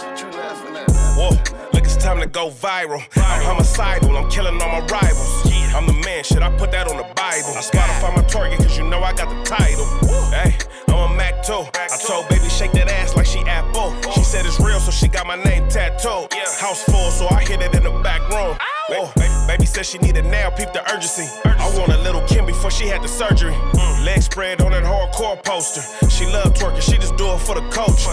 what you laughing at? Whoa, look, it's time to go viral. I'm homicidal, I'm killing all my rivals. I'm the man, shit, I put that on the Bible. I Spotify my target, cause you know I got the title. Hey, I'm a Mac too. I told baby shake that ass like she Apple. She said it's real, so she got my name tattooed. House full, so I hit it in the back room. Whoa, baby said she needed now, peep the urgency. I want a little Kim before she had the surgery. Leg spread on that hardcore poster. She love twerking, she just do it for the coach.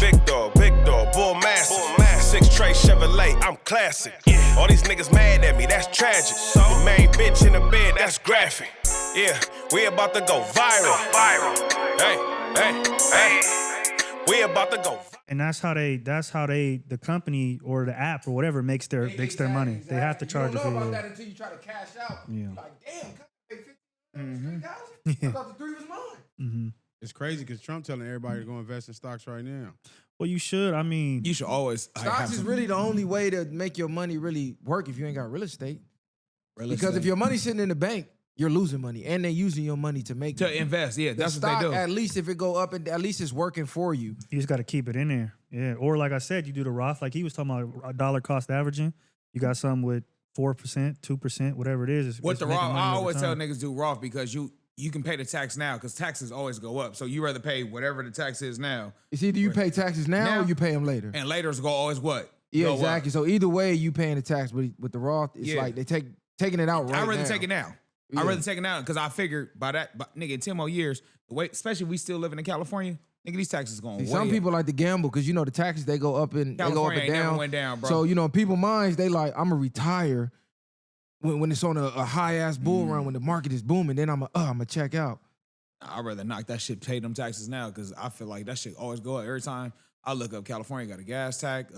Big dog, bull massive. 6 tray Chevrolet, I'm classic. All these niggas mad at me, that's tragic. The main bitch in the bed, that's graphic. Yeah, we about to go viral. Hey, we about to go viral. And that's how the company or the app or whatever makes their money. They have to charge a fee. You don't know about that until you try to cash out. Yeah. You're like, damn, I paid $50,000. I thought the 3 was mine. Mm-hmm. It's crazy because Trump telling everybody to go invest in stocks right now. Well, you should. I mean, You should always. Stocks is really the only way to make your money really work if you ain't got real estate. Because if your money's sitting in the bank, you're losing money, and they're using your money to make to invest. Yeah, that's stock, what they do. at least if it go up, and at least it's working for you. you just got to keep it in there. Yeah. Or like I said, you do the Roth, like he was talking about a dollar cost averaging. You got something with 4%, 2%, whatever it is. What it's the making Roth? money I over always tell time. niggas do Roth because you can pay the tax now because taxes always go up. So you rather pay whatever the tax is now, It's either you pay taxes now or you pay them later. and later's go always what? Yeah, Go up. exactly. So either way, you paying the tax. But with the Roth, it's like they taking it out right now. I'd rather take it now. Yeah. I'd rather take it now because I figured by nigga, in 10 more years, the way, especially we still living in California, nigga, these taxes going way Some up. people like to gamble because you know the taxes they go up and California ain't never down. went down, bro. So you know, in people's minds, they like I'm gonna retire when it's on a high ass bull run when the market is booming. Then I'm gonna check out. I'd rather knock that shit, pay them taxes now because I feel like that shit always go up every time I look up. California got a gas tax.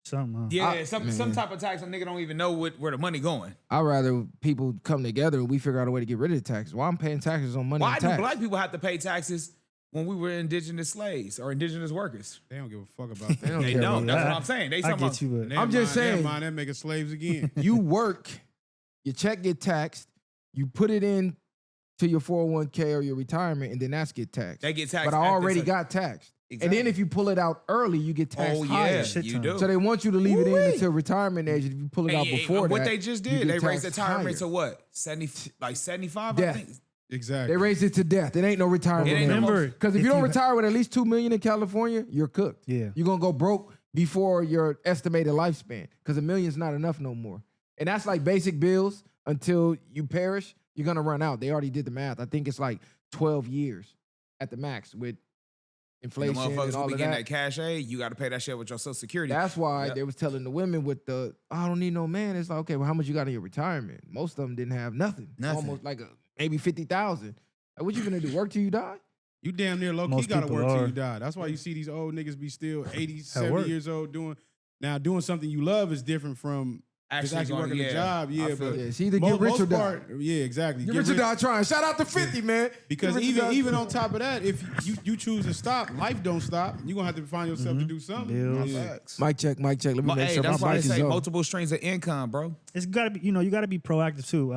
Something, huh? Yeah, some type of tax. A nigga don't even know where the money going. I'd rather people come together and we figure out a way to get rid of the taxes. Why I'm paying taxes on money? Why and do tax? black people have to pay taxes when we were indigenous slaves or indigenous workers? They don't give a fuck about that. They don't They care don't. about That's that. what I'm saying. They I talking get about, you, but I'm just saying. Never mind, they're making slaves again. You work, your check get taxed, you put it in to your 401k or your retirement, and then that's get taxed. They get taxed. But I at already this- got taxed. Exactly. And then if you pull it out early, you get taxed Oh higher. yeah, Shit you ton. do. So they want you to leave it in Woo-wee. until retirement age. If you pull it out before what that, they just you did, get they raised the taxed retirement higher. to what? 75, I Death. think. Exactly. They raised it to death. It ain't no retirement. It ain't no Remember, Because if you don't retire with at least $2 million in California, you're cooked. Yeah. You're gonna go broke before your estimated lifespan. Because $1 million's not enough no more. And that's like basic bills until you perish, you're gonna run out. They already did the math. I think it's like 12 years at the max with The inflation and motherfuckers all who be of getting that. that cash aid, you got to pay that shit with your Social Security. That's why Yep. they was telling the women with I don't need no man. It's like, okay, well, how much you got in your retirement? Most of them didn't have nothing. Nothing. Almost like maybe 50,000. Like, what you gonna do? Work till you die? You damn near low key Most gotta people work till are. you die. That's why you see these old niggas be still 80, work. 70 years old doing something you love is different from just actually going- working a job. I Yeah, feel but it. Yeah, it's either get rich or die. yeah, exactly. Get rich or die trying. Shout out to 50, man. Because Get rich or die even trying. on top of that, if you choose to stop, life don't stop. You're gonna have to find yourself to do something. Bills. Yeah. Mic check, mic check. Let me make Hey, sure that's my why they mic is say on. multiple streams of income, bro. It's got to be, you got to be proactive too.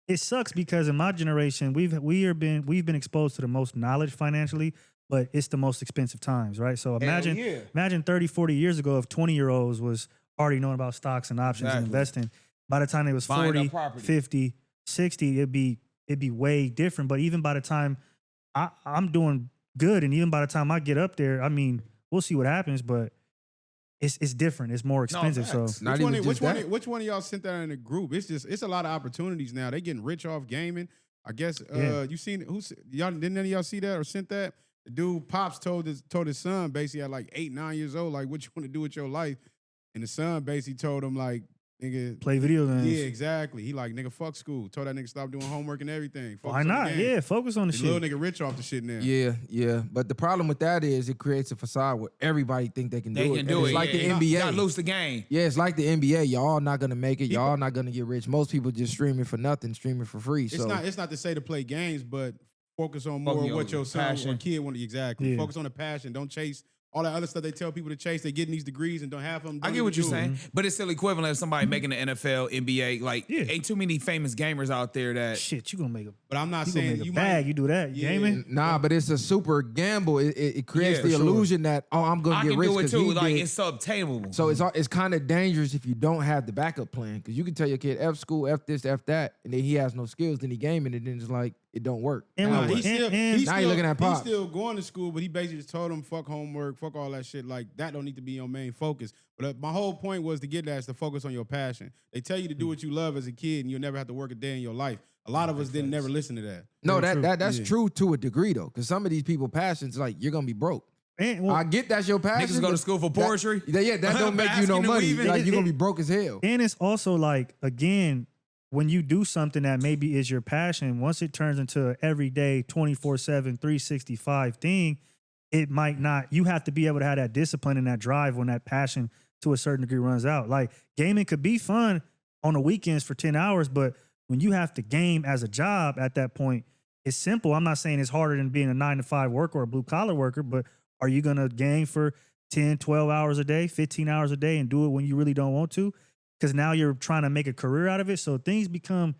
It sucks because in my generation, we've been exposed to the most knowledge financially, but it's the most expensive times, right? So imagine 30, 40 years ago, if 20-year-olds was already knowing about stocks and options and Exactly. investing, by the time they was Buying up 40, property. 50, 60, it'd be way different. But even by the time I'm doing good, and even by the time I get up there, I mean, we'll see what happens, but it's different. It's more expensive. So facts. Not even just that. Which one of y'all sent that in the group? It's a lot of opportunities now. They getting rich off gaming. I guess Yeah. you seen y'all didn't any of y'all see that or sent that? The dude Pops told his son basically at like 8, 9 years old, like what you want to do with your life. And the son basically told him like, nigga, play video games. yeah, exactly. He like, nigga, fuck school. Told that nigga stop doing homework and everything. Focus Why on the not? game. Yeah, focus on the The shit. little nigga rich off the shit now. Yeah. But the problem with that is it creates a facade where everybody think they can do They it. can And do it's it. like yeah. the NBA. Got lose the game. Yeah, it's like the NBA. Y'all not gonna make it. Y'all not gonna get rich. Most people just streaming for nothing, streaming for free. It's So not to say to play games, but focus on Fuck more your what your son passion. or kid want to exactly. Yeah. Focus on the passion. Don't chase all that other stuff they tell people to chase. They getting these degrees and don't have them. I get what you're saying, but it's still equivalent of somebody making the NFL, NBA. Like, ain't too many famous gamers out there that shit. You gonna make a. But I'm not you saying gonna make you a bag. might. You do that gaming. Nah, but it's a super gamble. It creates Yeah, the sure. illusion that I'm gonna I get can rich do it because too. he Like did. it's obtainable. So it's kind of dangerous if you don't have the backup plan, because you can tell your kid F school, F this, F that, and then he has no skills, then he gaming, and then it's like it don't work. And Now when- what? He's Now you looking at Pops. He's still going to school, but he basically just told him, fuck homework, fuck all that shit. Like, that don't need to be your main focus. But my whole point was to get that is to focus on your passion. They tell you to do what you love as a kid, and you'll never have to work a day in your life. A lot of us didn't never listen to that. No, Very true. that's Yeah. true to a degree though, because some of these people passions like you're gonna be broke. And, well, I get that's your passion. Niggas go to but school for poetry. that don't make you no Basking and money. weaving. Like you're gonna be broke as hell. And it's also like, again, when you do something that maybe is your passion, once it turns into an everyday 24/7, 365 thing, it might not, you have to be able to have that discipline and that drive when that passion to a certain degree runs out. Like gaming could be fun on the weekends for 10 hours, but when you have to game as a job at that point, it's simple. I'm not saying it's harder than being a 9-to-5 worker or a blue collar worker, but are you going to game for 10, 12 hours a day, 15 hours a day and do it when you really don't want to? Because now you're trying to make a career out of it. So things become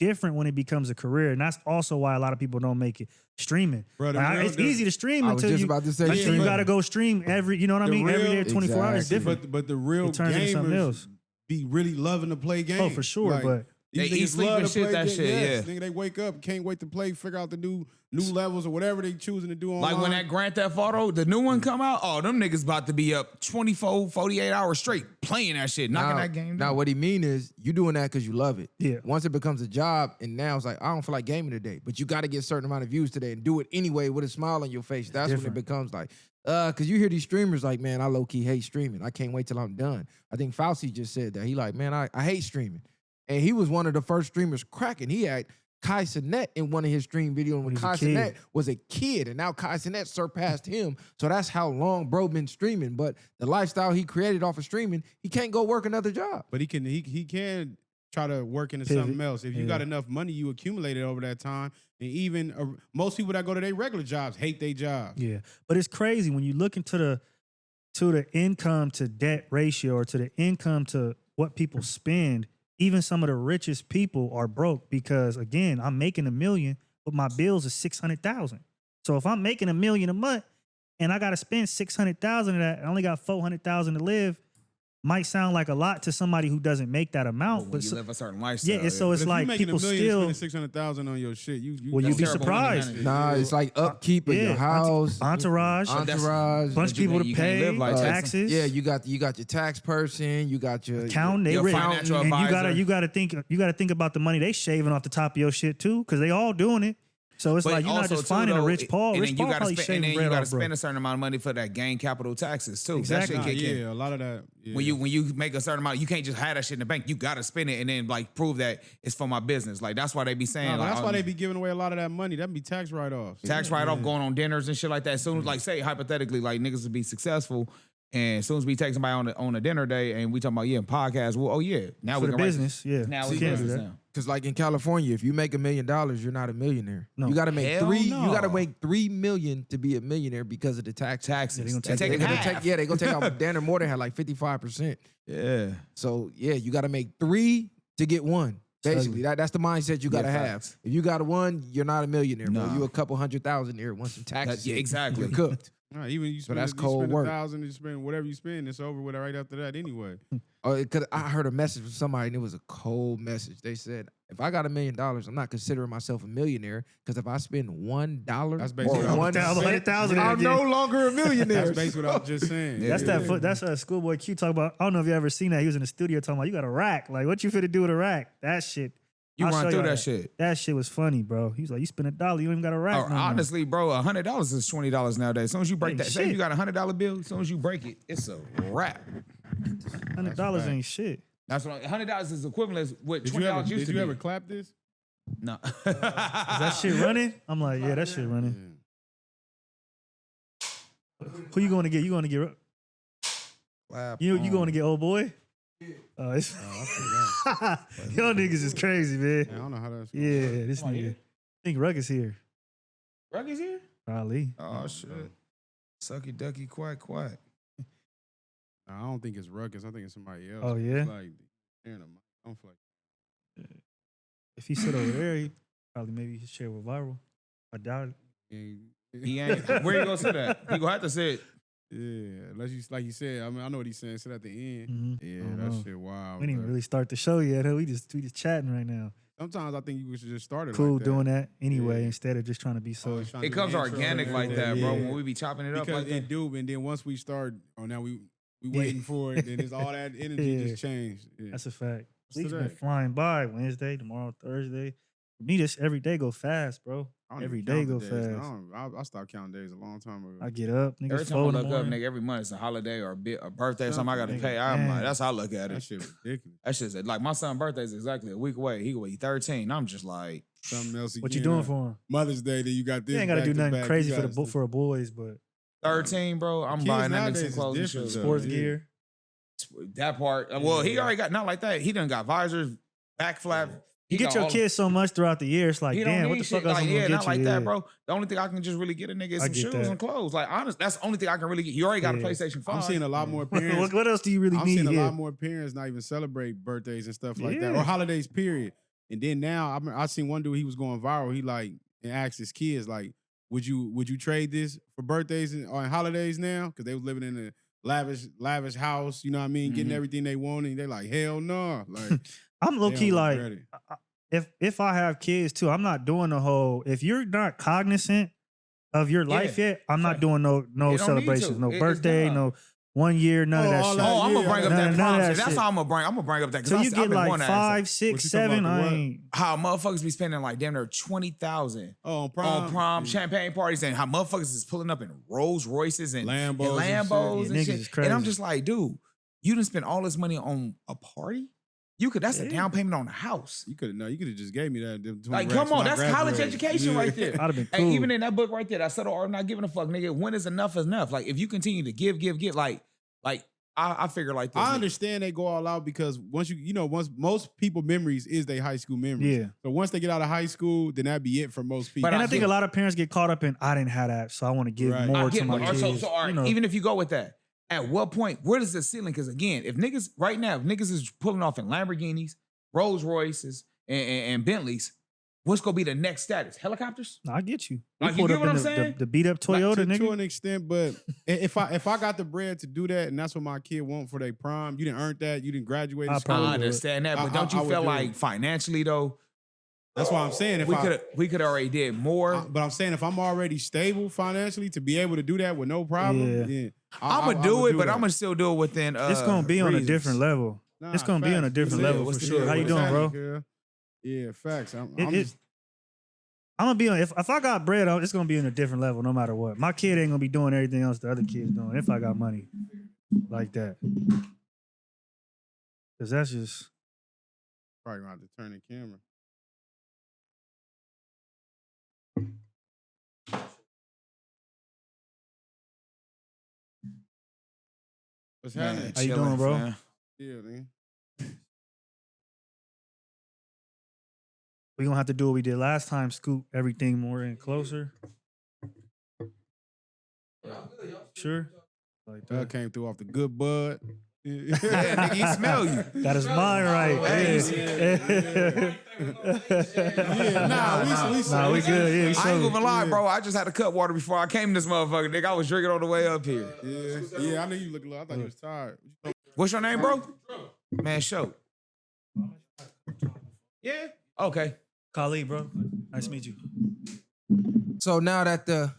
different when it becomes a career. And that's also why a lot of people don't make it streaming. Bro, It's easy to stream I was until just you, about to say until you streaming. got to go stream every, you know what I The mean? Every real- day, 24 hours is Exactly. different. But the real It turns into something gamers else. be really loving to play games. Oh, for sure, but these They eat, niggas sleep, love and to shit play that games. shit, Yes, yeah. nigga, they wake up, can't wait to play, figure out the new levels or whatever they choosing to do online. Like when that Grand Theft Auto, the new one come out, oh, them niggas about to be up 24, 48 hours straight playing that shit, knocking that game Now down. what he mean is you doing that because you love it. Yeah. Once it becomes a job, and now it's like I don't feel like gaming today, but you got to get a certain amount of views today and do it anyway with a smile on your face. That's when different. it becomes like, because you hear these streamers like, man, I low key hate streaming. I can't wait till I'm done. I think Fauci just said that. He like, man, I hate streaming, and he was one of the first streamers cracking. He had Kai Cenat in one of his stream videos when He was a Kai kid. Cenat was a kid, and now Kai Cenat surpassed him. So that's how long bro been streaming. But the lifestyle he created off of streaming, he can't go work another job. But he can try to work into Pivot. something else. If you Yeah. got enough money, you accumulated over that time. And even most people that go to their regular jobs hate their jobs. Yeah, but it's crazy when you look into the income to debt ratio or to the income to what people spend. Even some of the richest people are broke because, again, I'm making $1 million, but my bills are $600,000. So if I'm making $1 million a month and I got to spend $600,000 of that, I only got $400,000 to live. Might sound like a lot to somebody who doesn't make that amount, when but you so, live a certain lifestyle. yeah, so But it's if like you making people $1 million, still. spending 600,000 on your shit. Well, you'd That's be terrible surprised. management. Nah, it's like upkeep of Yeah, your house, entourage, entourage. bunch of But you people to can't- you can't pay, live like that. taxes. Yeah, you got your tax person, you got your Accountant, they Your rich. financial And advisor. you gotta think about the money they shaving off the top of your shit too, because they all doing it. So it's But like you're not also, just too, finding a though, rich Paul. and Rich then Paul you gotta probably spend, shaving and then bread you gotta off, bro. spend a certain amount of money for that gain capital taxes too. Exactly. That shit kick in. Yeah, a lot of that. Yeah. When you make a certain amount, you can't just have that shit in the bank. You gotta spend it and then like prove that it's for my business. Like that's why they be saying. Nah, but like, that's why they be giving away a lot of that money. That be tax write-offs. tax write off, going on dinners and shit like that. As soon as like say hypothetically like niggas would be successful, and as soon as we take somebody on a dinner day and we talking about business, well now For we the can business, yeah. Now You we can't can do that. now. Because like in California, if you make $1 million, you're not a millionaire. No. You got to make Hell You no. got to make $3 million to be a millionaire because of the tax. Taxes. Yeah, they gonna They take take it. half. They gonna take out. Danner Morton had like 55%. Yeah. So yeah, you got to make 3 to get 1. Basically, that's the mindset you got to Yeah, have. facts. If you got a 1, you're not a millionaire, bro. Nah. You a couple $100,000 there. Once some taxes, Yeah, hit, exactly. you're cooked. Nah, even you spend, that's you cold spend work. 1,000, you spend whatever you spend, it's over with right after that anyway. Because I heard a message from somebody and it was a cold message. They said, if I got $1 million, I'm not considering myself a millionaire because if I spend $1 That's basically or what 1 $1,000, cent, $100,000 I'm no longer a millionaire. That's basically what I was just saying. That's a schoolboy Q talk about. I don't know if you ever seen that. He was in the studio talking about you got a rack. Like what you finna do with a rack? That shit. You I'll run show through y'all that shit. That shit was funny, bro. He was like, you spend $1, you ain't even got a rack. Or no more. honestly, bro, $100 is $20 nowadays. As soon as you break Ain't that, say if shit. you got a $100 bill, as soon as you break it, it's a wrap. $100 ain't shit. That's what $100 is equivalent to what Did $20 you ever, used did to you be. ever clap this? No. Is that shit running? I'm like, yeah, that shit running. Who you going to get? You going to get? You going to get old boy? It's y'all niggas is crazy, man. I don't know how that's going. Yeah, this Come on, nigga. yeah. I think Ruck is here. Rucky's here? Probably. Oh shit. Sucky, ducky, quack, quack. I don't think it's Ruckus. I think it's somebody else. Oh, yeah? It's like, I don't feel like. If he sit over there, he probably maybe he share with Viral. I doubt it. He ain't. Where you gonna sit at? He gonna have to sit. Yeah, unless you like you said. I mean, I know what he's saying. Sit at the end. Mhm. Yeah, I don't that know. shit wild. We didn't even bro. really start the show yet. Huh? We just chatting right now. Sometimes I think you should just start it. Cool like that. doing that anyway Yeah. instead of just trying to be so. Always trying to It do comes the intro organic and like that, everything. bro. Yeah. When we be chopping it up Because like that. it do, and then once we start, now we Yeah. waiting for it, then it's all that energy Yeah. just changed. Yeah. That's a fact. What's Week's been today? flying by. Wednesday, tomorrow, Thursday. For me, this every day go fast, bro. I don't Every even day count go the days. fast. I stopped counting days a long time ago. I get up, niggas Every time I fold in the look up, morning. nigga, every month it's a holiday or a birthday or something I got to Nigga, pay. I'm man. like, that's how I look at That it. shit ridiculous. That shit's like my son's birthday is exactly a week away. He gonna be 13. I'm just like, Something else. What you again, doing for him? Mother's Day? Then you got this. You ain't got to back do nothing back. crazy You for the gotta- for the boys, but 13, bro. I'm Kids buying that nigga nowadays some is clothes and different, shoes. though. sports Yeah. gear. That part. Well, he Yeah. already got not like that. He done got visors, back flap. You get got your all- kids so much throughout the year. It's like, He don't damn, what need the fuck shit. else Like, I'm yeah, gonna not get like you? that, Yeah. bro. The only thing I can just really get a nigga is I some get shoes that. and clothes. Like, honest, that's the only thing I can really get. You already got a Yeah. PlayStation 5. I'm seeing a lot more parents. What else do you really I'm need seeing a here? lot more parents not even celebrate birthdays and stuff like that, Yeah. or holidays. Period. And then now, I seen one dude. He was going viral. He like and asked his kids like, "Would you trade this for birthdays or holidays now?" Because they was living in a lavish house. You know what I mean? Getting Mhm. everything they wanted. And they like, hell no. Like, I'm low they key don't like, regret it. if I have kids too, I'm not doing the whole. If you're not cognizant of your life yet, I'm not Fact. doing no You don't need celebrations, to. no It's birthday, done. no 1 year, none of that all shit. that- Oh, I'm gonna Yeah, bring up none- that none prom of that shit. That's shit. how I'm gonna bring up that. 'cause So you I've get been like wanting to ask 5, What 6, you talking 7. about, the I what? ain't. how motherfuckers be spending like damn near 20,000 Oh, on prom Yeah. champagne parties, and how motherfuckers is pulling up in Rolls Royces and Lambos and shit. Lambos Yeah, and niggas shit. is And I'm crazy. just like, dude, you didn't spend all this money on a party. That's a Yeah. down payment on a house. You could have just gave me that. them 20 Like, racks come on, when I that's college graduated. education Yeah. right there. I'd have been Hey, cool. even in that book right there, that subtle art of not giving a fuck, nigga. When is enough enough? Like, if you continue to give, like I figure like this. I nigga. understand they go all out because once once most people memories is their high school memories. Yeah. So once they get out of high school, then that'd be it for most people. But And I I think get- a lot of parents get caught up in, I didn't have that, so I want to give Right. more I to get my what. kids. So all right, You know, even if you go with that, at what point, where does the ceiling? Because again, if niggas right now, if niggas is pulling off in Lamborghinis, Rolls Royces, and Bentleys, what's gonna be the next status? Helicopters? I get you. Like, you pulled get up what in I'm the, saying? the beat up Like, Toyota, to nigga. an extent, but if I got the bread to do that, and that's what my kid want for their prom, you didn't earn that, you didn't graduate. I school. probably I would. understand that, but I- don't you I would feel do like it. financially though, That's why I'm saying if we could already did more. but I'm saying if I'm already stable financially to be able to do that with no problem, Yeah. then I'm gonna do it, but that. I'm gonna still do it within. It's gonna be on a reasons. different level. Nah, It's gonna be on a facts. different Yeah, level what's for the sure. deal? How you What's doing, happening, bro? Yeah, facts. I'm It- just I'm gonna be on. If I got bread, it's gonna be in a different level, no matter what. My kid ain't gonna be doing everything else the other kids doing. If I got money like that, because that's just. probably gonna have to turn the camera. What's Man, happening? How you chilling, doing, bro? man. Yeah, man. We gonna have to do what we did last time. Scoop everything more in closer. Sure. Like That that. came through off the good bud. Yeah, nigga, he smell you. That is mine, right? Nah, we good. Yeah, we I straight. ain't gonna lie, bro. I just had to cut water before I came to this motherfucker, nigga. I was drinking on the way up here. Yeah, I knew you looked low. I thought you was tired. What's your name, bro? Man, show. Yeah. Okay. Khalid, bro. Nice to meet you. So now that the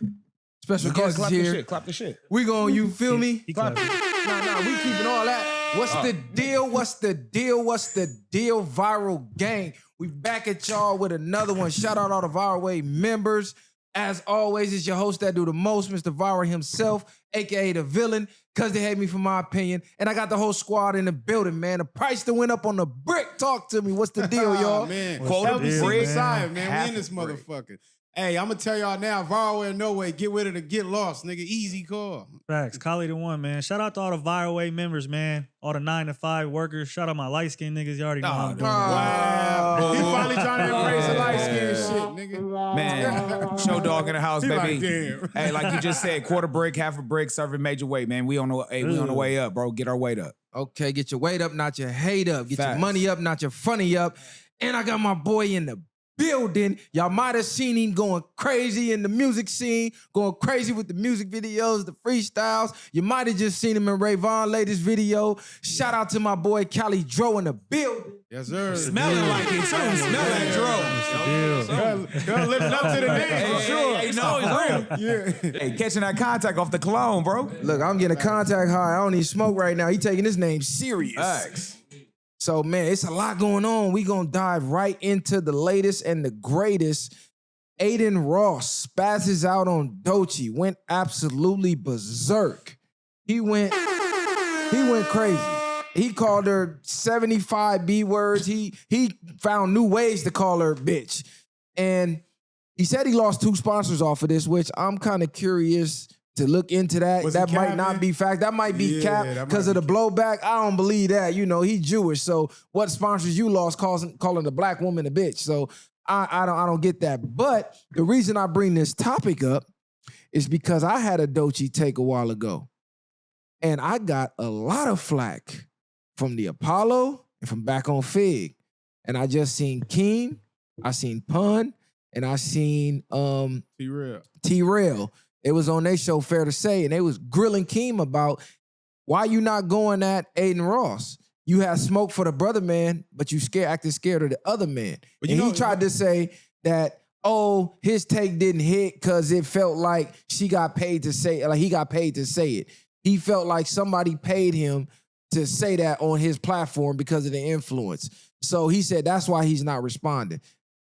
special Go ahead, guest is clap the here, shit. Clap the shit. we gon' you feel me? He clapped. Nah, we keeping all that. What's the deal? What's the deal? What's the deal? Viral gang. We back at y'all with another one. Shout out all the Viral Way members. As always, it's your host that do the most, Mr. Viral himself, aka the villain, cause they hate me for my opinion. And I got the whole squad in the building, man. The price that went up on the brick. Talk to me. What's the deal, y'all? Man, What's the help me deal, see man? Messiah, man. Half We in this a brick. motherfucker. Hey, I'm gonna tell y'all now, Viral Way or no way, get with it or get lost, nigga. Easy call. Facts. Khalid the one, man. Shout out to all the Viral Way members, man. All the 9 to 5 workers. Shout out my light skinned niggas. You already know how I'm doing. Wow. He finally trying to embrace the light skin shit, nigga. Man, show dog in the house, He baby. like, damn. Hey, like you just said, quarter brick, half a brick, serving major weight, man. We on the way up, bro. Get our weight up. Okay, get your weight up, not your hate up. Get Facts. your money up, not your funny up. And I got my boy in the building. Y'all might have seen him going crazy in the music scene, going crazy with the music videos, the freestyles. You might have just seen him in Ray Von's latest video. Shout out to my boy Cali Dro in the building. Yes, sir. Smelling like it, too. Smell that dro. Girl, living up to the name, for sure. Hey, no, it's real. Yeah. Hey, catching that contact off the cologne, bro. Look, I'm getting a contact high. I don't need smoke right now. He taking his name serious. Facts. So, man, it's a lot going on. We gonna dive right into the latest and the greatest. Adin Ross spazzes out on Doechii, went absolutely berserk. He went crazy. He called her 75 B words. He found new ways to call her bitch. And he said he lost 2 sponsors off of this, which I'm kind of curious to look into that. Was that it might cap, not man? be fact. That might be Yeah, cap that because might of the blowback. I don't believe that. You know, he Jewish. So what sponsors you lost calling a black woman a bitch? So I don't get that. But the reason I bring this topic up is because I had a Doechii take a while ago. And I got a lot of flack from the Apollo and from back on Fig. And I just seen Keem, I seen Pun, and I seen T-Real. T-Rail. It was on their show, Fair to Say, and they was grilling Keem about why you not going at Adin Ross. You had smoke for the brother man, but you acted scared of the other man. But And he tried to say that, oh, his take didn't hit because it felt like he got paid to say it. He felt like somebody paid him to say that on his platform because of the influence. So he said that's why he's not responding.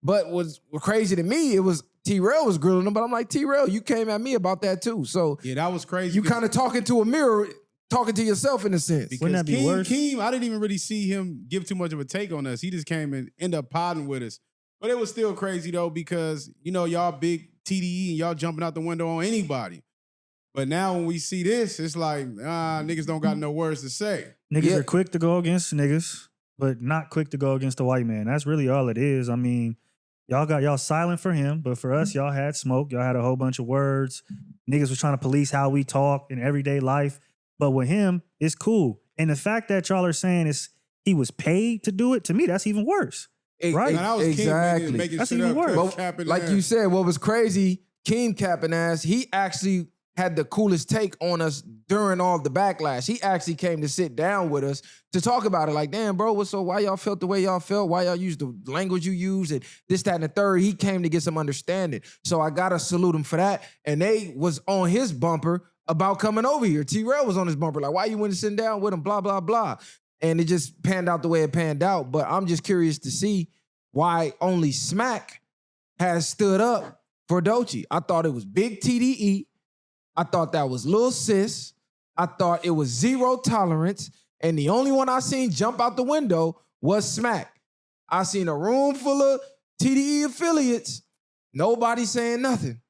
But what's crazy to me, it was T-Rail was grilling him, but I'm like, T-Rail, you came at me about that too. So Yeah, that was crazy. you kind of talking to a mirror, talking to yourself in a sense. Because Wouldn't that be worse? Keem, I didn't even really see him give too much of a take on us. He just came and ended up podding with us. But it was still crazy though, because you know, y'all big TDE and y'all jumping out the window on anybody. But now when we see this, it's like, niggas don't got no words to say. Niggas are quick to go against niggas, but not quick to go against the white man. That's really all it is. I mean, y'all silent for him, but for us, y'all had smoke. Y'all had a whole bunch of words. Niggas was trying to police how we talk in everyday life. But with him, it's cool. And the fact that y'all are saying he was paid to do it, to me, that's even worse. Right? Now, that was Exactly. Keem making That's shit even up, worse. kept But capping like there. you said, what was crazy, Keem capping ass, he actually had the coolest take on us during all the backlash. He actually came to sit down with us to talk about it. Like, damn, bro, why y'all felt the way y'all felt? Why y'all used the language you used and this, that, and the third? He came to get some understanding. So I gotta salute him for that. And they was on his bumper about coming over here. T-Rail was on his bumper, like, why you wouldn't sit down with him, blah, blah, blah. And it just panned out the way it panned out. But I'm just curious to see why only Smack has stood up for Doechii. I thought it was Big TDE. I thought that was Lil Sis. I thought it was zero tolerance. And the only one I seen jump out the window was Smack. I seen a room full of TDE affiliates. Nobody saying nothing.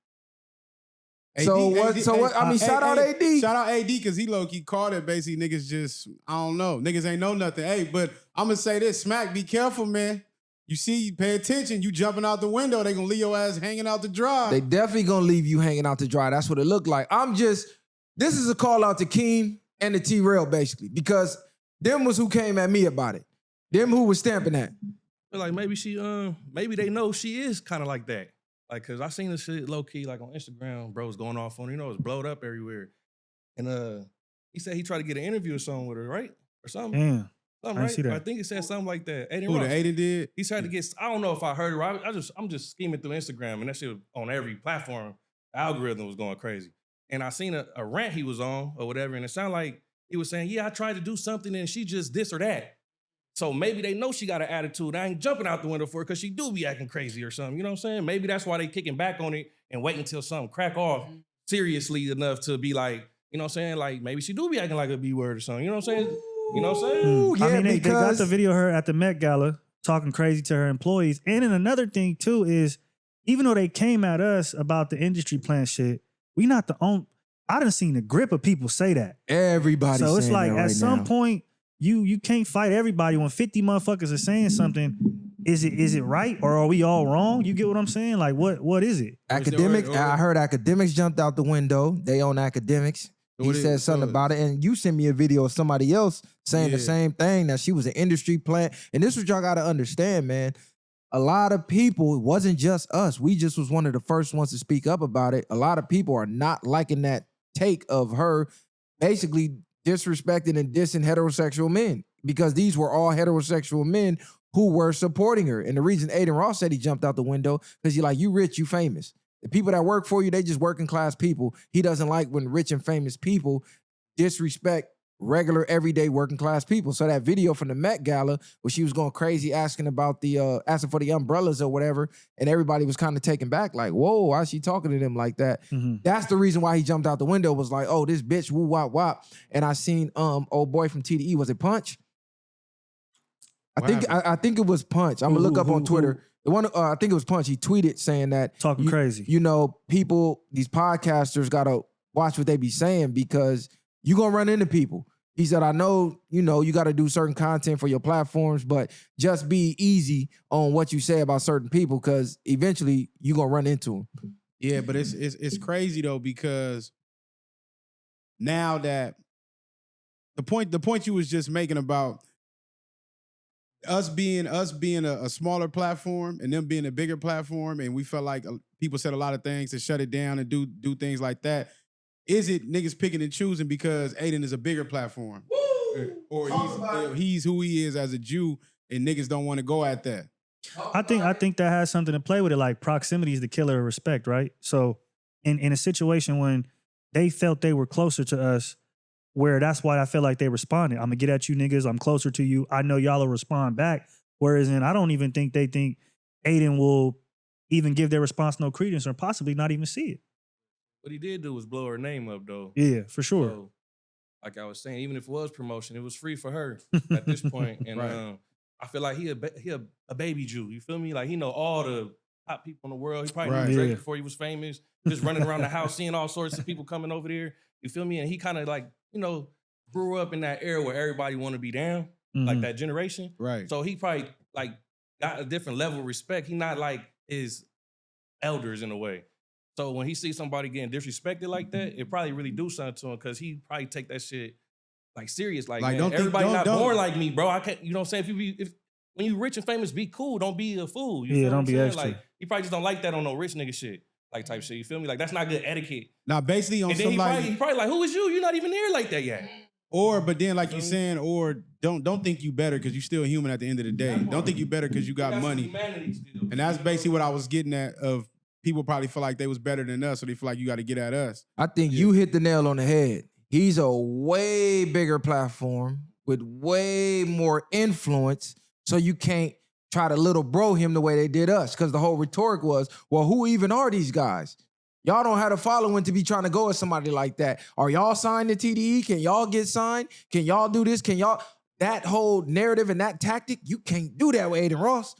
So what? I mean, shout out AD. Shout out AD because he low-key called it. Basically, niggas just, I don't know. Niggas ain't know nothing. Hey, but I'm going to say this. Smack, be careful, man. You see, pay attention. You jumping out the window, they going to leave your ass hanging out the dry. They definitely gonna leave you hanging out to dry. That's what it looked like. This is a call out to Keem and the T-Rail basically, because them was who came at me about it. Them who was stamping that. Feel like maybe they know she is kind of like that. Like, cause I seen this shit low key like on Instagram, bro's going off on her. You know, it's blowed up everywhere. And he said he tried to get an interview or something with her, right? Or something. Damn. Something, I right? see that. I think it said something like that. Adin Who, Ross. the Adin did? He tried to get. I don't know if I heard it right. I'm just scheming through Instagram, and that shit was on every platform. The algorithm was going crazy, and I seen a rant he was on or whatever, and it sounded like he was saying, "Yeah, I tried to do something, and she just this or that." So maybe they know she got an attitude. I ain't jumping out the window for her because she do be acting crazy or something. You know what I'm saying? Maybe that's why they kicking back on it and waiting until something crack off seriously enough to be like, you know what I'm saying? Like maybe she do be acting like a B word or something. You know what I'm saying? You know what I'm saying? Ooh, yeah, I mean, they got because the video of her at the Met Gala talking crazy to her employees. And then another thing too is, even though they came at us about the industry plan shit, we not the only. I done seen a grip of people say that. everybody. So it's saying like that right at some now. point, you can't fight everybody when 50 motherfuckers are saying something. is it right or are we all wrong? You get what I'm saying? Like what is it? Academics, I heard academics jumped out the window. They own academics. He said something about it. And you sent me a video of somebody else saying the same thing, that she was an industry plant. And this is what y'all got to understand, man. A lot of people, it wasn't just us. We just was one of the first ones to speak up about it. A lot of people are not liking that take of her basically disrespecting and dissing heterosexual men, because these were all heterosexual men who were supporting her. And the reason Adin Ross said he jumped out the window, because you're like, you rich, you famous. The people that work for you, they just working class people. He doesn't like when rich and famous people disrespect regular, everyday working class people. So that video from the Met Gala where she was going crazy asking about the asking for the umbrellas or whatever, and everybody was kind of taken back, like, whoa, why is she talking to them like that? That's the reason why he jumped out the window, was like, oh, this bitch, woo wop wop. And I seen old boy from TDE, was it Punch? I think it was Punch. I'm gonna look up on Twitter. The one, I think it was Punch. He tweeted saying that Talking crazy. You know, people, these podcasters gotta watch what they be saying, because you gonna run into people. He said, I know, you know, you gotta do certain content for your platforms, but just be easy on what you say about certain people, because eventually you gonna run into them. Yeah, but it's crazy though, because now that the point you was just making about us being a smaller platform and them being a bigger platform, and we felt like people said a lot of things to shut it down and do things like that. Is it niggas picking and choosing because Adin is a bigger platform? Or he's who he is as a Jew, and niggas don't want to go at that? I think that has something to play with it. Like, proximity is the killer of respect, right? So in a situation when they felt they were closer to us, where that's why I feel like they responded. I'm gonna get at you niggas. I'm closer to you. I know y'all will respond back. Whereas I don't even think they think Adin will even give their response no credence, or possibly not even see it. What he did do was blow her name up, though. Yeah, for sure. So, like I was saying, even if it was promotion, it was free for her at this point. And Right. I feel like he a baby Jew. You feel me? Like, he know all the top people in the world. He probably Right. knew Drake Yeah. before he was famous. Just running around the house, seeing all sorts of people coming over there. You feel me? And he kind of like, you know, grew up in that era where everybody want to be down, like that generation. Right. So he probably like got a different level of respect. He not like his elders in a way. So when he sees somebody getting disrespected like that, it probably really do something to him, because he probably take that shit like serious. Like, man, everybody not born like me, bro. I can't, you know what I'm saying? If when you rich and famous, be cool. Don't be a fool. You feel what don't I'm be saying? extra. Like, he probably just don't like that on no rich nigga shit. Like, type shit. You feel me? Like, that's not good etiquette. Now, basically on And then somebody, he probably like, who is you? You're not even there like that yet. but then like you saying, or don't think you better because you still human at the end of the day. Don't think you better because you got money. Humanity still. And that's basically what I was getting at, of people probably feel like they was better than us, so they feel like you got to get at us. I think you hit the nail on the head. He's a way bigger platform with way more influence, so you can't try to little bro him the way they did us, because the whole rhetoric was, well, who even are these guys? Y'all don't have a following to be trying to go at somebody like that. Are y'all signed to TDE? Can y'all get signed? Can y'all do this? Can y'all? That whole narrative and that tactic, you can't do that with Adin Ross,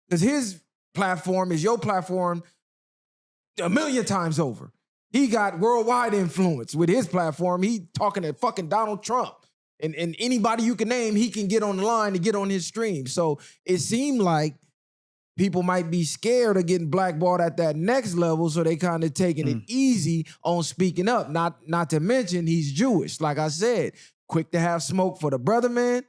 because his platform is your platform 1,000,000 times over. He got worldwide influence with his platform. He talking to fucking Donald Trump. And anybody you can name, he can get on the line to get on his stream. So it seemed like people might be scared of getting blackballed at that next level, so they kind of taking it easy on speaking up. Not to mention he's Jewish. Like I said, quick to have smoke for the brother man,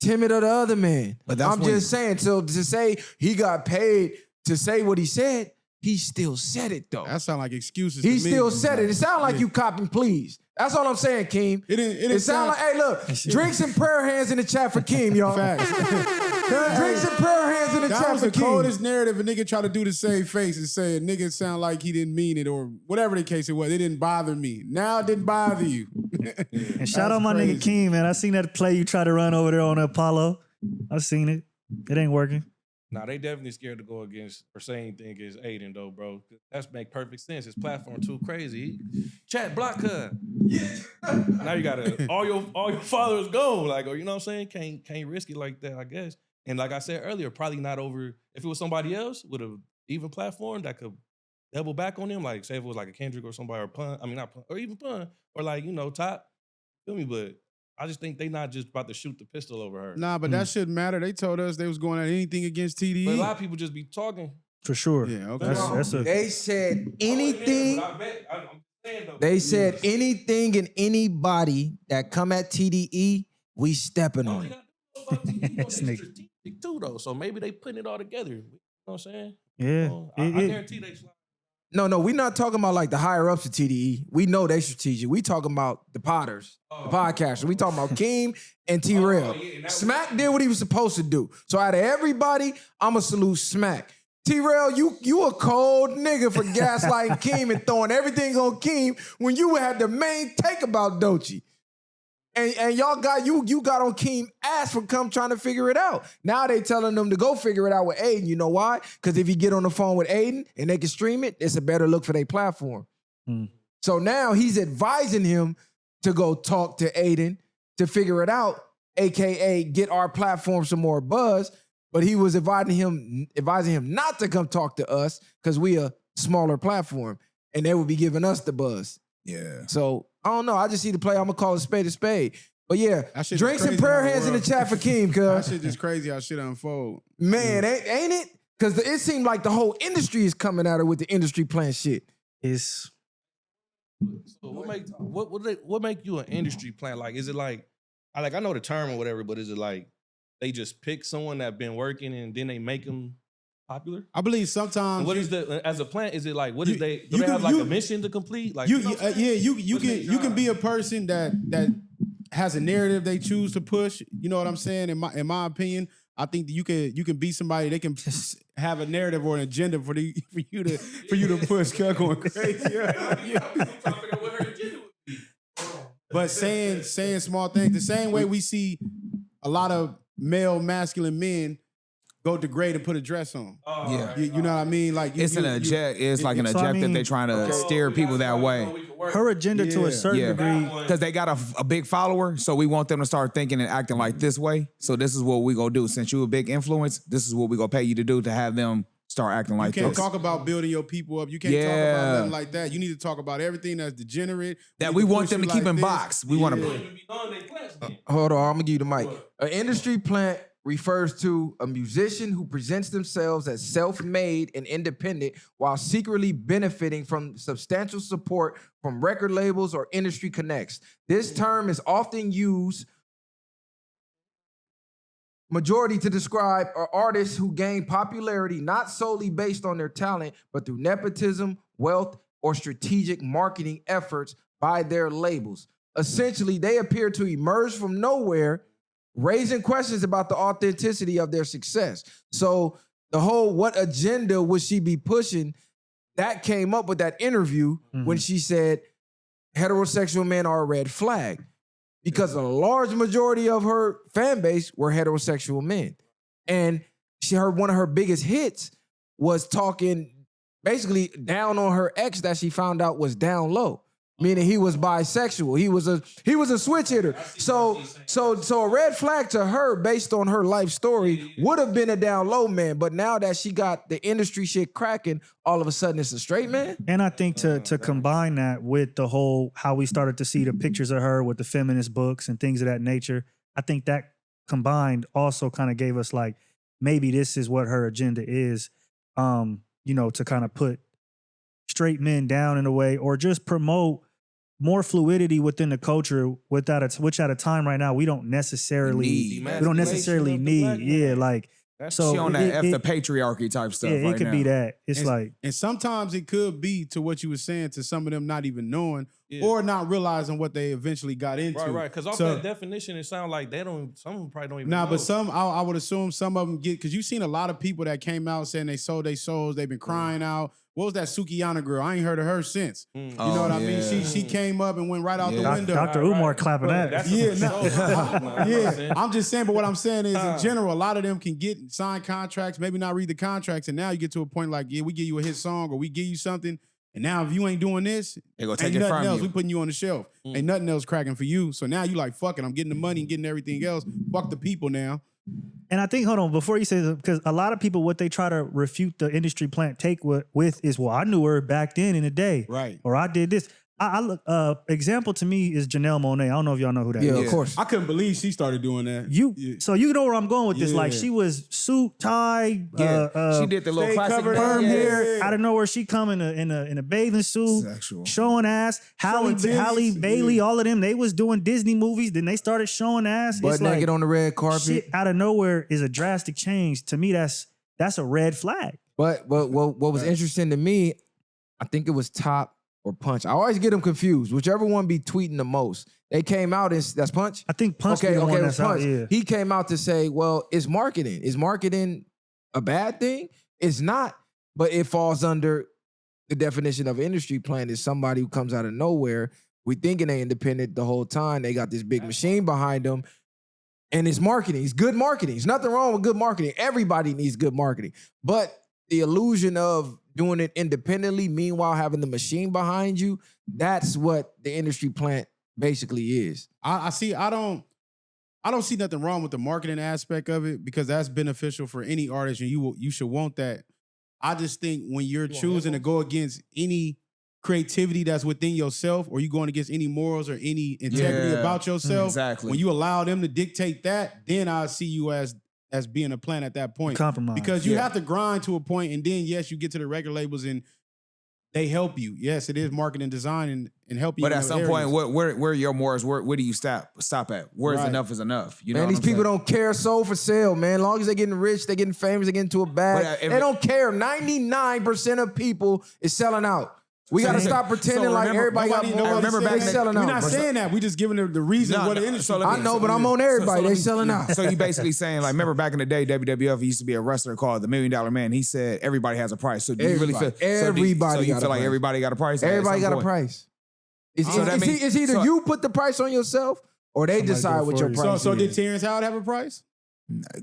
timid of the other man. But that's I'm when- just saying, so to say he got paid to say what he said, he still said it though. That sound like excuses. He to me. still said it. It sound like you copping please. That's all I'm saying, Keem. It didn't sound like, hey, look, drinks and prayer hands in the chat for Keem, y'all. Facts. Drinks and prayer hands in the That chat was for the Keem. coldest narrative. A nigga try to do the same face and say a nigga sound like he didn't mean it, or whatever the case it was. It didn't bother me. Now it didn't bother you. And shout out my nigga Keem, man. I seen that play you try to run over there on Apollo. I seen it. It ain't working. Nah, they definitely scared to go against or say anything against Adin, though, bro. That's make perfect sense. His platform too crazy. Chat block her. Now you gotta all your followers go. Like, or you know what I'm saying? Can't risk it like that, I guess. And like I said earlier, probably not over. If it was somebody else with a even platform that could double back on them, like say if it was like a Kendrick or somebody, or Pun. I mean not Pun, or even Pun, or like, you know, Top. Feel me? But I just think they not just about to shoot the pistol over her. Nah, but that shouldn't matter. They told us they was going at anything against TDE. But a lot of people just be talking. For sure. Yeah, okay. They said anything. But I'm saying though. They said anything and anybody that come at TDE, we stepping on it. It's strategic too, though. So maybe they putting it all together. You know what I'm saying? Yeah. I guarantee they slide. No, we're not talking about like the higher ups of TDE. We know they strategic. We talking about the Potters, the podcasters. We talking about Keem and T-Rail. Smack did what he was supposed to do. So out of everybody, I'ma salute Smack. T-Rail, you a cold nigga for gaslighting Keem and throwing everything on Keem when you had the main take about Doechii. And y'all got you got on Keem ass for come trying to figure it out. Now they telling them to go figure it out with Adin. You know why? Because if you get on the phone with Adin and they can stream it, it's a better look for their platform. So now he's advising him to go talk to Adin to figure it out, aka get our platform some more buzz. But he was advising him not to come talk to us because we a smaller platform and they would be giving us the buzz. Yeah. So I don't know. I just see the play. I'm gonna call it spade a spade. But yeah, That shit drinks is and crazy prayer how the hands in the world- chat for Keem, That cuz. shit just crazy how shit unfold. Man, ain't it? Because it seemed like the whole industry is coming at her with the industry plan shit. It's So what make you an industry plant? Like, is it like I know the term or whatever, but is it like they just pick someone that been working and then they make them popular? I believe sometimes And what is as a plant? Is it like what is You- they do you they can- have like you- a mission to complete? Like you know what I'm saying? you What's their can job? be a person that has a narrative they choose to push. You know what I'm saying? In my opinion, I think that you can be somebody. They can have a narrative or an agenda for you to push. Cut going crazy. But saying small things the same way we see a lot of male masculine men go degrade and put a dress on. Yeah. You know what I mean? Like It's an object. It's like an So, I objective. mean- They trying to steer people that way. her agenda to Yeah. a certain Yeah, degree. because they got a big follower, so we want them to start thinking and acting like this way. So this is what we gonna do. Since you a big influence, this is what we gonna pay you to do to have them start acting like You can't this. talk about building your people up. You can't talk Yeah. about nothing like that. You need to talk about everything that's degenerate. That need we want push them to you keep like in this. box. We want to. Hold on, I'm gonna give you the mic. An industry plant refers to a musician who presents themselves as self-made and independent while secretly benefiting from substantial support from record labels or industry connects. This term is often used majority to describe artists who gain popularity not solely based on their talent, but through nepotism, wealth, or strategic marketing efforts by their labels. Essentially, they appear to emerge from nowhere, raising questions about the authenticity of their success. So the whole what agenda would she be pushing, that came up with that interview when she said heterosexual men are a red flag. Because a large majority of her fan base were heterosexual men. And one of her biggest hits was talking basically down on her ex that she found out was down low. Meaning he was bisexual. He was a switch hitter. So a red flag to her based on her life story would have been a down low man. But now that she got the industry shit cracking, all of a sudden it's a straight man. And I think to combine that with the whole how we started to see the pictures of her with the feminist books and things of that nature, I think that combined also kind of gave us like maybe this is what her agenda is, to kind of put straight men down in a way or just promote more fluidity within the culture which at a time right now we don't necessarily Need. need. Yeah, like so She on that it- the patriarchy type stuff. yeah, it right could now. be that. It's like And sometimes it could be to what you were saying to some of them not even knowing Yeah. or not realizing what they eventually got into. Right. Because off So- that definition, it sounds like some of them probably don't even Nah, know. but some I would assume some of them get because you've seen a lot of people that came out saying they sold their souls. They've been crying out. What was that Sukiyana girl? I ain't heard of her since. You know what I mean? She came up and went right out the Yeah. window. Dr. Umar clapping that. That's Yeah, nah, Yeah, I'm just saying. But what I'm saying is, in general, a lot of them can get signed contracts, maybe not read the contracts, and now you get to a point like, yeah, we give you a hit song or we give you something, and now if you ain't doing this, They gonna ain't take it nothing from else. you. We putting you on the shelf. Ain't nothing else cracking for you. So now you like, fuck it, I'm getting the money and getting everything else. Fuck the people now. And I think, hold on, before you say this, because a lot of people, what they try to refute the industry plant take with is, well, I knew her back then in the day. Right. Or I did this. I look. Example to me is Janelle Monáe. I don't know if y'all know who that is. Yeah, of course. I couldn't believe she started doing that. So you know where I'm going with this. Like Yeah. she was suit, tie, Yeah, she did the little stay classic covered. perm Yeah. hair. Out of nowhere, she come in a bathing suit, Sexual. showing ass. Halle titties. Bailey, all of them, they was doing Disney movies. Then they started showing ass. Butt It's naked like on the red carpet. shit out of nowhere is a drastic change. To me, that's a red flag. But what was interesting to me, I think it was Top or Punch. I always get them confused. Whichever one be tweeting the most. They came out as that's Punch. I think Punch. Okay, be the one it that's was Punch. out, yeah. He came out to say, "Well, it's marketing. Is marketing a bad thing? It's not, but it falls under the definition of industry plan. Is somebody who comes out of nowhere. We thinking they independent the whole time. They got this big machine behind them." And it's marketing. It's good marketing. There's nothing wrong with good marketing. Everybody needs good marketing. But the illusion of doing it independently, meanwhile having the machine behind you, that's what the industry plant basically is. I see. I don't see nothing wrong with the marketing aspect of it because that's beneficial for any artist, and you should want that. I just think when you're choosing to go against any creativity that's within yourself, or you going against any morals or any integrity Yeah, about yourself, exactly. when you allow them to dictate that, then I see you as being a plan at that point. Compromise. Because you have to grind to a point, and then yes, you get to the record labels and they help you. Yes, it is marketing design and help you. But in at those some areas. point, where are your morals? Where do you stop at? Where's Right. enough is enough? You know, Man, what these I'm people saying? don't care soul for sale, man. As long as they're getting rich, they're getting famous, they're getting to a bag. But, if they it- don't care. 99% of people is selling out. We got to So stop pretending like remember- everybody got more. I remember they back in the- selling We're out. not bro. saying that. We just giving the reason No, what the no, industry. so let me- I know, but I'm on everybody. let They me- selling out. So you basically saying, like, remember back in the day, WWF used to be a wrestler called the $1 Million Man. He said everybody has a price. So do you really feel? Everybody So you got feel a like price. everybody got a price? at Everybody some got a point? price. It's, So that means- it's either so- you put the price on yourself or they Somebody decide do it what for your you. price So is. did Terrence Howard have a price?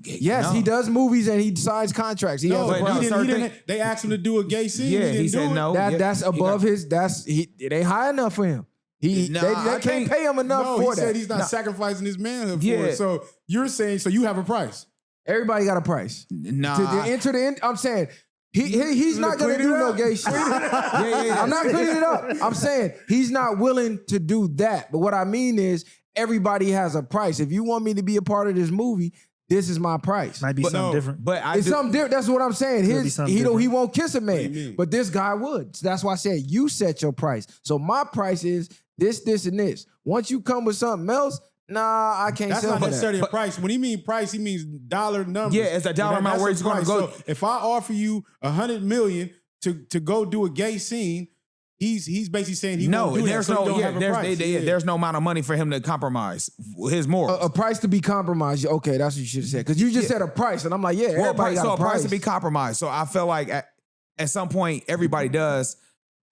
Yes, No. he does movies and he signs contracts. He No, has a but price. no, he certain didn't. They asked him to do a gay scene. Yeah, didn't he said do it. no. That's above his. It ain't high enough for him. They I can't think- pay him enough No, for he said that. he's not sacrificing his manhood for Yeah. it. So you're saying, so you have a price. Everybody got a price. Nah. To enter the end, I'm saying he's not gonna clean do it no up. gay shit. yeah. I'm not cleaning it up. I'm saying he's not willing to do that. But what I mean is everybody has a price. If you want me to be a part of this movie, this is my price. Might be But something no, different. But I It's do, something different. That's what I'm saying. Could be His something he different. won't kiss a What do you man, mean? but this guy would. So that's why I said you set your price. So my price is this, and this. Once you come with something else, nah, I can't That's sell not for that. necessarily a price. When he mean price, he means dollar numbers. Yeah, it's a dollar amount That's where a it's gonna price. go. So if I offer you $100 million to go do a gay scene, he's basically saying he no, won't do there's that, so he no, don't yeah, have a there's, price. there's no amount of money for him to compromise his morals. A price to be compromised. Okay, that's what you should have said. Because you just said a price, and I'm like, yeah, Well, everybody got so a price. to be compromised. So I feel like at some point everybody does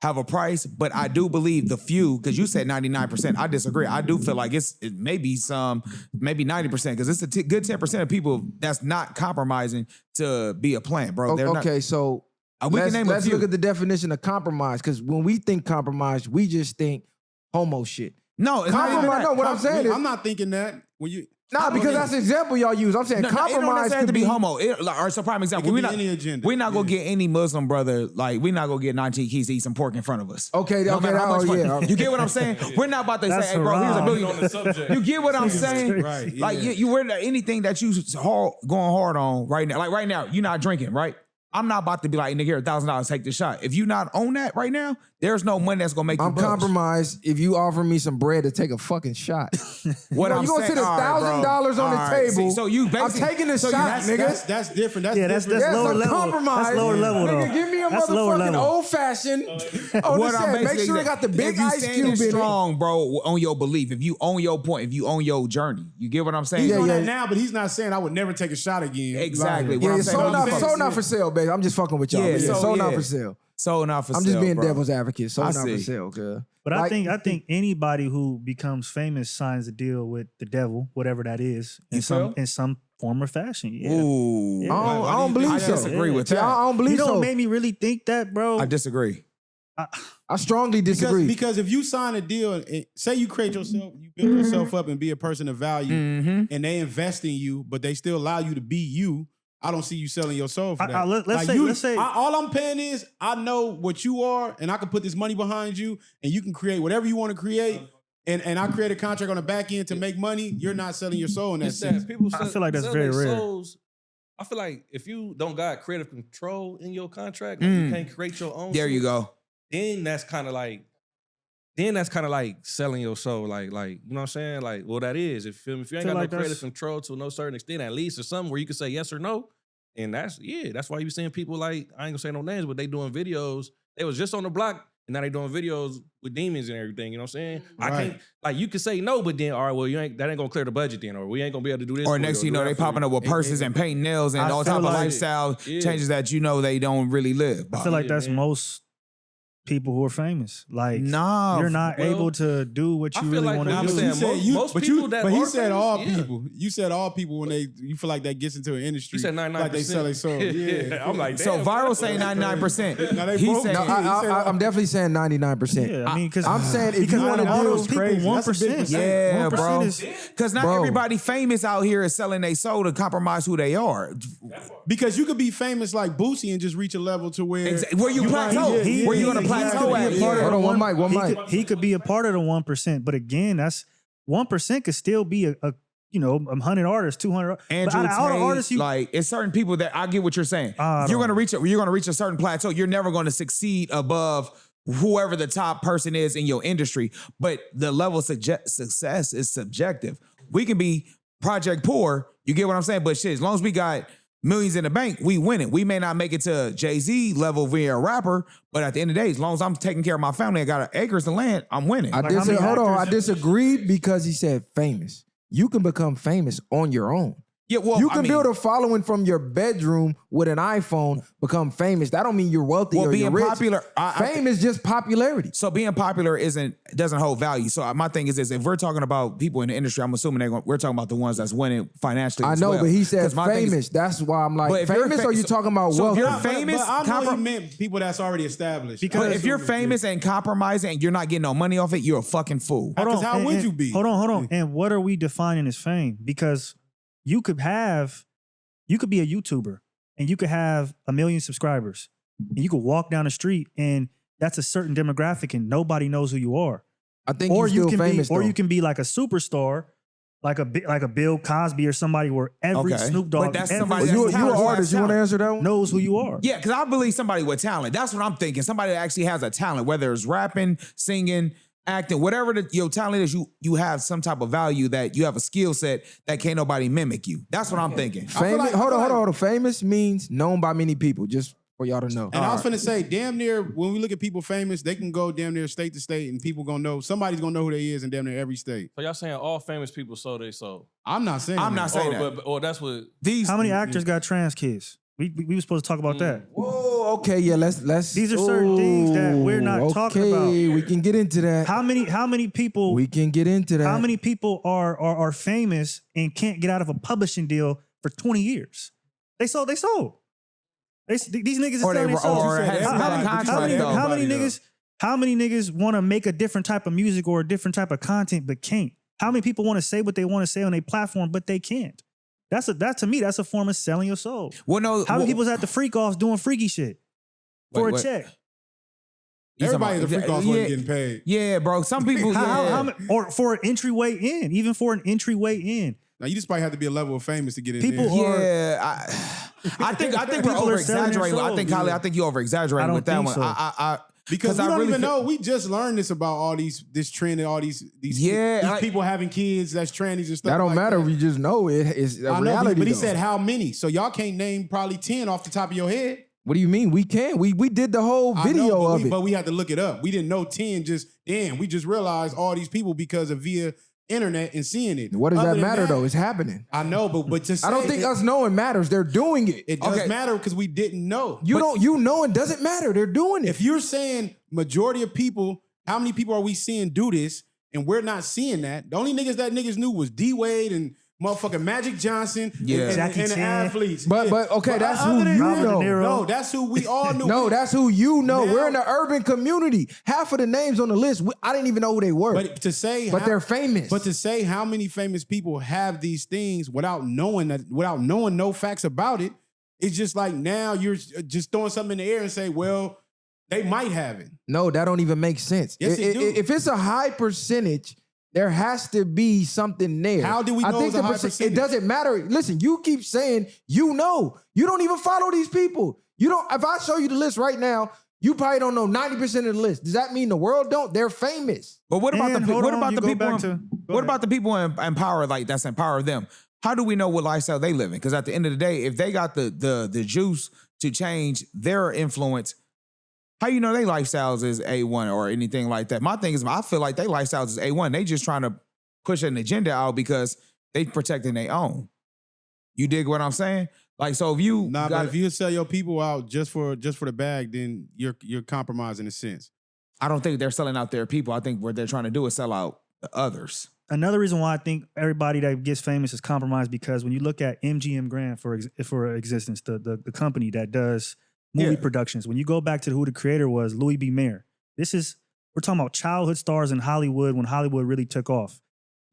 have a price, but I do believe the few, because you said 99%. I disagree. I do feel like it may be 90%, because it's a good 10% of people that's not compromising to be a plant, bro. They're not- Okay, so we can name a let's few. look at the definition of compromise. Because when we think compromise, we just think homo shit. No, it's not even Compromise. that. No, what I'm saying is I'm not thinking that. When you nah, because that's the example y'all use. I'm saying No, it don't compromise necessarily have could to be homo. Or so prime example. could We're be not any agenda. We're not gonna Yeah. get any Muslim brother, like we're not gonna get 19 keys to eat some pork in front of us. Okay, No okay, matter how much money. yeah. You get what I'm saying? We're not about to That's say, hey, bro, here's a haram. billion. On the subject. You get what I'm saying? Right, Like yeah. you we're anything that you going hard on right now. Like right now, you're not drinking, right? I'm not about to be like, nigga, here, $1,000, take the shot. If you not on that right now, there's no money that's gonna make you I'm budge. compromised if you offer me some bread to take a fucking shot. What Bro, I'm you gonna saying, sit all right, bro. $1,000 on the All right, table. see, so you I'm basically, taking a so you- shot, nigga. That's different. That's Yeah, that's different. Yes, lower I'm level. compromised. That's lower level though. Nigga, give me a That's lower motherfucking level. old fashioned. Oh, What I'm make basically sure it got the big if you ice standing cube in it. strong, bro, on your belief. If you own your point, if you own your journey, you get what I'm saying? He's Yeah, on yeah. that now, but he's not saying I would never take a shot again. Exactly. Like, What Yeah, I'm it's saying, sold I'm out, saying- sold out for sale, baby. I'm just fucking with y'all. Yeah, Yeah, so, sold out yeah. for sale. So not for I'm sale, just being bro. devil's advocate. Sold I out for see. sale, cuz. But Like- I think anybody who becomes famous signs a deal with the devil, whatever that is, You feel? in some form or fashion. Yeah. Ooh. Yeah. I don't believe I so. disagree with See, that. I don't believe You know so. what made me really think that, bro? I disagree. I strongly disagree. Because if you sign a deal, and say you create yourself, you build yourself up and be a person of value, Mm-hmm. and they invest in you, but they still allow you to be you. I don't see you selling your soul for that. Let's say all I'm paying is I know what you are, and I can put this money behind you, and you can create whatever you want to create. And I create a contract on the back end to make money. You're not selling your soul in that sense. I feel like that's very rare. I feel like if you don't got creative control in your contract, like you can't create your own. There you go. Then that's kind of like selling your soul. Like you know what I'm saying? Like, well, that is if you ain't got no creative control to no certain extent, at least or something where you can say yes or no. And that's why you seeing people like, I ain't gonna say no names, but they doing videos. They was just on the block. And now they doing videos with demons and everything. You know what I'm saying? Right. I can't, like, you can say no, but then, all right, well, that ain't gonna clear the budget then, or we ain't gonna be able to do this. Or next, you know, they popping up with purses and painting nails and all type of lifestyle changes that you know they don't really live by. I feel like that's most people who are famous. Like, nah, you're not able to do what you really want to do. Most people that he said all people. You said all people when you feel like that gets into an industry. He said 99%. Like they sell their soul. Yeah. I'm like, so viral saying 99%. I'm definitely saying 99%. Yeah, I mean, because I'm saying if you want to all do those people, 1%. Yeah, 1% bro. is, Because not everybody famous out here is selling their soul to compromise who they are. Because you could be famous like Boosie and just reach a level to where where you plateau. Where you gonna plateau at? Hold on, one mic. He could be a part of the 1%, but again, that's 1% could still be a 100 artists, 200. Andrew but all the artists, like it's certain people that I get what you're saying. You're gonna reach a certain plateau. You're never gonna succeed above whoever the top person is in your industry. But the level of success is subjective. We can be project poor. You get what I'm saying? But shit, as long as we got millions in the bank, we win it. We may not make it to Jay-Z level via a rapper, but at the end of the day, as long as I'm taking care of my family, I got acres of land, I'm winning. I disagree because he said famous. You can become famous on your own. Yeah, well, you can build a following from your bedroom with an iPhone, become famous. That don't mean you're wealthy or being you're rich. Popular, Fame is just popularity. So being popular doesn't hold value. So my thing is this: if we're talking about people in the industry, I'm assuming we're talking about the ones that's winning financially. I know, but he said famous. That's why I'm like, famous. Or you talking about so wealth? If you're famous, but I know he meant people that's already established. Because if you're famous and compromising and you're not getting no money off it, you're a fucking fool. Because how would you be? Hold on. And what are we defining as fame? Because you could be a YouTuber and you could have 1 million subscribers and you could walk down the street and that's a certain demographic and nobody knows who you are. I think you're still famous, or you can be like a superstar, like a Bill Cosby or somebody where every Snoop Dogg, but that's somebody you're an artist. You want to answer that one? Knows who you are. Yeah, because I believe somebody with talent. That's what I'm thinking. Somebody that actually has a talent, whether it's rapping, singing, acting, whatever your talent is, you have some type of value that you have a skill set that can't nobody mimic you. That's what I'm thinking. Famous, hold on. Famous means known by many people, just for y'all to know. And I was finna say, damn near, when we look at people famous, they can go damn near state to state and people gonna know, somebody's gonna know who they is in damn near every state. So y'all saying all famous people sold they soul? I'm not saying that. Or that's what How many actors got trans kids? We were supposed to talk about that. Whoa, okay, yeah, let's. These are certain things that we're not talking about. We can get into that. How many people? We can get into that. How many people are famous and can't get out of a publishing deal for 20 years? They sold. These niggas is selling their soul. How many niggas want to make a different type of music or a different type of content but can't? How many people want to say what they want to say on their platform but they can't? That to me, that's a form of selling your soul. Well, no. How many people's at the freak offs doing freaky shit for a check? Everybody at the freak offs wasn't getting paid. Yeah, bro. Some people, or for an entryway in, even for an entryway in. Now you just probably have to be a level of famous to get in. People there. I think we're over exaggerating. I think Khaled, I think you over exaggerating with that one. So. Because we don't even know. We just learned this about all this trend and all these people having kids that's trannies and stuff. That don't like matter. That. We just know it is a reality. But he said how many? So y'all can't name probably 10 off the top of your head. What do you mean? We can. We did the whole video of it. But we had to look it up. We didn't know 10 we just realized all these people because of via internet and seeing it. What does that matter though? It's happening. I know, but to say I don't think us knowing matters. They're doing it. It does matter because we didn't know. You know it doesn't matter. They're doing it. If you're saying majority of people, how many people are we seeing do this and we're not seeing that? The only niggas knew was D-Wade and motherfucking Magic Johnson and the athletes. But okay, that's who you know. No, that's who we all knew. No, that's who you know. We're in the urban community. Half of the names on the list, I didn't even know who they were. But they're famous. But to say how many famous people have these things without knowing no facts about it, It's just like now you're just throwing something in the air and say, well, they might have it. No, that don't even make sense. Yes, it do. If it's a high percentage, there has to be something there. How do we know it's a high percentage? It doesn't matter. Listen, you keep saying you know. You don't even follow these people. You don't. If I show you the list right now, you probably don't know 90% of the list. Does that mean the world don't? They're famous. But what about And the hold what on, about you the go people? back to- go What ahead. about the people in power? Like that's empower them. How do we know what lifestyle they live in? Because at the end of the day, if they got the juice to change their influence, how you know their lifestyles is A1 or anything like that? My thing is, I feel like their lifestyles is A1. They just trying to push an agenda out because they protecting their own. You dig what I'm saying? Like, so if you But if you sell your people out just for the bag, then you're compromising in a sense. I don't think they're selling out their people. I think what they're trying to do is sell out the others. Another reason why I think everybody that gets famous is compromised because when you look at MGM Grand for existence, the company that does movie productions, when you go back to who the creator was, Louis B. Mayer, we're talking about childhood stars in Hollywood when Hollywood really took off.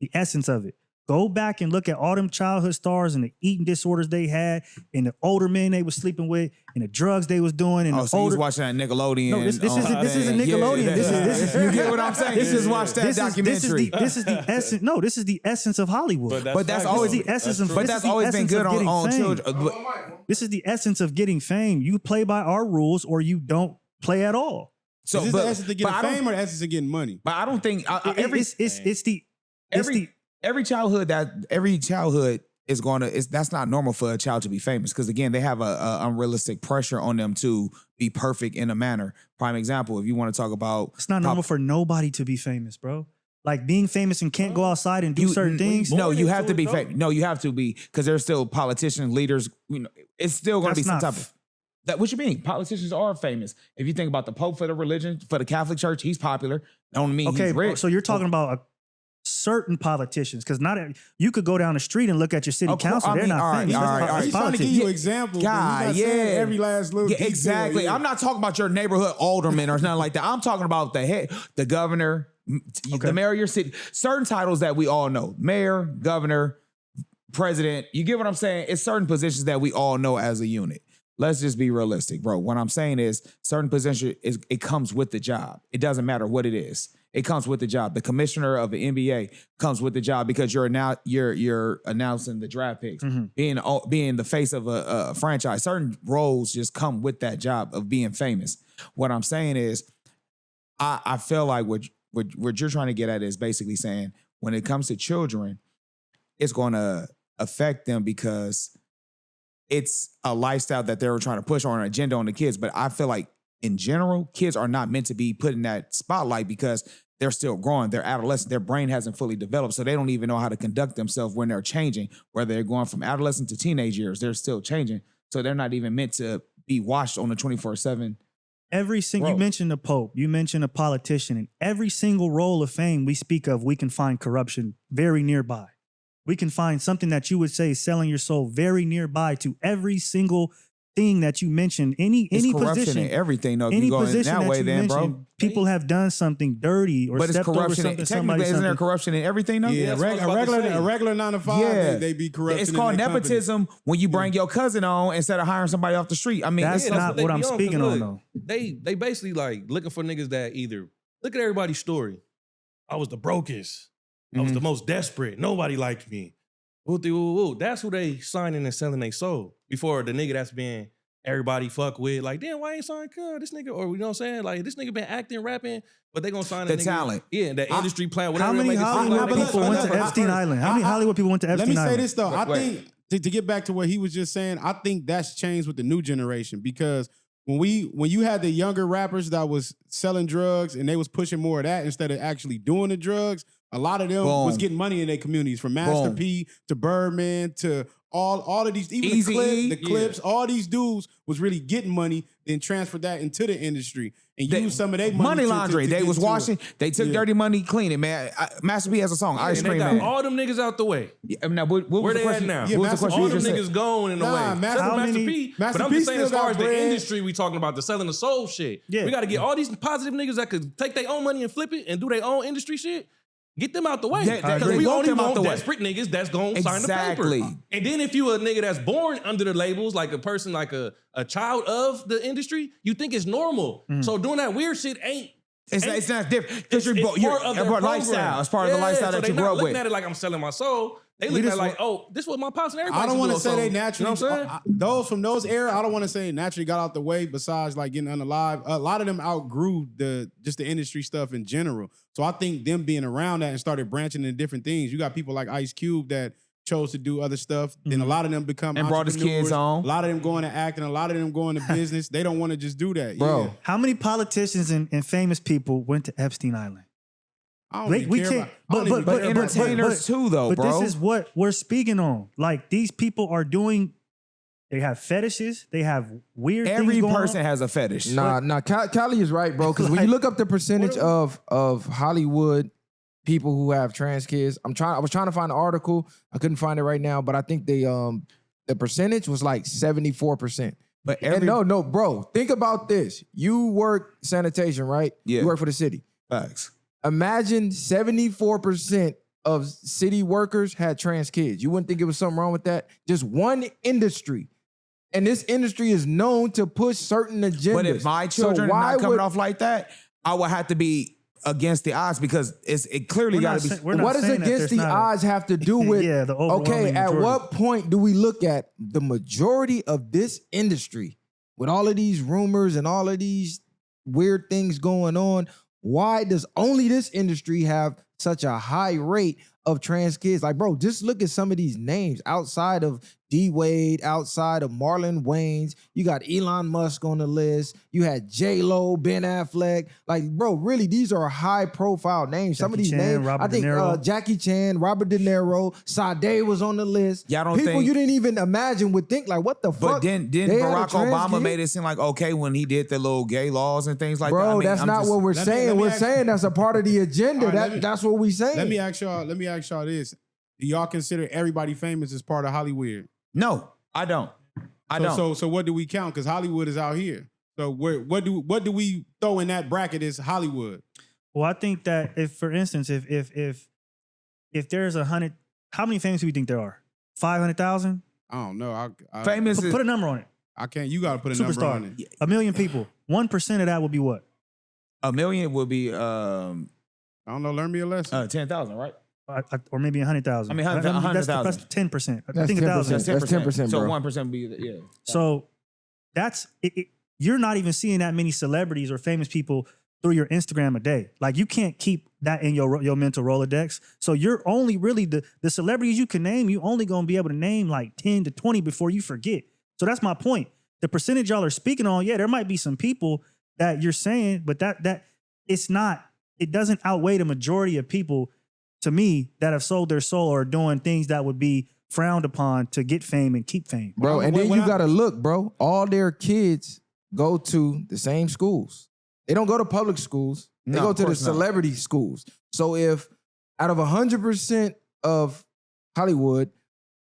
The essence of it. Go back and look at all them childhood stars and the eating disorders they had, and the older men they was sleeping with, and the drugs they was doing, and so you was watching that Nickelodeon. No, this isn't Nickelodeon. Yeah, This is you get what I'm saying? You just watch that documentary. This is the essence. No, this is the essence of Hollywood. But that's always the essence of. But that's always been good on children. This is the essence of getting fame. You play by our rules, or you don't play at all. So is this the essence of getting fame or the essence of getting money? But I don't think every childhood is going to, that's not normal for a child to be famous. Because again, they have a unrealistic pressure on them to be perfect in a manner. Prime example, if you want to talk about. It's not normal for nobody to be famous, bro. Like being famous and can't go outside and do certain things. No, you have to be famous. No, you have to be, because there's still politicians, leaders, you know, it's still going to be some type of. That, what you mean? Politicians are famous. If you think about the Pope for the religion, for the Catholic Church, he's popular. Don't mean he's rich. So you're talking about certain politicians, because you could go down the street and look at your city council. They're not famous. All right. He's trying to give you examples. God, every last little detail. Exactly. Yeah. I'm not talking about your neighborhood alderman or nothing like that. I'm talking about the head, the governor, the mayor of your city. Certain titles that we all know: mayor, governor, president. You get what I'm saying? It's certain positions that we all know as a unit. Let's just be realistic, bro. What I'm saying is certain position it comes with the job. It doesn't matter what it is. It comes with the job. The commissioner of the NBA comes with the job because you're announcing the draft picks, being the face of a franchise. Certain roles just come with that job of being famous. What I'm saying is, I feel like what you're trying to get at is basically saying when it comes to children, it's going to affect them because it's a lifestyle that they're trying to push on an agenda on the kids. But I feel like in general, kids are not meant to be put in that spotlight because they're still growing. They're adolescent. Their brain hasn't fully developed. So they don't even know how to conduct themselves when they're changing. Whether they're going from adolescent to teenage years, they're still changing. So they're not even meant to be watched on the 24/7. Every single, you mentioned the Pope, you mentioned a politician, and every single role of fame we speak of, we can find corruption very nearby. We can find something that you would say is selling your soul very nearby to every single thing that you mentioned. Any position, in everything. Though, if any you go position that that way, you then, mentioned, bro, people have done something dirty or but it's stepped over corruption. something. Technically, isn't there corruption in everything? Though? Yeah, a regular 9 to 5, they be corruption. It's called nepotism when you bring your cousin on instead of hiring somebody off the street. I mean, that's not what I'm speaking on, though. They basically like looking for niggas that either look at everybody's story. I was the brokest. I was the most desperate. Nobody liked me. That's who they signing and selling their soul before the nigga that's been everybody fuck with. Like, damn, why ain't signing this nigga? Or you know what I'm saying? Like, this nigga been acting, rapping, but they gonna sign the nigga, talent. Yeah, that industry plan. Whatever. How many Hollywood people went to Epstein Island? How many Hollywood people went to Epstein Island? Let me say this though. I think to get back to what he was just saying, I think that's changed with the new generation because when you had the younger rappers that was selling drugs and they was pushing more of that instead of actually doing the drugs, a lot of them was getting money in their communities, from Master P to Birdman to all of these, even the Clips, all these dudes was really getting money, then transferred that into the industry and used some of their money laundering. They was washing. They took dirty money, cleaning. Man, Master P has a song, Ice Cream Man. All them niggas out the way. Now, what where was they the question? at now? What was the question all you them just niggas said? gone in the way. Master P. But I'm just saying, as far as the industry we talking about, the selling the soul shit. We got to get all these positive niggas that could take their own money and flip it and do their own industry shit. Get them out the way. They Because we want only them out want the way. desperate niggas that's going to sign the Exactly. paper. And then if you a nigga that's born under the labels, like a person, like a child of the industry, you think it's normal. So doing that weird shit ain't. It's not different because you're It's part of their lifestyle. It's part of the lifestyle so that you they grew not up with. looking at it like I'm selling my soul. They looking at it like, oh, this was my pops and everybody. I don't want to say they naturally. You know what I'm saying? Those from those era, I don't want to say naturally got out the way. Besides, like getting unalive, a lot of them outgrew the industry stuff in general. So I think them being around that and started branching into different things. You got people like Ice Cube that chose to do other stuff. Then a lot of them become And brought his kids entrepreneurs. on. A lot of them going to acting. A lot of them going to business. They don't want to just do that, Bro. Yeah. How many politicians and famous people went to Epstein Island? I don't even care about. I don't even But care about entertainers too, though, But bro. this is what we're speaking on. Like these people are doing. They have fetishes. They have weird. Every things going person on. has a fetish. Nah, Callie is right, bro. Because when you look up the percentage of Hollywood people who have trans kids, I was trying to find an article. I couldn't find it right now, but I think the percentage was like 74%. But And no, bro. Think about this. You work sanitation, right? Yeah. You work for the city. Facts. Imagine 74% of city workers had trans kids. You wouldn't think it was something wrong with that? Just one industry. And this industry is known to push certain agendas. But if my children are not coming off like that, I would have to be against the odds because it clearly got to be. What does against the odds have to do with? Yeah, the overwhelming okay, at majority. what point do we look at the majority of this industry with all of these rumors and all of these weird things going on? Why does only this industry have such a high rate of trans kids? Like, bro, just look at some of these names outside of D Wade, outside of Marlon Wayans. You got Elon Musk on the list. You had J-Lo, Ben Affleck. Like, bro, really, these are high profile names. Some of these Chan, names, Robert I think De Niro. Jackie Chan, Robert De Niro, Sade was on the list. Y'all don't People think- you didn't even imagine would think like, what the But fuck? didn't They had a Barack trans Obama kid? made it seem like okay when he did the little gay laws and things like that? Bro, I mean, that's I'm not just- what we're Let me- saying. let me We're ask- saying that's a part of the agenda. All right, That's what we saying. Let me ask y'all this. Do y'all consider everybody famous as part of Hollywood? No, I don't. I don't. So what do we count? Because Hollywood is out here. So what do we throw in that bracket as Hollywood? Well, I think that if, for instance, if there's 100, how many famous do we think there are? 500,000? I don't know. Famous Put a number on it. I can't. You got to put a number on Superstar. it. 1 million people. 1% of that would be what? a million would be I don't know. Learn me a lesson. 10,000, right? Or maybe 100,000. I mean, That's 100,000. That's 10%. I That's think 1,000. 10%. That's 10%, So bro. 1% would be yeah. So that's it. You're not even seeing that many celebrities or famous people through your Instagram a day. Like you can't keep that in your mental Rolodex. So you're only really the celebrities you can name. You only gonna be able to name like 10 to 20 before you forget. So that's my point. The percentage y'all are speaking on, yeah, there might be some people that you're saying, but that it's not. It doesn't outweigh the majority of people, to me, that have sold their soul or are doing things that would be frowned upon to get fame and keep fame. Bro, and then you gotta look, bro. All their kids go to the same schools. They don't go to public schools. They No, go of to the course not. celebrity schools. So if out of 100% of Hollywood,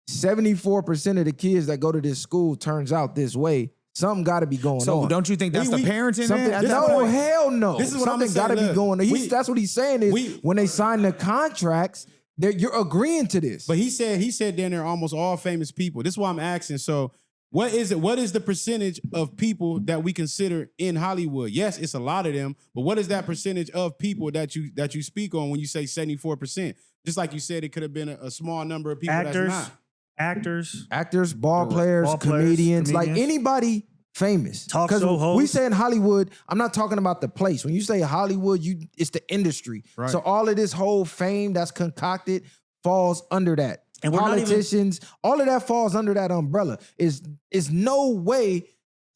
74% of the kids that go to this school turns out this way, something got to be going So on. don't you think that's We- the parenting? Something, at that no, point? hell no. This is what I'm Something got to saying, be look, going on. That's what he's saying is we- when they sign the contracts, you're agreeing to this. But he said then they're almost all famous people. This is why I'm asking. So what is it? What is the percentage of people that we consider in Hollywood? Yes, it's a lot of them, but what is that percentage of people that you speak on when you say 74%? Just like you said, it could have been a small number of people Actors, that's not. actors, ball players, comedians, like anybody famous. Talk 'Cause show hosts. we say in Hollywood, I'm not talking about the place. When you say Hollywood, it's the industry. Right. So all of this whole fame that's concocted falls under that. And we're not even- politicians, all of that falls under that umbrella. Is no way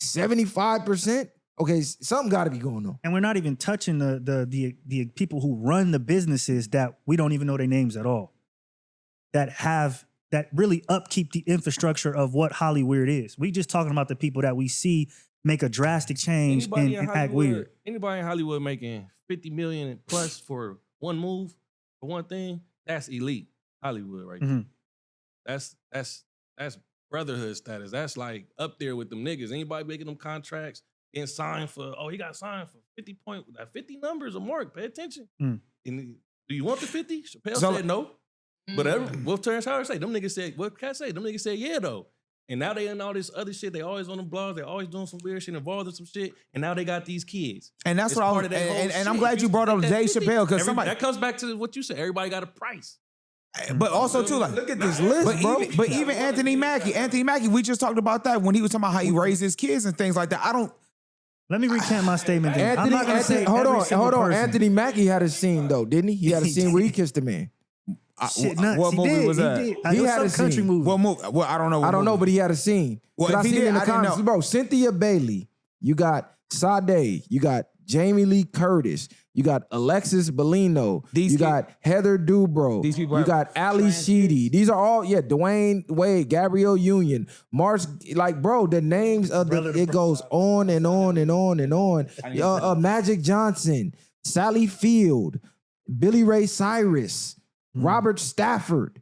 75%. Okay, something got to be going on. And we're not even touching the people who run the businesses that we don't even know their names at all. That really upkeep the infrastructure of what Hollywood is. We just talking about the people that we see make a drastic change Anybody in and act Hollywood, weird. anybody in Hollywood making 50 million plus for one move, for one thing, that's elite Hollywood right there. Mhm. That's brotherhood status. That's like up there with them niggas. Anybody making them contracts, getting signed for, he got signed for 50 numbers a mark. Pay attention. Mm. And Do you want the 50? Chappelle So- said no. But what Terrence Howard say? Them niggas said, what can I say? Them niggas said yeah though. And now they in all this other shit. They always on the blogs. They always doing some weird shit, involved in some shit. And now they got these kids. And that's It's what I part was, of that whole and I'm shit. glad you brought up Take Dave that 50. Chappelle because somebody, That comes back to what you said. Everybody got a price. but also too like, Look at this list, bro. but even Anthony Mackie, we just talked about that when he was talking about how he raised his kids and things like that. I don't. Let me recant my statement. Then. I'm not gonna say hold every on. single person. Anthony Mackie had a scene though, didn't he? He had a scene where he kissed a man. Shit, nuts. What He movie did, was he that? did. He It was had some a country scene. movie. What movie? Well, I don't know. I don't know, but he had a scene. Well, 'Cause if I he seen did, in the I didn't comments, know. bro. Cynthia Bailey. You got Sade. You got Jamie Lee Curtis. You got Alexis Bellino. These you kids- got Heather Dubrow. These people You have got Ali Sheedy. These are all, Dwayne Wade, Gabrielle Union, Mars. Like, bro, the names of it goes on and on and on and on. Magic Johnson, Sally Field, Billy Ray Cyrus, Robert Stafford,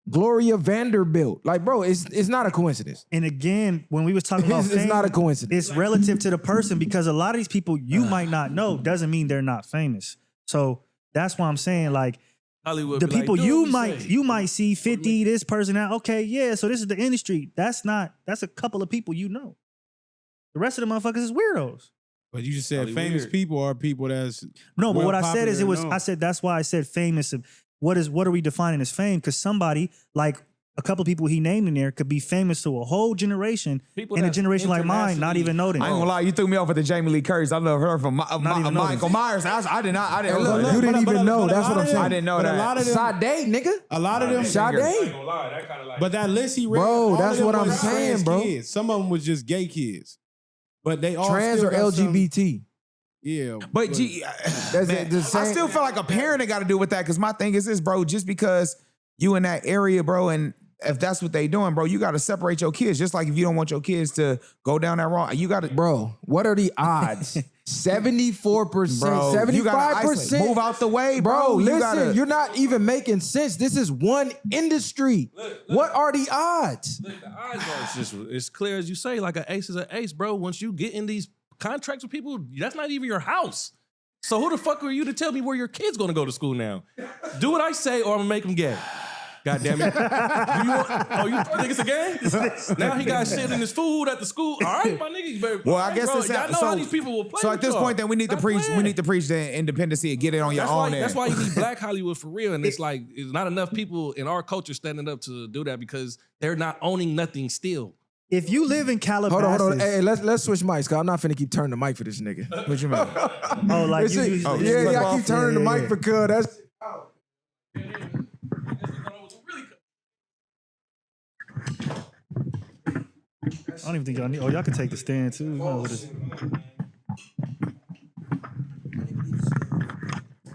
Gloria Vanderbilt. Like, bro, it's not a coincidence. And again, when we was talking about It's fame, not a coincidence. It's relative to the person because a lot of these people you might not know doesn't mean they're not famous. So that's why I'm saying like Hollywood the be like, people "Do what we say." you might see 50, this person out. Okay, yeah. So this is the industry. That's a couple of people you know. The rest of the motherfuckers is weirdos. But you just said Probably famous weird. people are people that's No, but well what I said is popular I said that's why I said famous. What are we defining as fame? Because somebody like a couple of people he named in there could be famous to a whole generation, People in a that's generation like mine, not even know them. I ain't gonna lie, you threw me off with the Jamie Lee Curtis. I love her from even know Michael them. Myers. I didn't Hey, know look, that. you didn't even know. That's what I'm saying. I didn't know but that. A lot of them, Sade, nigga. a lot of them, Sade. but that list he read, Bro, all that's of them what I'm was saying, trans bro. Kids. Some of them was just gay kids, but they all Trans still or got some- LGBT. yeah, But man, the I same- still feel like a parent ain't got to do with that because my thing is this, bro. Just because you in that area, bro, and if that's what they doing, bro, you got to separate your kids. Just like if you don't want your kids to go down that wrong, you got to, Bro, what are the odds? 74%, bro. You gotta isolate. 75%. Move out the way, Bro, bro. listen, you're not even making sense. This is one industry. What are the odds? Look, the odds are it's clear as you say, like an ace is an ace, bro. Once you get in these contracts with people, that's not even your house. So who the fuck are you to tell me where your kid's gonna go to school now? Do what I say or I'm gonna make him gay. God damn it. You think it's a game? Now he got shit in his food at the school. All right, my nigga. You better, Well, I guess bro, it's y'all know how these people will play. So at with this y'all. point, then we need to Stop preach. playing. We need to preach the independency and get it on your own. That's end. why you need Black Hollywood for real. And it's like, it's not enough people in our culture standing up to do that because they're not owning nothing still. If you live in Calabasas, Hold on. Hey, let's switch mics, cause I'm not finna keep turning the mic for this nigga. What you mean? oh, like you, Listen, you, yeah, I keep turning the mic for cuz. That's I don't even think y'all need. Oh, y'all can take the stand too. You know what it is.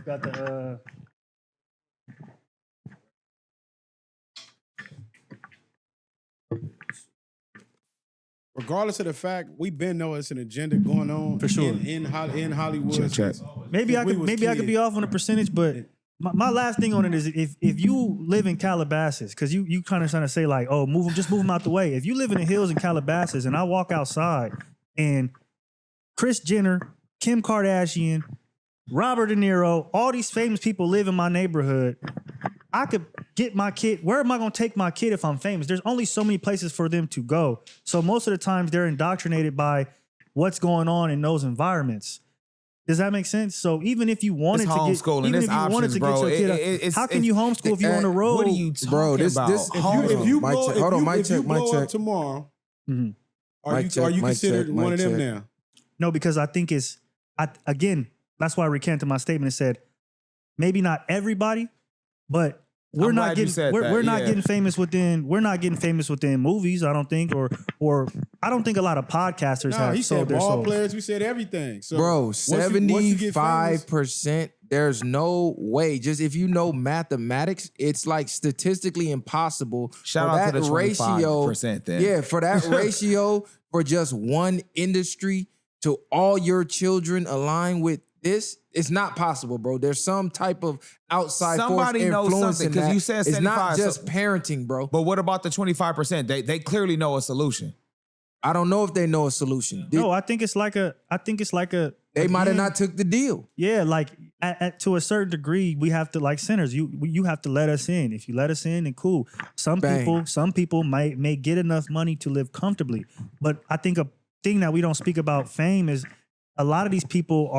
Got the. regardless of the fact, we been know it's an agenda going on For sure. in Hollywood. Check. Maybe I could I could be off on a percentage, but my last thing on it is if you live in Calabasas, because you kind of trying to say like, oh, move them out the way. If you live in the hills in Calabasas and I walk outside and Kris Jenner, Kim Kardashian, Robert De Niro, all these famous people live in my neighborhood, I could get my kid. Where am I going to take my kid if I'm famous? There's only so many places for them to go. So most of the times they're indoctrinated by what's going on in those environments. Does that make sense? So even if you wanted It's to get, homeschooling. even It's if you wanted options, to bro. get your kid, It's- how can you homeschool if you're on the road? What are you talking Bro, this- about? this- if Hold If on. you Mic blow, check. if Hold on, you, mic if you check, mic blow check. up tomorrow, Mhm. are Mic you check, considered mic one of check. them now? No, because I think again, that's why I recanted my statement and said, maybe not everybody, but we're I'm not glad you getting said we're that, not yeah. getting famous within movies, I don't think, or I don't think a lot of podcasters No, have he sold said their ball souls. players. We said everything. So Bro, once you get famous- 75%. There's no way. Just if you know mathematics, it's like statistically impossible. Shout for out to that the 25% then. Yeah, for that ratio for just one industry to all your children align with this, it's not possible, bro. There's some type of outside Somebody force knows influence something, in 'cause that. you said it's not 75, just so- parenting, bro. But what about the 25%? They clearly know a solution. I don't know if they know a solution. No, I think it's like a They might have again, not took the deal. Yeah, like to a certain degree, we have to, like sinners, you have to let us in. If you let us in, then cool. Some people may get enough money to live comfortably. But I think a thing that we don't speak about fame is a lot of these people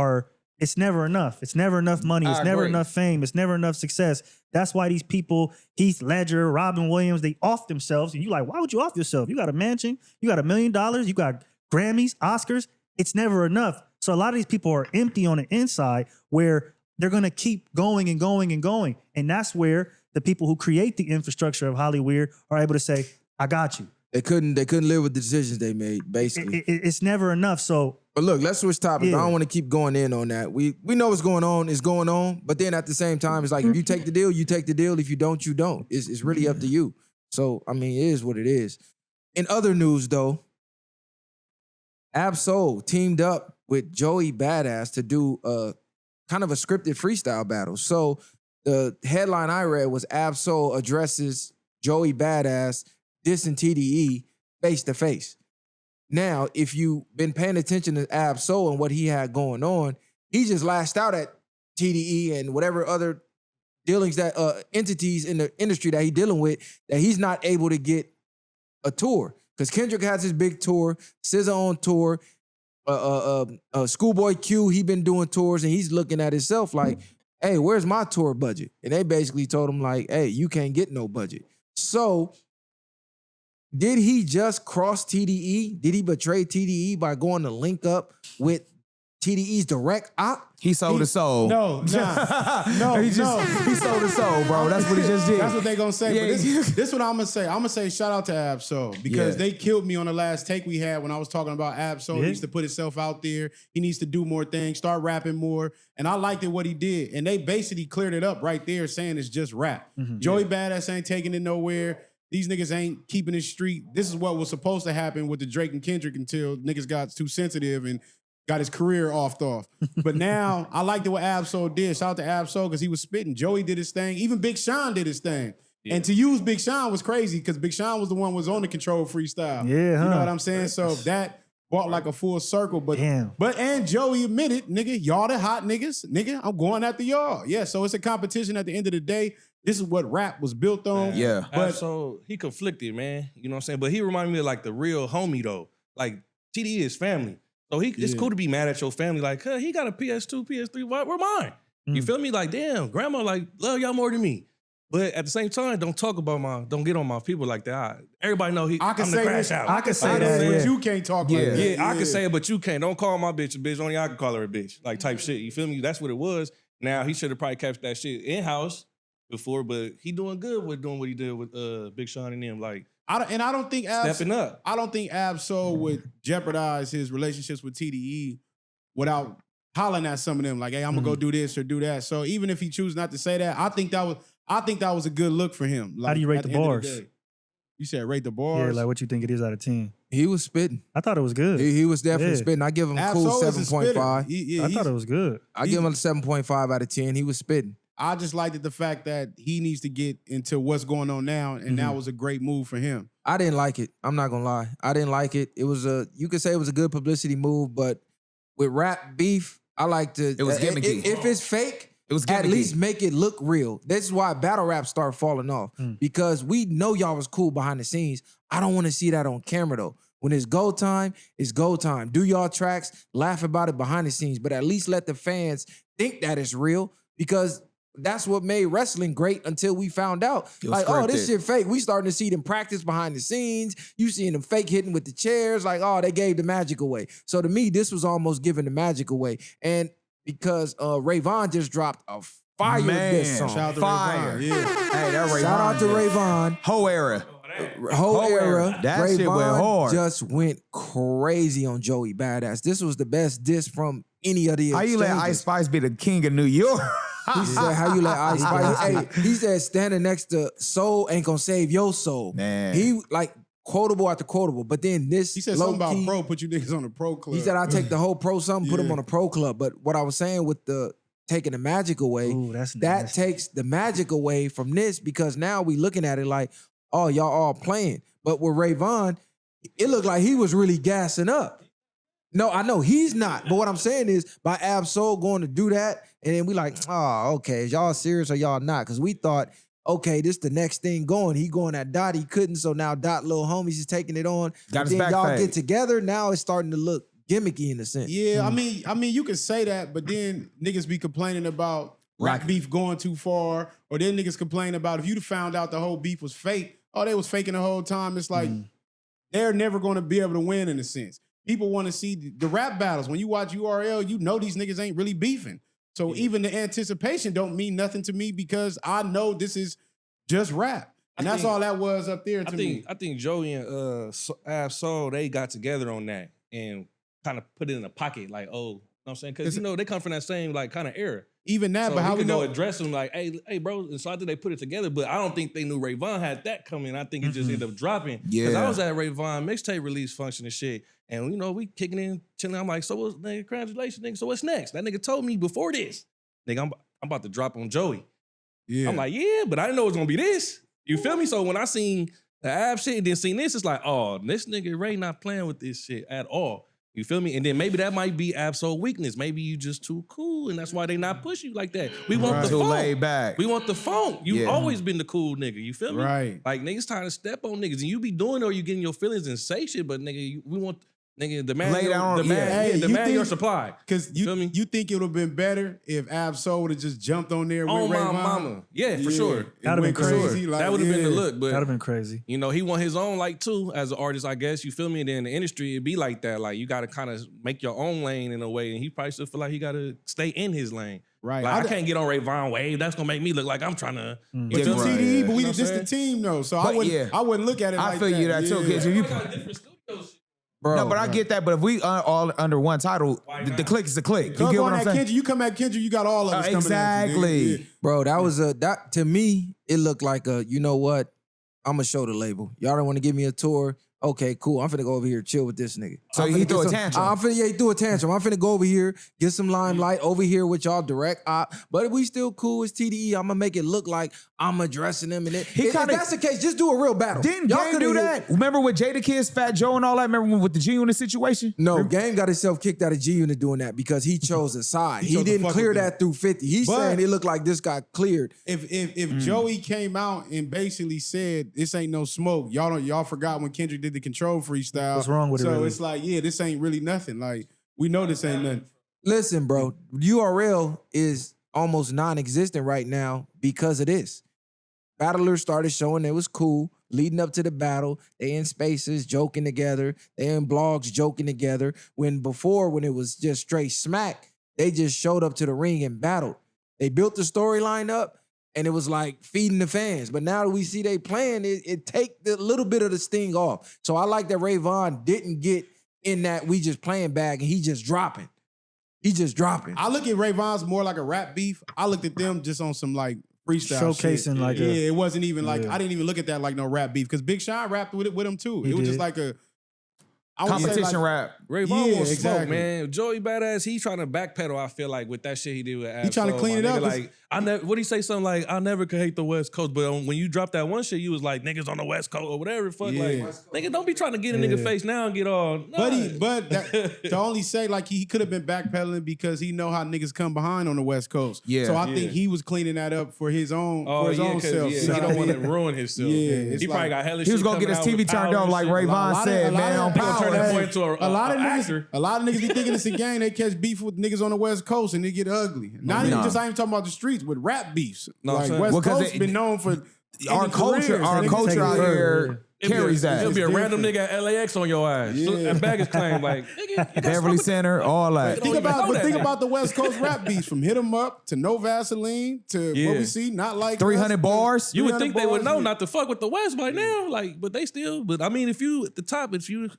it's never enough. It's never enough money. It's never enough fame. It's never enough success. That's why these people, Heath Ledger, Robin Williams, they off themselves. And you like, why would you off yourself? You got a mansion. You got $1 million. You got Grammys, Oscars. It's never enough. So a lot of these people are empty on the inside where they're going to keep going and going and going. And that's where the people who create the infrastructure of Hollyweird are able to say, I got you. They couldn't live with the decisions they made, basically. It's never enough. So, but look, let's switch topics. Yeah. I don't want to keep going in on that. We know what's going on. It's going on. But then at the same time, it's like, if you take the deal, you take the deal. If you don't, you don't. It's really up to you. So, I mean, it is what it is. In other news, though, Ab-Soul teamed up with Joey Badass to do kind of a scripted freestyle battle. So the headline I read was Ab-Soul addresses Joey Badass dissing TDE face to face. Now, if you've been paying attention to Ab-Soul and what he had going on, he just lashed out at TDE and whatever other dealings that entities in the industry that he's dealing with, that he's not able to get a tour. Because Kendrick has his big tour, SZA on tour, Schoolboy Q, he been doing tours, and he's looking at himself like, hey, where's my tour budget? And they basically told him like, hey, you can't get no budget. So did he just cross TDE? Did he betray TDE by going to link up with TDE's direct op? He sold his soul. No, nah. He sold his soul, bro. That's what he just did. That's what they gonna say. Yeah, But this what I'm gonna say. I'm gonna say shout out to Ab-Soul because they killed me on the last take we had when I was talking about Ab-Soul. He needs to put himself out there. He needs to do more things, start rapping more. And I liked it what he did. And they basically cleared it up right there saying it's just rap. Joey Badass ain't taking it nowhere. These niggas ain't keeping it street. This is what was supposed to happen with the Drake and Kendrick until niggas got too sensitive and got his career off. But now, I liked it what Ab-Soul did. Shout out to Ab-Soul because he was spitting. Joey did his thing. Even Big Sean did his thing. Yeah. And to use Big Sean was crazy because Big Sean was the one who was on the Control freestyle. Yeah, You know what I'm saying? So that brought like a full circle. But and Joey admitted, nigga, y'all the hot niggas. Nigga, I'm going after y'all. Yeah, so it's a competition at the end of the day. This is what rap was built on. Yeah. But so he conflicted, man. You know what I'm saying? But he reminded me of like the real homie though. Like TDE is family. So it's cool to be mad at your family. Like, huh, he got a PS2, PS3. Where mine? You feel me? Like, damn, grandma like love y'all more than me. But at the same time, don't get on my people like that. Everybody know I'm the crash out. I can say that, but you can't talk like that. Yeah, I can say it, but you can't. Don't call my bitch a bitch. Only I can call her a bitch. Like type shit. You feel me? That's what it was. Now he should have probably kept that shit in house before, but he doing good with doing what he did with Big Sean and them. Like, I don't think stepping up. I don't think Ab-Soul would jeopardize his relationships with TDE without hollering at some of them. Like, hey, I'm gonna go do this or do that. So even if he chooses not to say that, I think that was a good look for him. Like, how do you rate the bars? You said rate the bars. Yeah, like what you think it is out of 10? He was spitting. I thought it was good. He was definitely spitting. I give him a cool 7.5. I thought it was good. I give him a 7.5 out of 10. He was spitting. I just liked the fact that he needs to get into what's going on now, and that was a great move for him. I didn't like it. I'm not gonna lie. I didn't like it. It was you could say it was a good publicity move, but with rap beef, I like to. It was gimmicky. If it's fake, it was gimmicky. At least make it look real. This is why battle rap start falling off because we know y'all was cool behind the scenes. I don't want to see that on camera though. When it's go time, it's go time. Do y'all tracks, laugh about it behind the scenes, but at least let the fans think that it's real because that's what made wrestling great until we found out. Like, oh, this shit fake. We starting to see them practice behind the scenes. You seeing them fake hitting with the chairs. Like, oh, they gave the magic away. So to me, this was almost giving the magic away. And because Rayvon just dropped a fire diss song. Shout out to Fire. Rayvon. Yeah. Hey, that Rayvon. Shout out to Rayvon. Whole era. Whole era. That Rayvon shit went hard. just went crazy on Joey Badass. This was the best diss from any of the How you let Ice Spice be the king of New York? He said, how you let Ice Spice? Hey, he said, standing next to soul ain't gonna save your soul. Man. He like quotable after quotable. But then this He said something about pro, put you niggas on the pro club. He said, I'll take the whole pro something, put him on a pro club. But what I was saying with the taking the magic away, that takes the magic away from this because now we looking at it like, oh, y'all all playing. But with Rayvon, it looked like he was really gassing up. No, I know he's not. But what I'm saying is, by Ab-Soul going to do that, and then we like, oh, okay, is y'all serious or y'all not? Because we thought, okay, this the next thing going. He going at Dot, he couldn't, so now Dot, little homies is taking it on. Got his then back y'all fade. get together, now it's starting to look gimmicky in a sense. Yeah, I mean, you can say that, but then niggas be complaining about rap beef going too far, or then niggas complain about if you'd found out the whole beef was fake, oh, they was faking the whole time. It's like they're never going to be able to win in a sense. People want to see the rap battles. When you watch URL, you know these niggas ain't really beefing. So even the anticipation don't mean nothing to me because I know this is just rap. And that's all that was up there to me. I think Joey and Ab-Soul, they got together on that and kind of put it in a pocket, like, oh, you know what I'm saying? Because, you know, they come from that same, like, kind of era. Even that, So but how we could go know? address them like, hey, bro. And so I think they put it together, but I don't think they knew Ray Von had that coming. I think it just ended up dropping. Because I was at Ray Von mixtape release function and shit. And, you know, we kicking in, chilling. I'm like, so what's, nigga, congratulations, nigga. So what's next? That nigga told me before this. Nigga, I'm about to drop on Joey. Yeah. I'm like, yeah, but I didn't know it was gonna be this. You feel me? So when I seen the Ab shit and then seen this, it's like, oh, this nigga Ray not playing with this shit at all. You feel me? And then maybe that might be Ab-Soul weakness. Maybe you just too cool, and that's why they not push you like that. We want the Too funk. laid back. We want the funk. You always been the cool nigga. You feel me? Right. Like niggas trying to step on niggas, and you be doing it or you getting your feelings and say shit, but nigga, we want nigga demand Lay down, demand your supply. Because You feel me? you think it would have been better if Ab-Soul would have just jumped on there with On Ray my Von? mama. Yeah, for sure. It That'd went been crazy. Like, That would have been the look, but That'd have been crazy. you know, he want his own like too as an artist, I guess. You feel me? And then in the industry, it'd be like that. Like you got to kind of make your own lane in a way, and he probably still feel like he got to stay in his lane. Right. Like I can't get on Ray Von wave. That's gonna make me look like I'm trying to. But Yeah, the right. TDE, but we You know just what I'm the team though. So But I wouldn't look at it I like feel that. you that too. Because if you, different studios. Bro, no, but I get that. But if we all under one title, the click is the click. You get what I'm saying? Kendrick, you come at Kendrick, you got all of us coming Exactly. at you, nigga. bro, that was that to me, it looked like a, you know what? I'm gonna show the label. Y'all don't want to give me a tour. Okay, cool. I'm finna go over here, chill with this nigga. So I'm he finna threw get a tantrum. he threw a tantrum. I'm finna go over here, get some limelight over here with y'all direct. But if we still cool as TDE, I'm gonna make it look like I'm addressing them. And if that's the case, just do a real battle. Didn't Y'all Game coulda do hit- that? Remember with Jada Kiss, Fat Joe, and all that? Remember with the G Unit situation? No, Game got himself kicked out of G Unit doing that because he chose a side. He chose to didn't fuck clear with them. that through 50. He's But- saying it looked like this got cleared. If Joey came out and basically said this ain't no smoke, y'all forgot when Kendrick did the Control freestyle. What's wrong with it, So really? it's like, yeah, this ain't really nothing. Like we know this ain't nothing. Listen, bro, URL is almost non-existent right now because of this. Battlers started showing it was cool leading up to the battle. They in spaces joking together. They in blogs joking together. When it was just straight smack, they just showed up to the ring and battled. They built the storyline up and it was like feeding the fans. But now that we see they playing, it take the little bit of the sting off. So I like that Ray Von didn't get in that we just playing bag and he just dropping. He just dropping. I look at Ray Von's more like a rap beef. I looked at them just on some like freestyle Showcasing shit. like yeah, a- it wasn't even like Yeah. I didn't even look at that like no rap beef because Big Sean rapped with him too. He It was just did. like a I would say Competition like, rap. Ray Von Yeah, won't smoke, exactly. man. Joey Badass, he trying to backpedal. I feel like with that shit he did with Ab. He tryna clean it up. Like I never. What he say? Something like I never could hate the West Coast, but when you dropped that one shit, you was like niggas on the West Coast or whatever. Fuck, Yeah. like nigga, don't be trying to get in nigga face now and get all. But nah. to only say like he could have been backpedaling because he know how niggas come behind on the West Coast. Yeah. So I think he was cleaning that up for his own Oh yeah, own self. he don't want to ruin himself. Yeah, it's he probably like- got hella. He was shit gonna get his coming out TV with turned Power on and like shit. Ray A Von lot said, of- man, on he gonna turn that Power. boy into a lot of actor. niggas, a lot of niggas be thinking it's a game. They catch beef with niggas on the West Coast and they get ugly. Not even Nah. just I ain't talking about the streets with rap beefs. No, I'm like saying- West Well, 'cause Coast been known for Our ending culture, careers. our Niggas culture take out it here carries It'll that. be a random different. nigga at LAX on your ass. Yeah. And baggage claim like nigga, you got Beverly smoke with- Center, all that. Think don't even know about, that think nigga. about the West Coast rap beats from Hit 'Em Up to No Vaseline to Yeah. what we see, Not Like 300 Us. bars. You would 300 think they would bars, know yeah. not to fuck with the West by now, like, but they still. But I mean, if you at the top, if you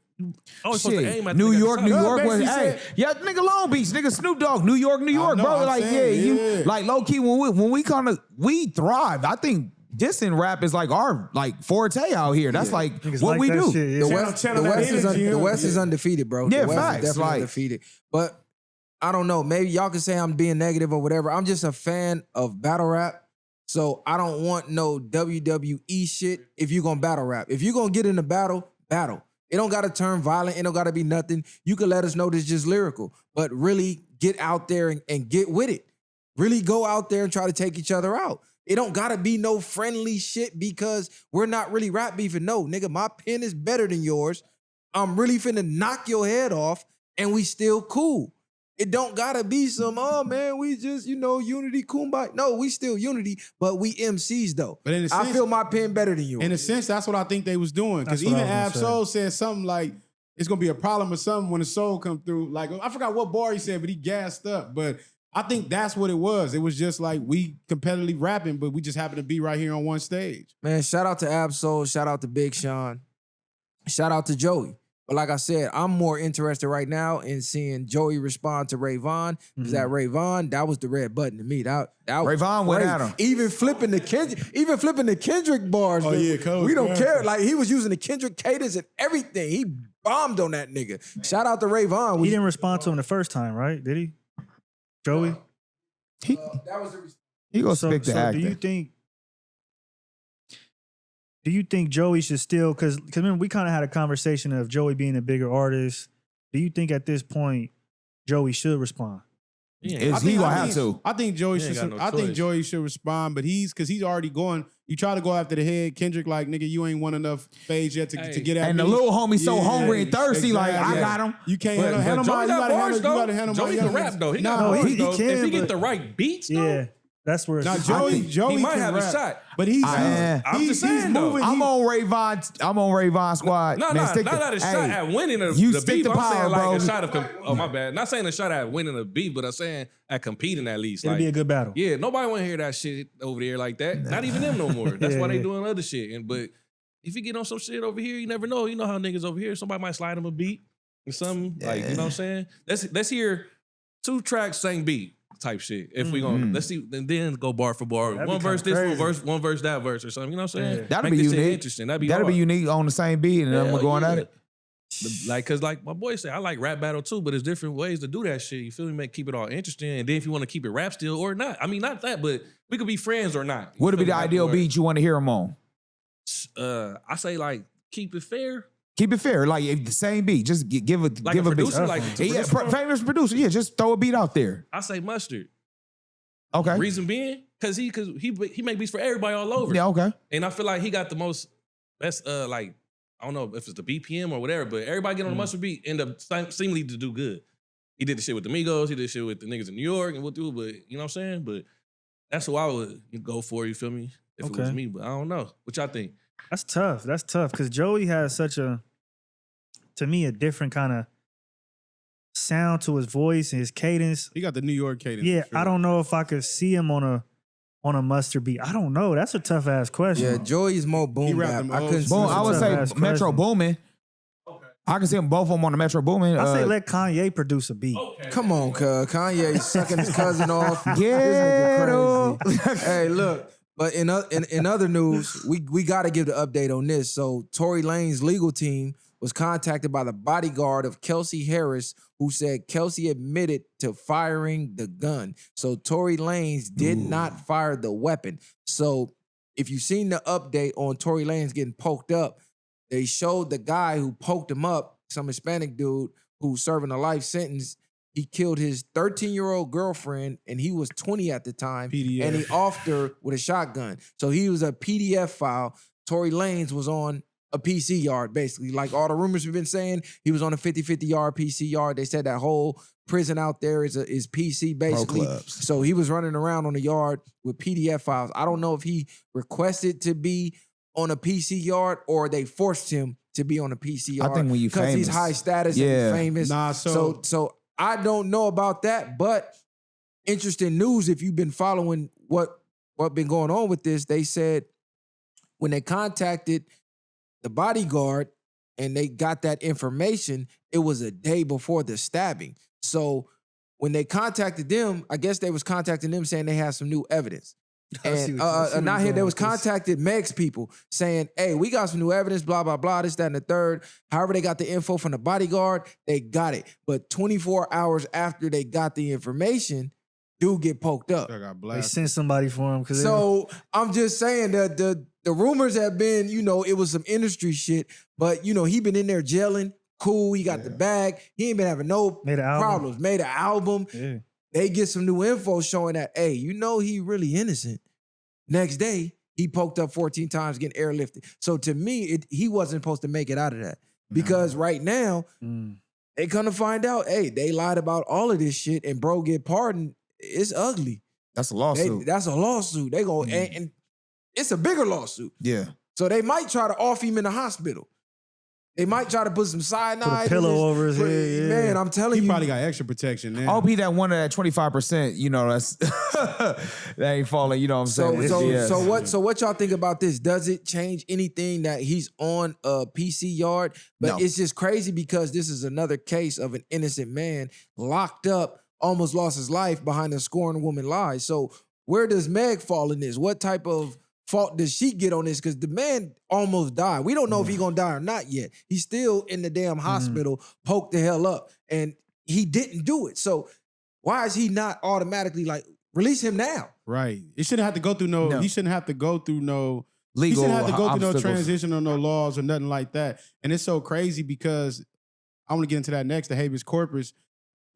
always supposed to aim Shit. at New the nigga York, at the New top. York was, basically hey, said- yeah, nigga Long Beach, nigga Snoop Dogg, New York, know, bro. I'm Like, saying, you yeah. like low key when we kind of we thrive. I think dissing rap is like our like forte out here. That's like Niggas what like we that do. shit, yeah. The West, channel the that West, energy, the yeah. West is undefeated, bro. Yeah, the West facts, is definitely like- undefeated. But I don't know. Maybe y'all can say I'm being negative or whatever. I'm just a fan of battle rap. So I don't want no WWE shit if you're gonna battle rap. If you're gonna get in a battle, battle. It don't got to turn violent. It don't got to be nothing. You can let us know this is just lyrical, but really get out there and get with it. Really go out there and try to take each other out. It don't got to be no friendly shit because we're not really rap beefing. No, nigga, my pen is better than yours. I'm really finna knock your head off and we still cool. It don't gotta be some, oh man, we just, unity, kumbaya. No, we still unity, but we MCs though. But in a sense, I feel my pen better than yours. In a sense, that's what I think they was doing. Because That's what even I was Ab gonna Soul said something like, it's gonna be a problem or something when the soul come through. Like, I forgot what bar he said, but he gassed up. But I think that's what it was. It was just like we competitively rapping, but we just happen to be right here on one stage. Man, shout out to Ab Soul, shout out to Big Sean, shout out to Joey. But like I said, I'm more interested right now in seeing Joey respond to Ray Vaughn. Because that Ray Vaughn, that was the red button to me. That Ray Vaughn went at him. Even flipping the Kendrick bars. Oh, yeah, Cole, we don't man. care. Like he was using the Kendrick cadence and everything. He bombed on that nigga. Shout out to Ray Vaughn. He didn't respond to him the first time, right? Did he? Joey? That was the response. He gonna So stick to acting. Do you think Joey should still, because remember, we kind of had a conversation of Joey being a bigger artist. Do you think at this point Joey should respond? Is he gonna have to? I think Joey He ain't should. got no I think choice. Joey should respond, but because he's already going. You try to go after the head, Kendrick. Like nigga, you ain't won enough phase yet to get at And me. the little homie so Yeah, hungry and thirsty, like I exactly. got him. You can't But handle Joey my. You got gotta bars, handle. You though. gotta handle Joey my. can rap, though. He got No, bars, he though. can, If he get but- the right beats, though, Yeah, that's where it's Now think Joey he might can have a rap, shot. but he's. I'm just saying, though. moving. I'm on Ray Vaughn. I'm on Ray Vaughn squad. No, Man, no, stick not to- a shot Hey, at winning the you the stick beef. to I'm power, saying like bro. a shot of, oh my bad. Not saying a shot at winning the beef, but I'm saying at competing at least. it'll Like, be a good battle. yeah, nobody want to hear that shit over there like that. Not even them no more. That's why they Yeah. doing other shit. But if you get on some shit over here, you never know. You know how niggas over here, somebody might slide him a beat or something. Like, you know what I'm saying? Let's hear 2 tracks, same beat type shit. If we gonna, let's see, and then go bar for bar. That'd be One verse kinda this, crazy. one verse that verse or something. You know what I'm saying? Yeah. That'd Make be this shit unique. interesting. That'd be That'll be hard. unique on the same beat, and then Hell we're going yeah. at it. Like, cause like my boy said, I like rap battle too, but there's different ways to do that shit. You feel me? Keep it all interesting. And then if you want to keep it rap still or not. I mean, not that, but we could be friends or not. You What would be feel the me? ideal Or, beat you want to hear him on? I say like keep it fair. Keep it fair, like if the same beat. Just give a Like give a a beat. producer, like to Yeah, produce- famous producer. Yeah, just throw a beat out there. I say Mustard. Okay. Reason being, cause he make beats for everybody all over. Yeah. Okay. And I feel like he got the most best like I don't know if it's the BPM or whatever, but everybody get on the Mustard beat end up seemingly to do good. He did the shit with the Migos, he did the shit with the niggas in New York and what do, but you know what I'm saying? But that's who I would go for, you feel me? If it was Okay. me, but I don't know. What y'all think? That's tough. That's tough because Joey has such a, to me, a different kind of sound to his voice and his cadence. He got the New York cadence. Yeah, for sure. I don't know if I could see him on a Mustard beat. I don't know. That's a tough ass question. Yeah, Joey's more boom rapped bap. them I old couldn't see school. Boom. I would tough say ass Metro question. Boomin. I can see them both of them on the Metro Boomin. I say let Kanye produce a beat. Come on, cuz. Kanye sucking his cousin off. This Ghetto. nigga crazy. Hey, look. But in other news, we got to give the update on this. So Tory Lanez legal team was contacted by the bodyguard of Kelsey Harris, who said Kelsey admitted to firing the gun. So Tory Lanez did not fire the weapon. So if you've seen the update on Tory Lanez getting poked up, they showed the guy who poked him up, some Hispanic dude who's serving a life sentence. He killed his 13-year-old girlfriend, and he was 20 at the time. PDF. And he offed her with a shotgun. So he was a PDF file. Tory Lanez was on a PC yard, basically. Like all the rumors we've been saying, he was on a 50-50 yard, PC yard. They said that whole prison out there is PC, basically. clubs. So he was running around on the yard with PDF files. I don't know if he requested to be on a PC yard or they forced him to be on a PC yard. I think when you because he's famous. high status Yeah. and famous. Nah, So I don't know about that, but interesting news if you've been following what been going on with this. They said when they contacted the bodyguard and they got that information, it was a day before the stabbing. So when they contacted them, I guess they was contacting them saying they had some new evidence. And not here, they was contacted Meg's people saying, hey, we got some new evidence, blah, blah, blah, this, that, and the third. However, they got the info from the bodyguard, they got it. But 24 hours after they got the information, dude get poked up. I got They blasted. sent somebody for him because So I'm just saying that the rumors have been, it was some industry shit, but he been in there gelling, cool. He got the bag. He ain't been having no made an album. problems. Made an album. Yeah. They get some new info showing that, hey, he really innocent. Next day, he poked up 14 times getting airlifted. So to me, he wasn't supposed to make it out of that. Because right now, they gonna find out, hey, they lied about all of this shit and bro get pardoned. It's ugly. That's a lawsuit. That's a lawsuit. They go, and it's a bigger lawsuit. Yeah. So they might try to off him in the hospital. They might try to put some cyanide. Put a pillow over his head. Yeah. Man, I'm telling He you. probably got extra protection now. I hope he that one of that 25%, that's that ain't falling, you know what I'm saying? So what y'all think about this? Does it change anything that he's on a PC yard? But No. it's just crazy because this is another case of an innocent man locked up, almost lost his life behind a scorned woman lies. So where does Meg fall in this? What type of fault does she get on this? Because the man almost died. We don't know if he's gonna die or not yet. He's still in the damn hospital, poked the hell up, and he didn't do it. So why is he not automatically like release him now? Right. It shouldn't have to go through no. He shouldn't have to go through no legal. He shouldn't have to go through no obstacles. transition or no laws or nothing like that. And it's so crazy because I want to get into that next. The habeas corpus.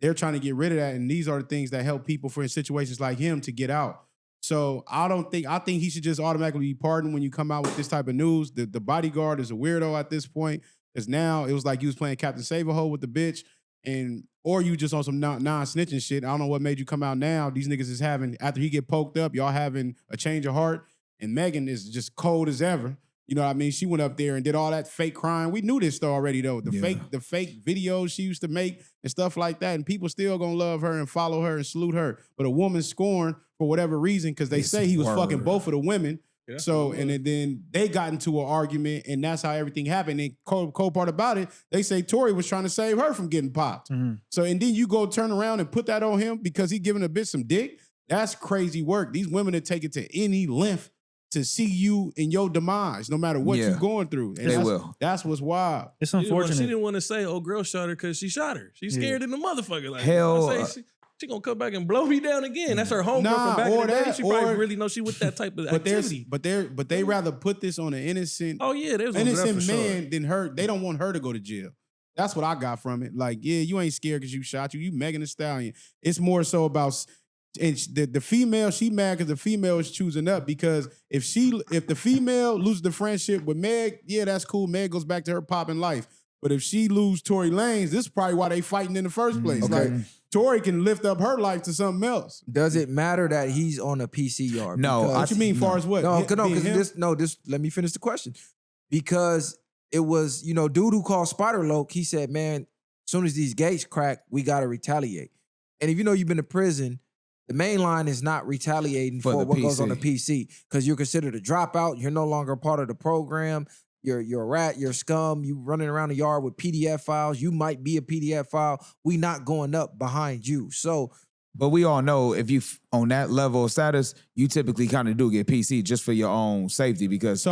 They're trying to get rid of that, and these are the things that help people for in situations like him to get out. So I think he should just automatically be pardoned when you come out with this type of news. The bodyguard is a weirdo at this point, because now it was like you was playing Captain Save-A-Hole with the bitch, or you just on some non-snitching shit. I don't know what made you come out now. These niggas is having, after he get poked up, y'all having a change of heart, and Megan is just cold as ever. You know what I mean? She went up there and did all that fake crime. We knew this story already though. The fake videos she used to make and stuff like that. And people still gonna love her and follow her and salute her. But a woman scorned for whatever reason, because they say he was fucking both of the women. Yeah, so, and then they got into an argument, and that's how everything happened. And cold part about it, they say Tory was trying to save her from getting popped. Mm-hmm. So, and then you go turn around and put that on him because he giving a bitch some dick. That's crazy work. These women that take it to any length to see you in your demise, no matter what you're going through. And they will. That's what's wild. It's unfortunate. She didn't want to say, "Oh, girl shot her" because she shot her. She's scared in the motherfucker. Like, hell, she gonna come back and blow me down again. That's her homegirl from back in the day. She probably really knows she with that type of activity. But they rather put this on an innocent. Oh yeah, there's innocent man than her. They don't want her to go to jail. That's what I got from it. Like, yeah, you ain't scared because you shot you. You Megan Thee Stallion. It's more so about. And the female, she mad because the female is choosing up, because if the female loses the friendship with Meg, yeah, that's cool. Meg goes back to her popping life. But if she lose Tory Lanez, this is probably why they fighting in the first place. Okay. Like, Tory can lift up her life to something else. Does it matter that he's on a PC yard? No. What you mean, far as what? This. Let me finish the question. Because it was, dude who called Spider-Loc, he said, man, as soon as these gates crack, we got to retaliate. And if you've been to prison, the main line is not retaliating for what goes on the PC, because you're considered a dropout. You're no longer part of the program. You're a rat. You're scum. You running around the yard with PDF files. You might be a PDF file. We not going up behind you. So, but we all know if you on that level of status, you typically kind of do get PC just for your own safety, because they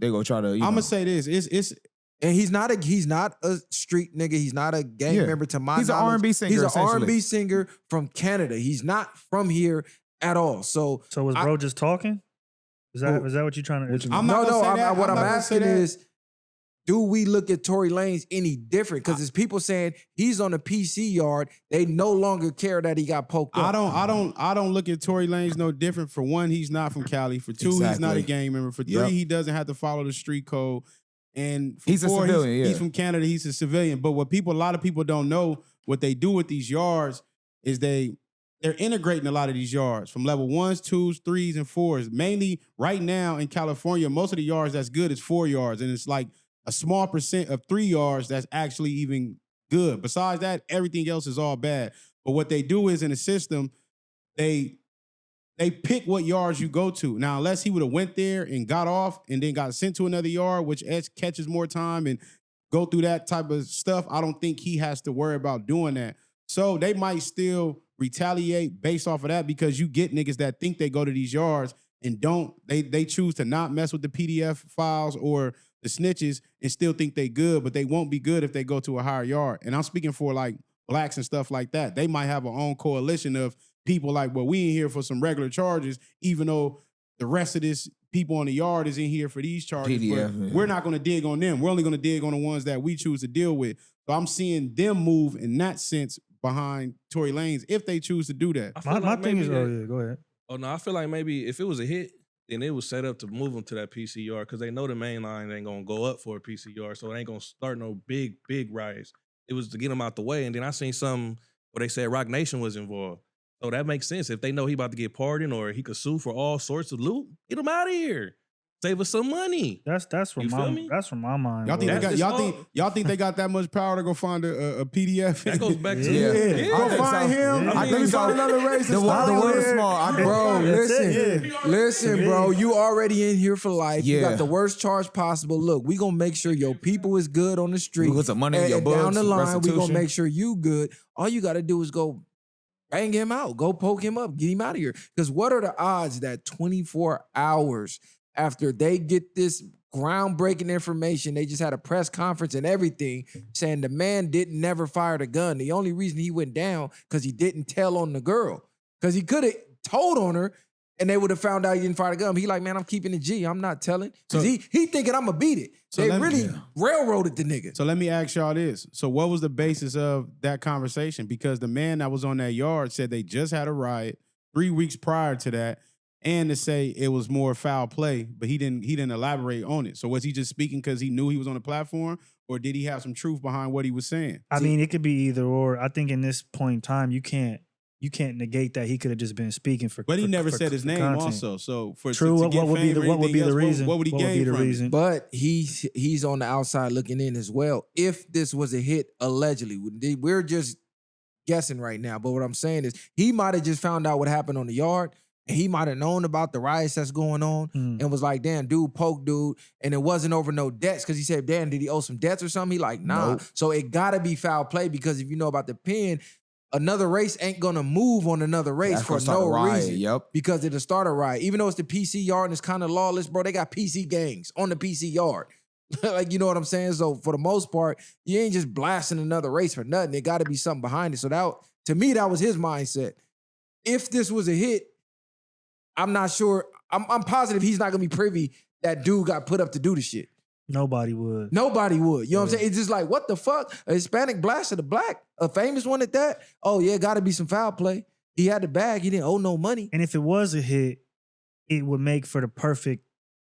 go try to. I'm gonna say this. It's. And he's not a street nigga. He's not a gang member to my knowledge. He's an R&B singer. He's an R&B singer from Canada. He's not from here at all. So was bro just talking? Is that what you're trying to? What I'm asking is, do we look at Tory Lanez any different? Because there's people saying he's on a PC yard. They no longer care that he got poked up. I don't look at Tory Lanez no different. For one, he's not from Cali. For two, he's not a gang member. For three, he doesn't have to follow the street code. And he's a civilian. He's from Canada. He's a civilian. But what a lot of people don't know, what they do with these yards is they're integrating a lot of these yards from level 1s, 2s, 3s, and 4s. Mainly right now in California, most of the yards that's good is 4 yards, and it's like a small percent of 3 yards that's actually even good. Besides that, everything else is all bad. But what they do is in the system, they pick what yards you go to. Now, unless he would have went there and got off and then got sent to another yard, which catches more time and go through that type of stuff, I don't think he has to worry about doing that. So they might still retaliate based off of that, because you get niggas that think they go to these yards and don't. They choose to not mess with the PDF files or the snitches and still think they good, but they won't be good if they go to a higher yard. And I'm speaking for like blacks and stuff like that. They might have a own coalition of people like, well, we in here for some regular charges, even though the rest of this people on the yard is in here for these charges. PDF, We're not going to dig on them. We're only going to dig on the ones that we choose to deal with. So I'm seeing them move in that sense behind Tory Lanez if they choose to do that. I feel My like thing is, maybe go ahead. Oh no, I feel like maybe if it was a hit, then it was set up to move them to that PCR because they know the main line ain't gonna go up for a PCR, so it ain't gonna start no big riots. It was to get them out the way, and then I seen something where they said Rock Nation was involved. So that makes sense. If they know he about to get pardoned or he could sue for all sorts of loot, get him out of here. Save us some money. That's from You feel me? that's from my mind. Y'all think bro. they got That's y'all think they got that much power to go find a PDF? That goes back to Yeah. Go find him. Yeah. I think we found another race. The world is small. Bro, That's listen, it, listen, bro. You already in here for life. You Yeah. got the worst charge possible. Look, we gonna make sure your people is good on the street. We put some money in your And down books, the line, we gonna restitution. make sure you good. All you gotta do is go bang him out. Go poke him up. Get him out of here. Because what are the odds that 24 hours after they get this groundbreaking information, they just had a press conference and everything saying the man didn't never fire the gun. The only reason he went down because he didn't tell on the girl. Because he could have told on her and they would have found out he didn't fire the gun. He like, man, I'm keeping the G. I'm not telling. Because So- he thinking I'm going to beat it. So They let me- really railroaded the nigga. So let me ask y'all this. So what was the basis of that conversation? Because the man that was on that yard said they just had a riot 3 weeks prior to that, and to say it was more foul play, but he didn't elaborate on it. So was he just speaking because he knew he was on the platform, or did he have some truth behind what he was saying? I mean, it could be either or. I think in this point in time, you can't negate that he could have just been speaking for. But he for- never for- said his for name content. also. So for True. to What get would be fame the or what would be anything the else, reason? What would he What would be gain the from it? reason? But he's on the outside looking in as well. If this was a hit, allegedly, we're just guessing right now. But what I'm saying is he might have just found out what happened on the yard. And he might have known about the riots that's going on and was like, damn, dude, poke dude. And it wasn't over no debts because he said, damn, did he owe some debts or something? He like, nah. Nope. So it gotta be foul play because if you know about the pen, another race ain't gonna move on another race That's for gonna start no a riot, reason. yep. Because it'll start a riot. Even though it's the PC yard and it's kind of lawless, bro, they got PC gangs on the PC yard. Like, you know what I'm saying? So for the most part, you ain't just blasting another race for nothing. There gotta be something behind it. So that, to me, that was his mindset. If this was a hit, I'm not sure. I'm positive he's not gonna be privy that dude got put up to do the shit. Nobody would. Nobody would. You know what I'm saying? It's just like, what the fuck? A Hispanic blasted a black, a famous one at that? Oh, yeah, gotta be some foul play. He had the bag, he didn't owe no money. And if it was a hit, it would make for the perfect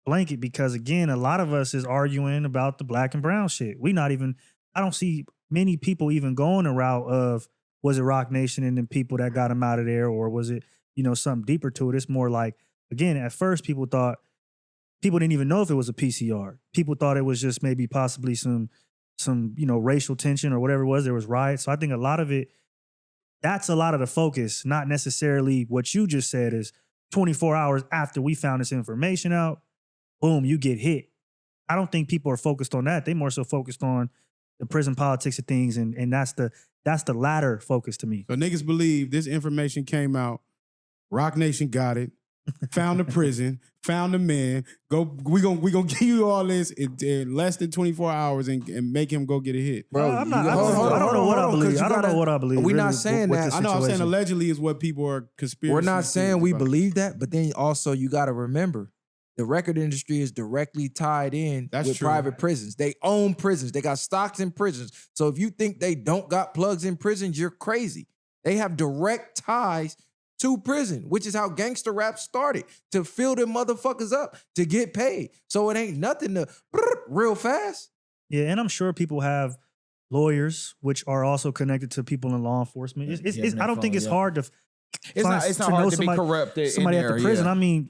blanket because again, a lot of us is arguing about the black and brown shit. I don't see many people even going the route of was it Rock Nation and then people that got him out of there, or was it, something deeper to it? It's more like, again, at first people didn't even know if it was a PCR. People thought it was just maybe possibly some racial tension or whatever it was. There was riots. So I think a lot of it, that's a lot of the focus, not necessarily what you just said is 24 hours after we found this information out, boom, you get hit. I don't think people are focused on that. They more so focused on the prison politics of things, and that's the latter focus to me. So niggas believe this information came out. Rock Nation got it. Found the prison. Found the man. We gonna give you all this in less than 24 hours and make him go get a hit. Bro, I'm you not- got- I don't know- I don't know what I 'cause believe. you I don't gotta- know what I believe. We're not really, saying with that. the I know I'm saying situation. allegedly is what people are conspiracy. We're not saying we about. believe that, but then also you got to remember the record industry is directly tied in That's with true. private prisons. They own prisons. They got stocks in prisons. So if you think they don't got plugs in prisons, you're crazy. They have direct ties to prison, which is how gangster rap started, to fill them motherfuckers up to get paid. So it ain't nothing to real fast. Yeah, and I'm sure people have lawyers which are also connected to people in law enforcement. I don't think it's hard to. It's not hard to be corrupted. Somebody in at the there, prison. yeah. I mean,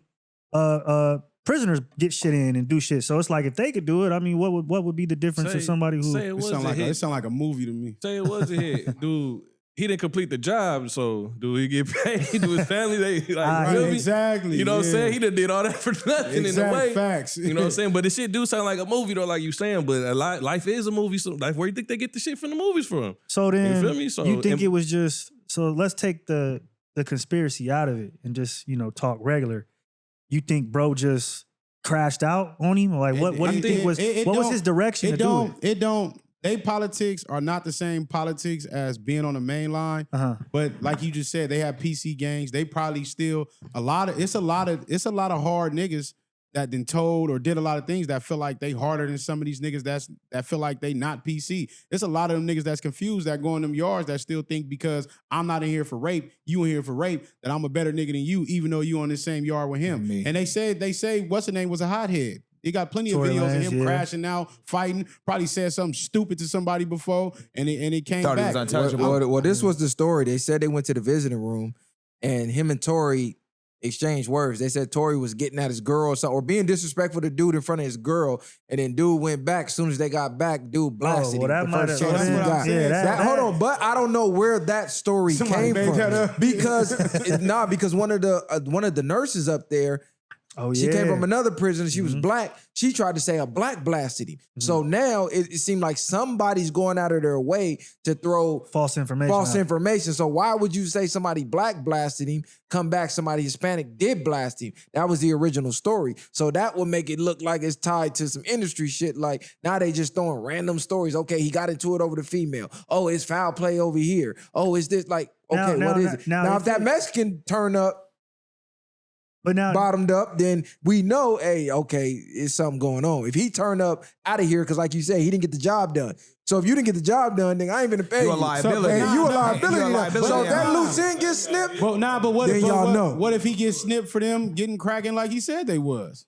prisoners get shit in and do shit. So it's like if they could do it, I mean, what would be the difference Say- of somebody who? say it It was sound a like hit. it sound like a movie to me. Say it was a hit, dude. He didn't complete the job, so do he get paid? Do his family they like? Right, feel me? exactly. You know what I'm yeah. saying? He done did all that for nothing in a way. Facts. You know what I'm saying? But the shit do sound like a movie though, like you saying. But life is a movie. So like, where you think they get the shit from the movies from? So then, feel me? So- you think and- it was just? So let's take the conspiracy out of it and just talk regular. You think bro just crashed out on him? Like what do you think was what was his direction to do it? It don't. they politics are not the same politics as being on the main line. But like you just said, they have PC gangs. They probably still it's a lot of hard niggas that been told or did a lot of things that feel like they harder than some of these niggas that feel like they not PC. It's a lot of them niggas that's confused that go in them yards that still think because I'm not in here for rape, you in here for rape, that I'm a better nigga than you, even though you on the same yard with him. And they say what's the name was a hothead. He got plenty of videos of him crashing out, fighting, probably said something stupid to somebody before, and it came Thought back. he was untouchable. Well, this was the story. They said they went to the visiting room, and him and Tory exchanged words. They said Tory was getting at his girl or being disrespectful to dude in front of his girl, and then dude went back. As soon as they got back, dude blasted him. That might have been. Hold on, but I don't know where that story came from because one of the nurses up there. She came from another prison. She was black. She tried to say a black blasted him. So now it seemed like somebody's going out of their way to throw false information. So why would you say somebody black blasted him, come back somebody Hispanic did blast him? That was the original story. So that would make it look like it's tied to some industry shit. Like now they just throwing random stories. Okay, he got into it over the female. Oh, it's foul play over here. Oh, is this like, okay, what is it? Now if that Mexican turn up, but now bottomed up, then we know, hey, okay, it's something going on. If he turned up out of here, because like you said, he didn't get the job done. So if you didn't get the job done, then I ain't gonna pay you. You a liability. You a liability. So if that loose end gets snipped, but what then if y'all know. What if he gets snipped for them getting cracking like he said they was?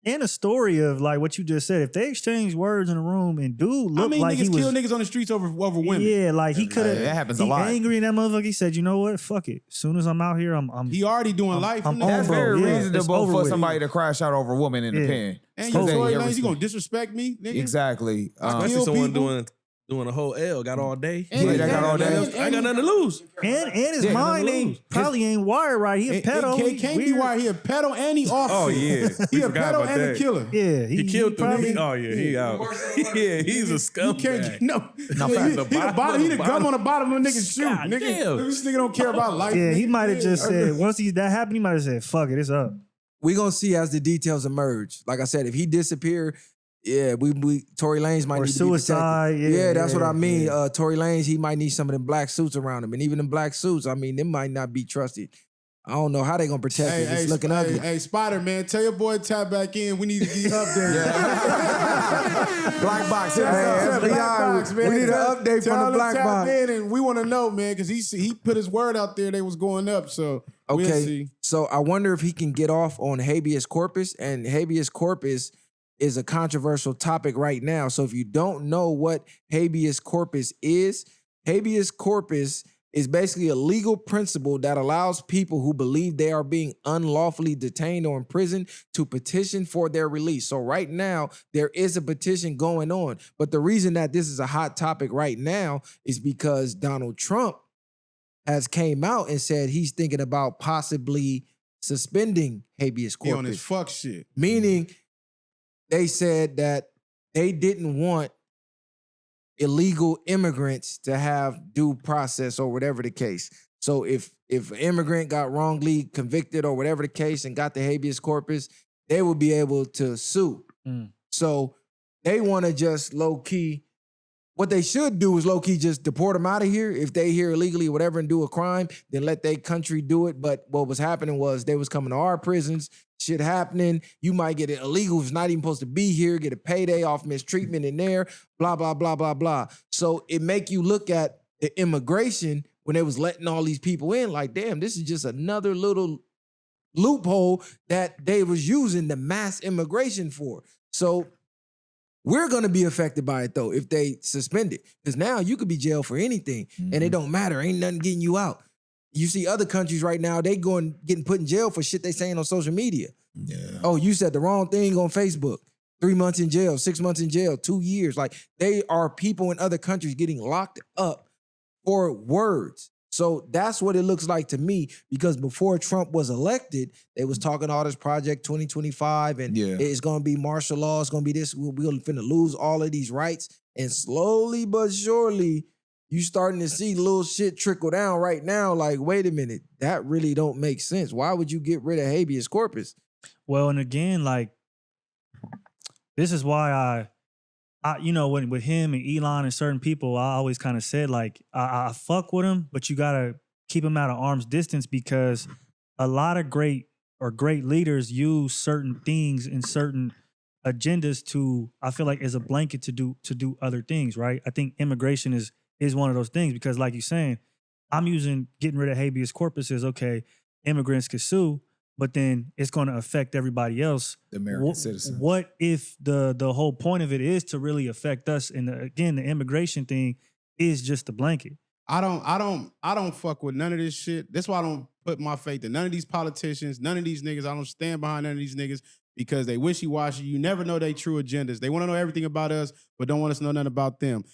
And a story of like what you just said. If they exchange words in a room and dude looked like he was kill niggas on the streets over women. Yeah, like he could have. That happens a lot. Angry in that motherfucker. He said, "You know what? Fuck it. As soon as I'm out here, I'm." He already doing life. That's very reasonable for with. somebody to crash out over a woman in the pen. And you Tory Lanez, you gonna disrespect me, nigga? Exactly. Especially someone doing a whole L, got all day. They got all day. I got nothing to lose. And his mind probably ain't wired right. He a pedo. He can't be wired. He a pedo and he off. Oh yeah, he a pedo and a killer. Yeah, he killed the nigga. Oh yeah, he out. Yeah, he's a scumbag. He the gum on the bottom of a nigga's shoe. Nigga, this nigga don't care about life. Yeah, he might have just said once that happened, he might have said, "Fuck it, it's up." We gonna see as the details emerge. Like I said, if he disappear. Yeah, Tory Lanez might need suicide. To be protected. Yeah, that's what I mean. Yeah. Tory Lanez, he might need some of them black suits around him, and even them black suits, I mean, them might not be trusted. I don't know how they gonna protect it. It's looking ugly. Hey, Spider Man, tell your boy to tap back in. We need to get updated. Black box. Black box, man. We need an update from the black box. And we want to know, man, because he put his word out there. They was going up. So okay. We'll see. So I wonder if he can get off on habeas corpus, and habeas corpus is a controversial topic right now. So if you don't know what habeas corpus is basically a legal principle that allows people who believe they are being unlawfully detained or imprisoned to petition for their release. So right now, there is a petition going on. But the reason that this is a hot topic right now is because Donald Trump has came out and said he's thinking about possibly suspending habeas corpus. He on his fuck shit. Meaning, they said that they didn't want illegal immigrants to have due process or whatever the case. So if an immigrant got wrongly convicted or whatever the case and got the habeas corpus, they would be able to sue. So they want to just low-key, what they should do is low-key just deport them out of here. If they here illegally or whatever and do a crime, then let their country do it. But what was happening was they was coming to our prisons, shit happening. You might get it illegal who's not even supposed to be here, get a payday off mistreatment in there, blah, blah, blah, blah, blah. So it make you look at the immigration when they was letting all these people in like, damn, this is just another little loophole that they was using the mass immigration for. So we're going to be affected by it, though, if they suspend it. Because now you could be jailed for anything, and it don't matter. Ain't nothing getting you out. You see other countries right now, they getting put in jail for shit they saying on social media. Yeah. Oh, you said the wrong thing on Facebook. 3 months in jail, 6 months in jail, 2 years. Like, they are people in other countries getting locked up for words. So that's what it looks like to me, because before Trump was elected, they was talking all this Project 2025 and it's going to be martial law. It's going to be this. We're finna lose all of these rights. And slowly but surely, you starting to see little shit trickle down right now. Like, wait a minute, that really don't make sense. Why would you get rid of habeas corpus? Well, and again, like, this is why you know, when with him and Elon and certain people, I always kind of said like, I fuck with him, but you gotta keep him at an arm's distance because a lot of great leaders use certain things and certain agendas to, I feel like, as a blanket to do other things, right? I think immigration is one of those things because, like you're saying, I'm using getting rid of habeas corpus as okay, immigrants can sue, but then it's going to affect everybody else. The American citizens. What if the whole point of it is to really affect us? And again, the immigration thing is just a blanket. I don't fuck with none of this shit. That's why I don't put my faith in none of these politicians, none of these niggas. I don't stand behind none of these niggas because they wishy-washy. You never know their true agendas. They want to know everything about us, but don't want us to know nothing about them.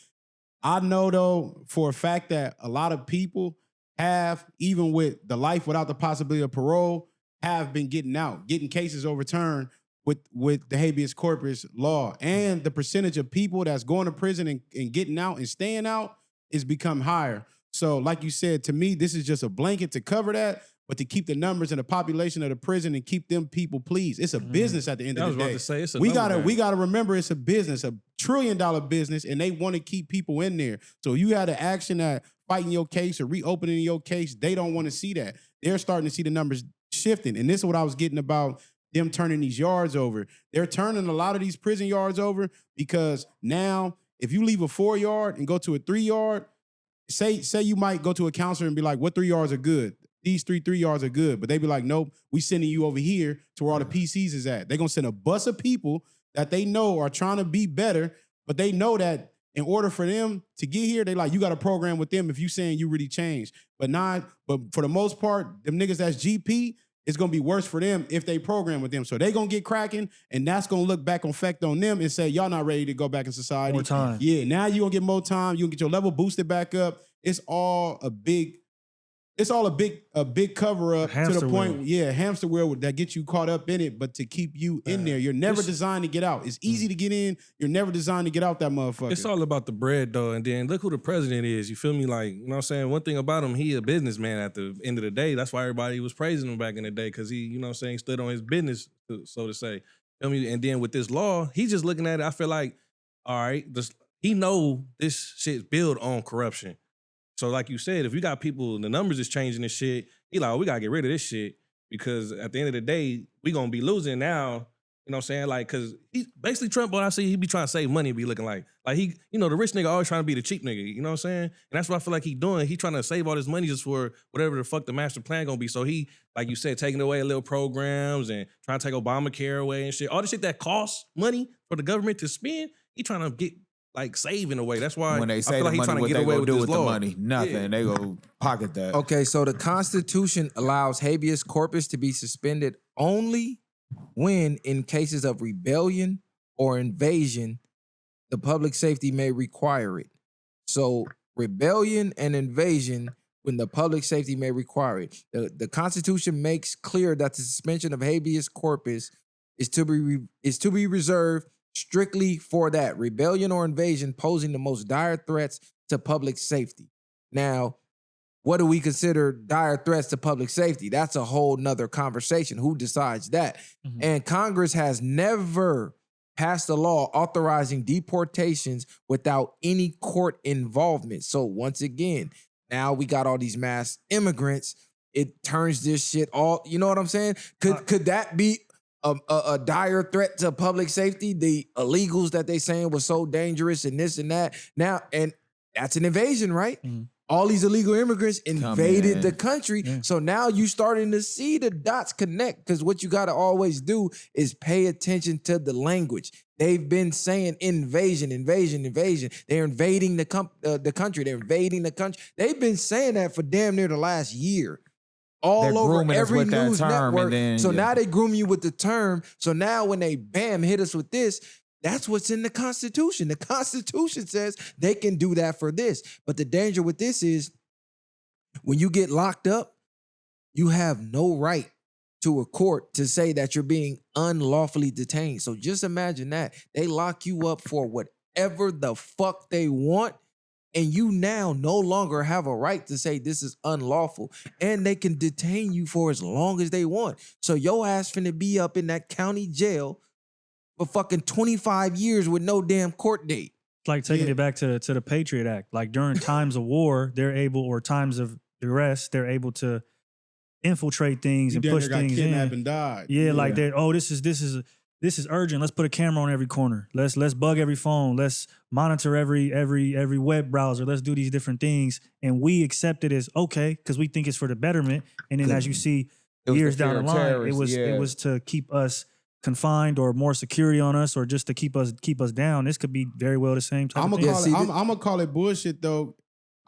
I know, though, for a fact that a lot of people have, even with the life without the possibility of parole, have been getting out, getting cases overturned with the habeas corpus law. And the percentage of people that's going to prison and getting out and staying out is become higher. So like you said, to me, this is just a blanket to cover that, but to keep the numbers and the population of the prison and keep them people pleased. It's a business at the end of the day. I was about to say, it's a we number gotta remember it's a business, $1 trillion business, and they want to keep people in there. So you had an action at fighting your case or reopening your case, they don't want to see that. They're starting to see the numbers shifting. And this is what I was getting about them turning these yards over. They're turning a lot of these prison yards over because now if you leave a 4-yard and go to a 3-yard, say you might go to a counselor and be like, what 3 yards are good? These 3 yards are good. But they be like, nope, we sending you over here to where all the PCs is at. They're going to send a bus of people that they know are trying to be better, but they know that in order for them to get here, they like, you got to program with them if you saying you really changed. But for the most part, them niggas that's GP, it's going to be worse for them if they program with them. So they going to get cracking, and that's going to look back on effect on them and say, y'all not ready to go back in society. More time. Yeah, now you going to get more time. You going to get your level boosted back up. It's all a big cover up to the point, hamster wheel that gets you caught up in it, but to keep you in there. You're never designed to get out. It's easy to get in. You're never designed to get out that motherfucker. It's all about the bread, though. And then look who the president is. You feel me? Like, you know what I'm saying? One thing about him, he a businessman at the end of the day. That's why everybody was praising him back in the day, because he, you know what I'm saying, stood on his business, so to say. Feel me? And then with this law, he's just looking at it. I feel like, all right, he know this shit's built on corruption. So like you said, if you got people, the numbers is changing this shit, he like, we got to get rid of this shit because at the end of the day, we going to be losing now, you know what I'm saying? Like, because he basically Trump, what I see, he be trying to save money, be looking like he, you know, the rich nigga always trying to be the cheap nigga, you know what I'm saying? And that's what I feel like he doing. He trying to save all this money just for whatever the fuck the master plan going to be. So he, like you said, taking away little programs and trying to take Obamacare away and shit. All the shit that costs money for the government to spend, he trying to get, like, save in a way. That's why when they say I feel like the he's money, trying to what get they away go with do this with law. the money? Nothing. Yeah. They go pocket that. Okay, so the Constitution allows habeas corpus to be suspended only when, in cases of rebellion or invasion, the public safety may require it. So rebellion and invasion, when the public safety may require it. The Constitution makes clear that the suspension of habeas corpus is to be reserved strictly for that rebellion or invasion posing the most dire threats to public safety. Now, what do we consider dire threats to public safety? That's a whole nother conversation. Who decides that? Mm-hmm. And Congress has never passed a law authorizing deportations without any court involvement. So once again, now we got all these mass immigrants. It turns this shit all, you know what I'm saying? Could that be a dire threat to public safety? The illegals that they saying was so dangerous and this and that. Now, and that's an invasion, right? Mm-hmm. All these illegal immigrants invaded the country. Yeah. So now you starting to see the dots connect, because what you got to always do is pay attention to the language. They've been saying invasion. They're invading the country. They're invading the country. They've been saying that for damn near the last year. All over every news network. Now they groom you with the term. So now when they hit us with this, that's what's in the Constitution. The Constitution says they can do that for this. But the danger with this is when you get locked up, you have no right to a court to say that you're being unlawfully detained. So just imagine that. They lock you up for whatever the fuck they want, and you now no longer have a right to say this is unlawful. And they can detain you for as long as they want. So your ass finna be up in that county jail for fucking 25 years with no damn court date. It's like taking it back to the Patriot Act. Like during times of war, they're able, or times of duress, they're able to infiltrate things and push things in. And died. Yeah, like they're, this is urgent. Let's put a camera on every corner. Let's bug every phone. Let's monitor every web browser. Let's do these different things, and we accept it as okay because we think it's for the betterment. And then as you see, years down the line, it was to keep us confined or more security on us, or just to keep us down. This could be very well the same type of thing. I'm gonna call it bullshit though.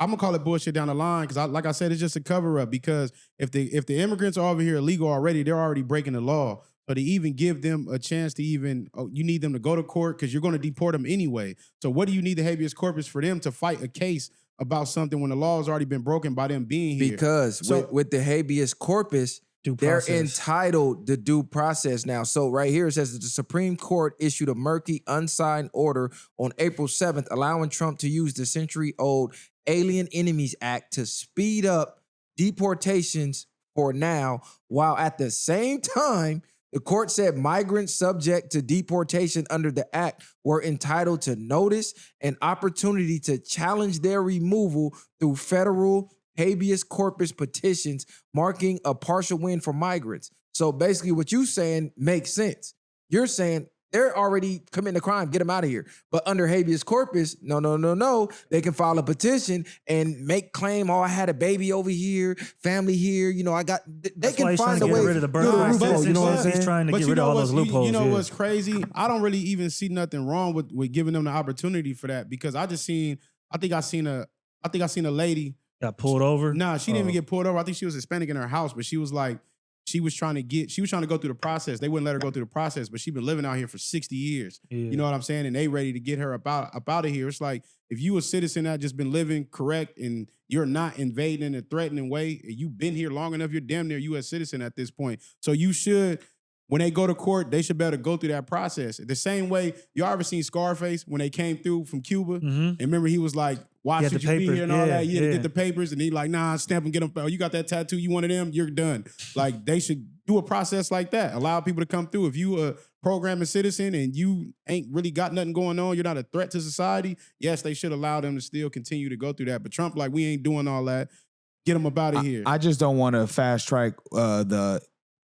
I'm gonna call it bullshit down the line because, like I said, it's just a cover up. Because if the immigrants are over here illegal already, they're already breaking the law. So to even give them a chance to you need them to go to court because you're going to deport them anyway. So what do you need the habeas corpus for them to fight a case about something when the law has already been broken by them being here? Because with the habeas corpus, they're entitled to due process now. So right here it says that the Supreme Court issued a murky, unsigned order on April 7th, allowing Trump to use the century-old Alien Enemies Act to speed up deportations for now, while at the same time, the court said migrants subject to deportation under the act were entitled to notice and opportunity to challenge their removal through federal habeas corpus petitions, marking a partial win for migrants. So basically what you're saying makes sense. You're saying they're already committing a crime, get them out of here. But under habeas corpus, no. They can file a petition and make claim, I had a baby over here, family here, they can find a way to get rid of the birthright birthright. you know what I'm saying? He's trying to But get you rid of know all those loopholes. You know what's crazy? I don't really even see nothing wrong with giving them the opportunity for that, because I think I seen a lady got pulled over. Nah, she didn't even get pulled over. I think she was Hispanic in her house, but she was trying to go through the process. They wouldn't let her go through the process, but she's been living out here for 60 years. Yeah. You know what I'm saying? And they ready to get her up out of here. It's like, if you a citizen that just been living correct and you're not invading in a threatening way, and you've been here long enough, you're damn near U.S. citizen at this point. So you should, when they go to court, they should be able to go through that process. The same way, you ever seen Scarface when they came through from Cuba? Mm-hmm. And remember, he was like, why should you be here and all that? You had to get the papers. And he like, nah, stamp them, get them. Oh, you got that tattoo, you one of them, you're done. Like, they should do a process like that. Allow people to come through. If you a programming citizen and you ain't really got nothing going on, you're not a threat to society, yes, they should allow them to still continue to go through that. But Trump, like, we ain't doing all that. Get them up out of here. I just don't want to fast track the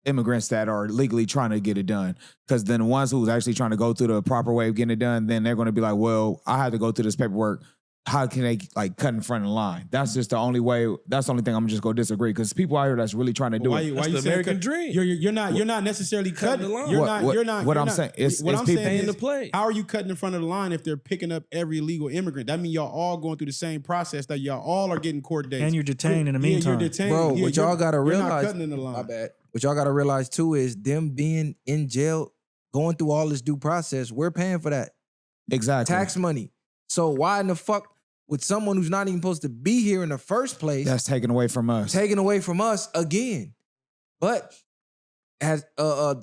immigrants that are legally trying to get it done. Because then the ones who's actually trying to go through the proper way of getting it done, then they're going to be like, well, I had to go through this paperwork. How can they like cut in front of the line? That's just the only way. That's the only thing I'm just going to disagree, because people out here that's really trying to do it. Why you the American dream. You're not necessarily cutting the line. You're not. What I'm saying is what I'm people saying paying is, to play. how are you cutting in front of the line if they're picking up every illegal immigrant? That means y'all all going through the same process. That y'all all are getting court dates, and you're detained in the meantime. You're detained, bro. Yeah, what y'all gotta you're realize, not cutting in the line. My bad. What y'all gotta realize too is them being in jail, going through all this due process. We're paying for that. Exactly. Tax money. So why in the fuck with someone who's not even supposed to be here in the first place? That's taken away from us. Taken away from us again. But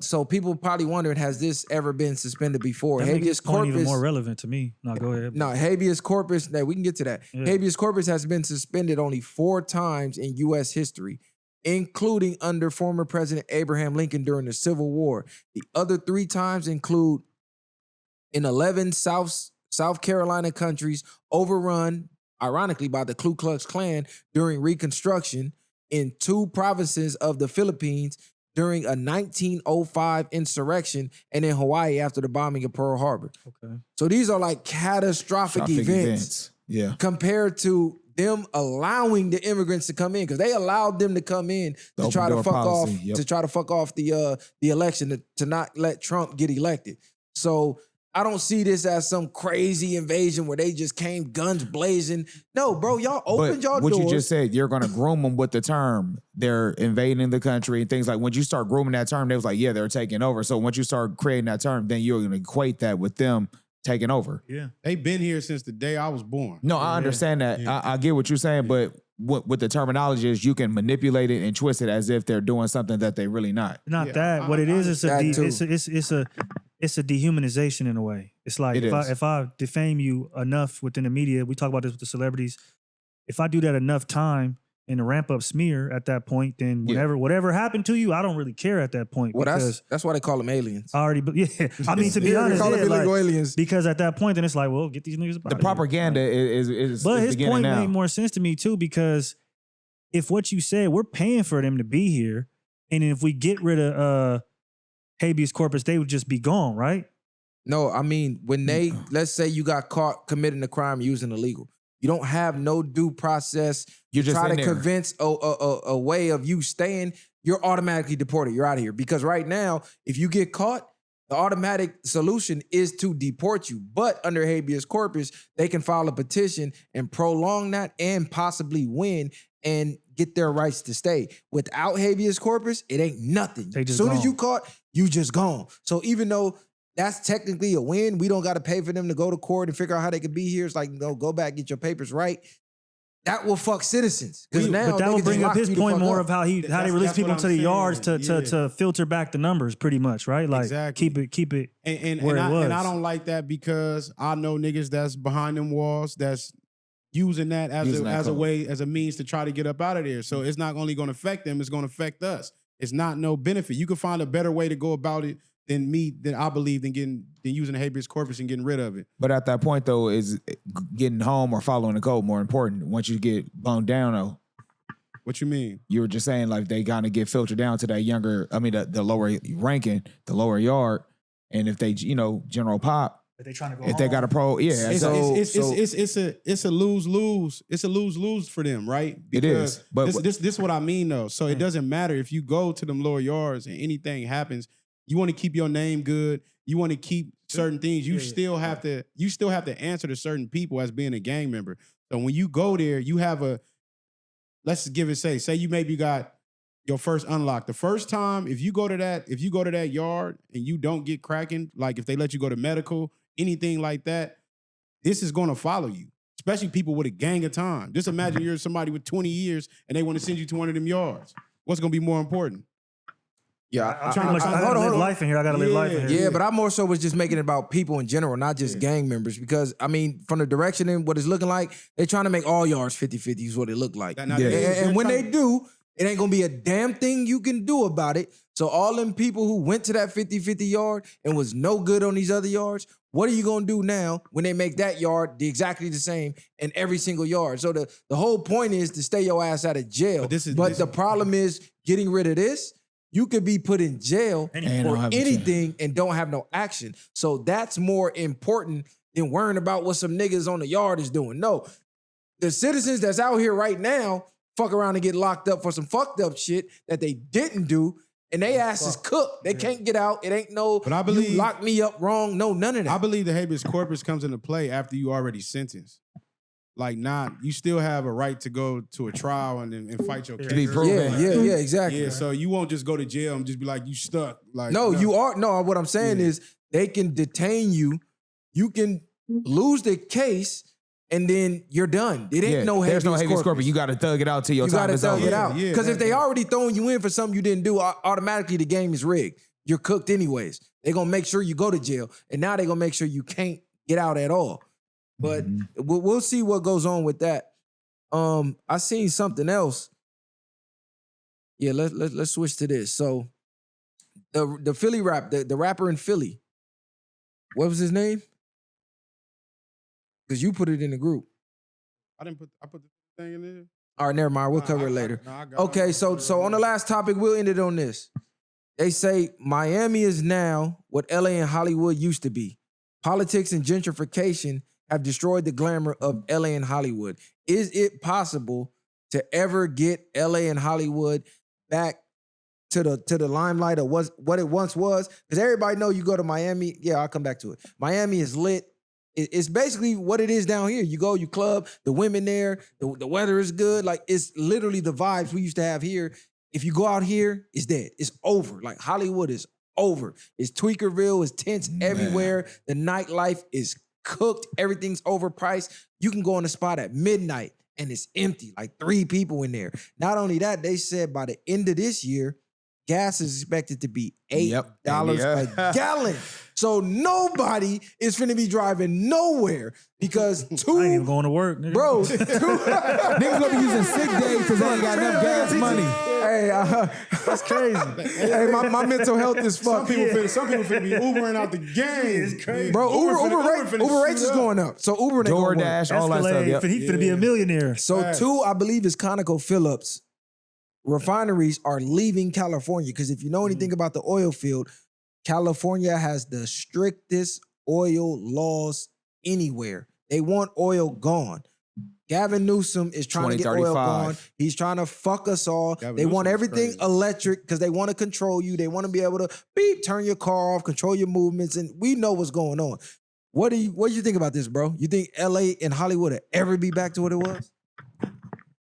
so people probably wondering, has this ever been suspended before? That Habeas makes the point corpus even more relevant to me. No, go ahead. No, habeas corpus. Now we can get to that. Yeah. Habeas corpus has been suspended only 4 times in U.S. history, including under former President Abraham Lincoln during the Civil War. The other 3 times include in 11 South Carolina countries, overrun, ironically, by the Ku Klux Klan during Reconstruction, in 2 provinces of the Philippines during a 1905 insurrection, and in Hawaii after the bombing of Pearl Harbor. Okay. So these are like catastrophic events. Yeah. Compared to them allowing the immigrants to come in, because they allowed them to come in to try to fuck off, the election, to not let Trump get elected. So I don't see this as some crazy invasion where they just came guns blazing. No, bro, y'all opened y'all doors. What you just said, you're going to groom them with the term. They're invading the country and things like, when you start grooming that term, they was like, yeah, they're taking over. So once you start creating that term, then you're going to equate that with them taking over. Yeah. They've been here since the day I was born. No, I understand that. Yeah. I get what you're saying, but what the terminology is, you can manipulate it and twist it as if they're doing something that they really not. Not that. What it is, it's a dehumanization in a way. It's like if I defame you enough within the media, we talk about this with the celebrities. If I do that enough time, and the ramp up smear at that point, then whatever happened to you, I don't really care at that point. Well, because that's why they call them aliens. I already, yeah. I mean, to be They honest, call them yeah, illegal like, aliens. because at that point, then it's like, well, get these niggas. The propaganda is But his beginning point now. made more sense to me too, because if what you said, we're paying for them to be here, and if we get rid of habeas corpus, they would just be gone, right? No, I mean, when they, let's say you got caught committing a crime using illegal, you don't have no due process. You're just try in to there. convince a way of you staying, you're automatically deported. You're out of here. Because right now, if you get caught, the automatic solution is to deport you. But under habeas corpus, they can file a petition and prolong that and possibly win and get their rights to stay. Without habeas corpus, it ain't nothing. They As just soon as gone. you caught, you just gone. So even though that's technically a win, we don't got to pay for them to go to court and figure out how they could be here. It's like, no, go back, get your papers right. That will fuck citizens. Because now But that they will can bring just up lock his you the point fuck more up. of how they That's release what people I'm into the saying. yards to Yeah. filter back the numbers, pretty much, right? Like Exactly. keep it And where it was. I don't like that because I know niggas that's behind them walls that's using that as a means to try to get up out of there. So it's not only going to affect them, it's going to affect us. It's not no benefit. You can find a better way to go about it than I believe than using habeas corpus and getting rid of it. But at that point, though, is getting home or following the code more important? Once you get boned down, though, What you mean? you were just saying like they kind of get filtered down to that younger. I mean, the lower ranking, the lower yard, and if they, general pop, But they trying to go if they got a pro, yeah, It's so a lose-lose. It's a lose-lose for them, right? It is, but- this is what I mean though. So it doesn't matter if you go to them lower yards and anything happens. You want to keep your name good. You want to keep certain things. You still have to answer to certain people as being a gang member. So when you go there, you have let's give it say you maybe got your first unlock. The first time, if you go to that yard and you don't get cracking, like if they let you go to medical, anything like that, this is going to follow you. Especially people with a gang of time. Just imagine you're somebody with 20 years and they want to send you to one of them yards. What's going to be more important? Yeah, I gotta live life in here. I gotta live life in here. Yeah, but I more so was just making it about people in general, not just gang members. Because, I mean, from the direction and what it's looking like, they're trying to make all yards 50-50 is what it look like. And when they do, it ain't going to be a damn thing you can do about it. So all them people who went to that 50-50 yard and was no good on these other yards, what are you going to do now when they make that yard exactly the same in every single yard? So the whole point is to stay your ass out of jail. But the problem is getting rid of this. You could be put in jail for anything and don't have no action. So that's more important than worrying about what some niggas on the yard is doing. No, the citizens that's out here right now fuck around and get locked up for some fucked up shit that they didn't do, and they ass is cooked. They can't get out. It ain't no, But I believe you locked me up wrong. No, none of that. I believe the habeas corpus comes into play after you already sentenced. Like, you still have a right to go to a trial and fight your case. Yeah, exactly. Yeah, so you won't just go to jail and just be like, you stuck. Like, No, you are. No, what I'm saying is they can detain you. You can lose the case, and then you're done. It ain't no habeas there's no habeas corpus. corpus. You got to thug it out till your You time got to is thug over. it out. Yeah, Because if they already throwing you in for something you didn't do, automatically the game is rigged. You're cooked anyways. They're going to make sure you go to jail. And now they're going to make sure you can't get out at all. But we'll see what goes on with that. I seen something else. Yeah, let's switch to this. So the Philly rap, the rapper in Philly, what was his name? Because you put it in the group. I put the thing in there. All right, never mind. We'll cover it later. Okay, so on the last topic, we'll end it on this. They say Miami is now what LA and Hollywood used to be. Politics and gentrification have destroyed the glamour of LA and Hollywood. Is it possible to ever get LA and Hollywood back to the limelight of what it once was? Because everybody know you go to Miami. Yeah, I'll come back to it. Miami is lit. It's basically what it is down here. You go, you club, the women there, the weather is good. Like, it's literally the vibes we used to have here. If you go out here, it's dead. It's over. Like, Hollywood is over. It's Tweakerville. It's tents everywhere. The nightlife is cooked. Everything's overpriced. You can go on a spot at midnight and it's empty, like 3 people in there. Not only that, they said by the end of this year, gas is expected to be $8 a gallon. So nobody is finna be driving nowhere because I ain't even two, going to work, nigga. bro, Niggas gonna be using sick days because they ain't got enough gas money. Hey, That's crazy. hey, my mental health is Some fucked. people finna be Ubering out the game. It's crazy. Bro, Uber rates is going up. So Uber ain't gonna work. DoorDash, all that stuff. Escalade, Yep. he finna be a millionaire. So Facts. two, I believe, is ConocoPhillips refineries are leaving California because if you know anything about the oil field, California has the strictest oil laws anywhere. They want oil gone. Gavin Newsom is trying to get oil 2035. gone. He's trying to fuck us all. Gavin They want Newsom's everything crazy. electric because they want to control you. They want to be able to beep, turn your car off, control your movements, and we know what's going on. What do you think about this, bro? You think LA and Hollywood will ever be back to what it was?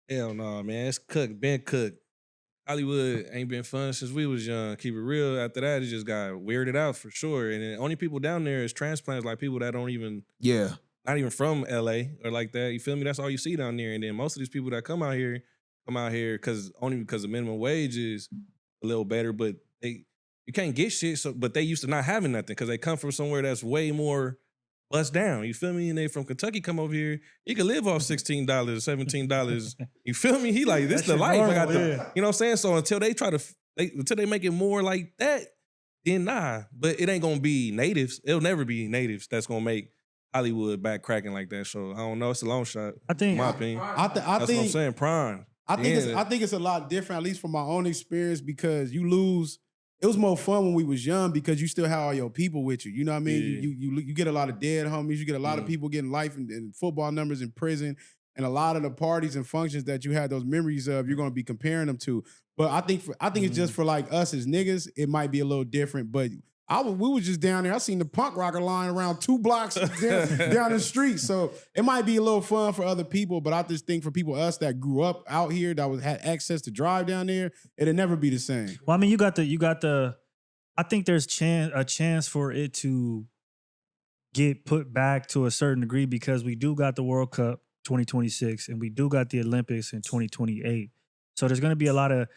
Hell no, man. It's cooked, been cooked. Hollywood ain't been fun since we was young. Keep it real. After that, it just got weirded out for sure. And the only people down there is transplants, like people that don't even, Yeah. not even from LA or like that. You feel me? That's all you see down there. And then most of these people that come out here because the minimum wage is a little better, but you can't get shit. So, but they used to not having nothing because they come from somewhere that's way more bust down. You feel me? And they from Kentucky come over here. You can live off $16, $17. You feel me? He like, this That the shit life. I got normal, the, yeah. you know what I'm saying? So until they until they make it more like that, then nah. But it ain't gonna be natives. It'll never be natives that's gonna make Hollywood back cracking like that. So I don't know. It's a long shot. I think In my opinion. I That's what I'm think saying. Prime. I think it's a lot different, at least from my own experience, because you lose. It was more fun when we was young because you still have all your people with you. You know what I mean? Yeah. You get a lot of dead homies. You get a lot of people getting life and football numbers in prison, and a lot of the parties and functions that you had those memories of, you're going to be comparing them to. But I think it's just for like us as niggas, it might be a little different. But we was just down there. I seen the punk rocker line around 2 blocks down the street. So it might be a little fun for other people, but I just think for people us that grew up out here that had access to drive down there, it'd never be the same. Well, I mean, you got the. I think there's a chance for it to get put back to a certain degree because we do got the World Cup 2026 and we do got the Olympics in 2028. So there's going to be a lot of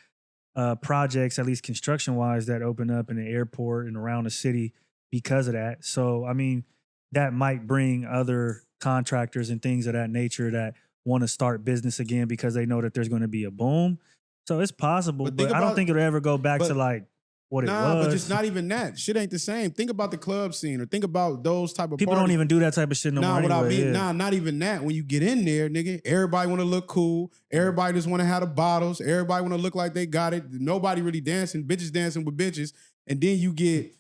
projects, at least construction wise, that open up in the airport and around the city because of that. So I mean, that might bring other contractors and things of that nature that want to start business again because they know that there's going to be a boom. So it's possible, But but think I don't about- think it'll ever go back to but- like what it Nah, was. but just not even that. Shit ain't the same. Think about the club scene or think about those type of People parties. don't even do that type of shit no more. What I anyway, mean, yeah. not even that. When you get in there, nigga, everybody want to look cool. Everybody just want to have the bottles. Everybody want to look like they got it. Nobody really dancing. Bitches dancing with bitches. And then you get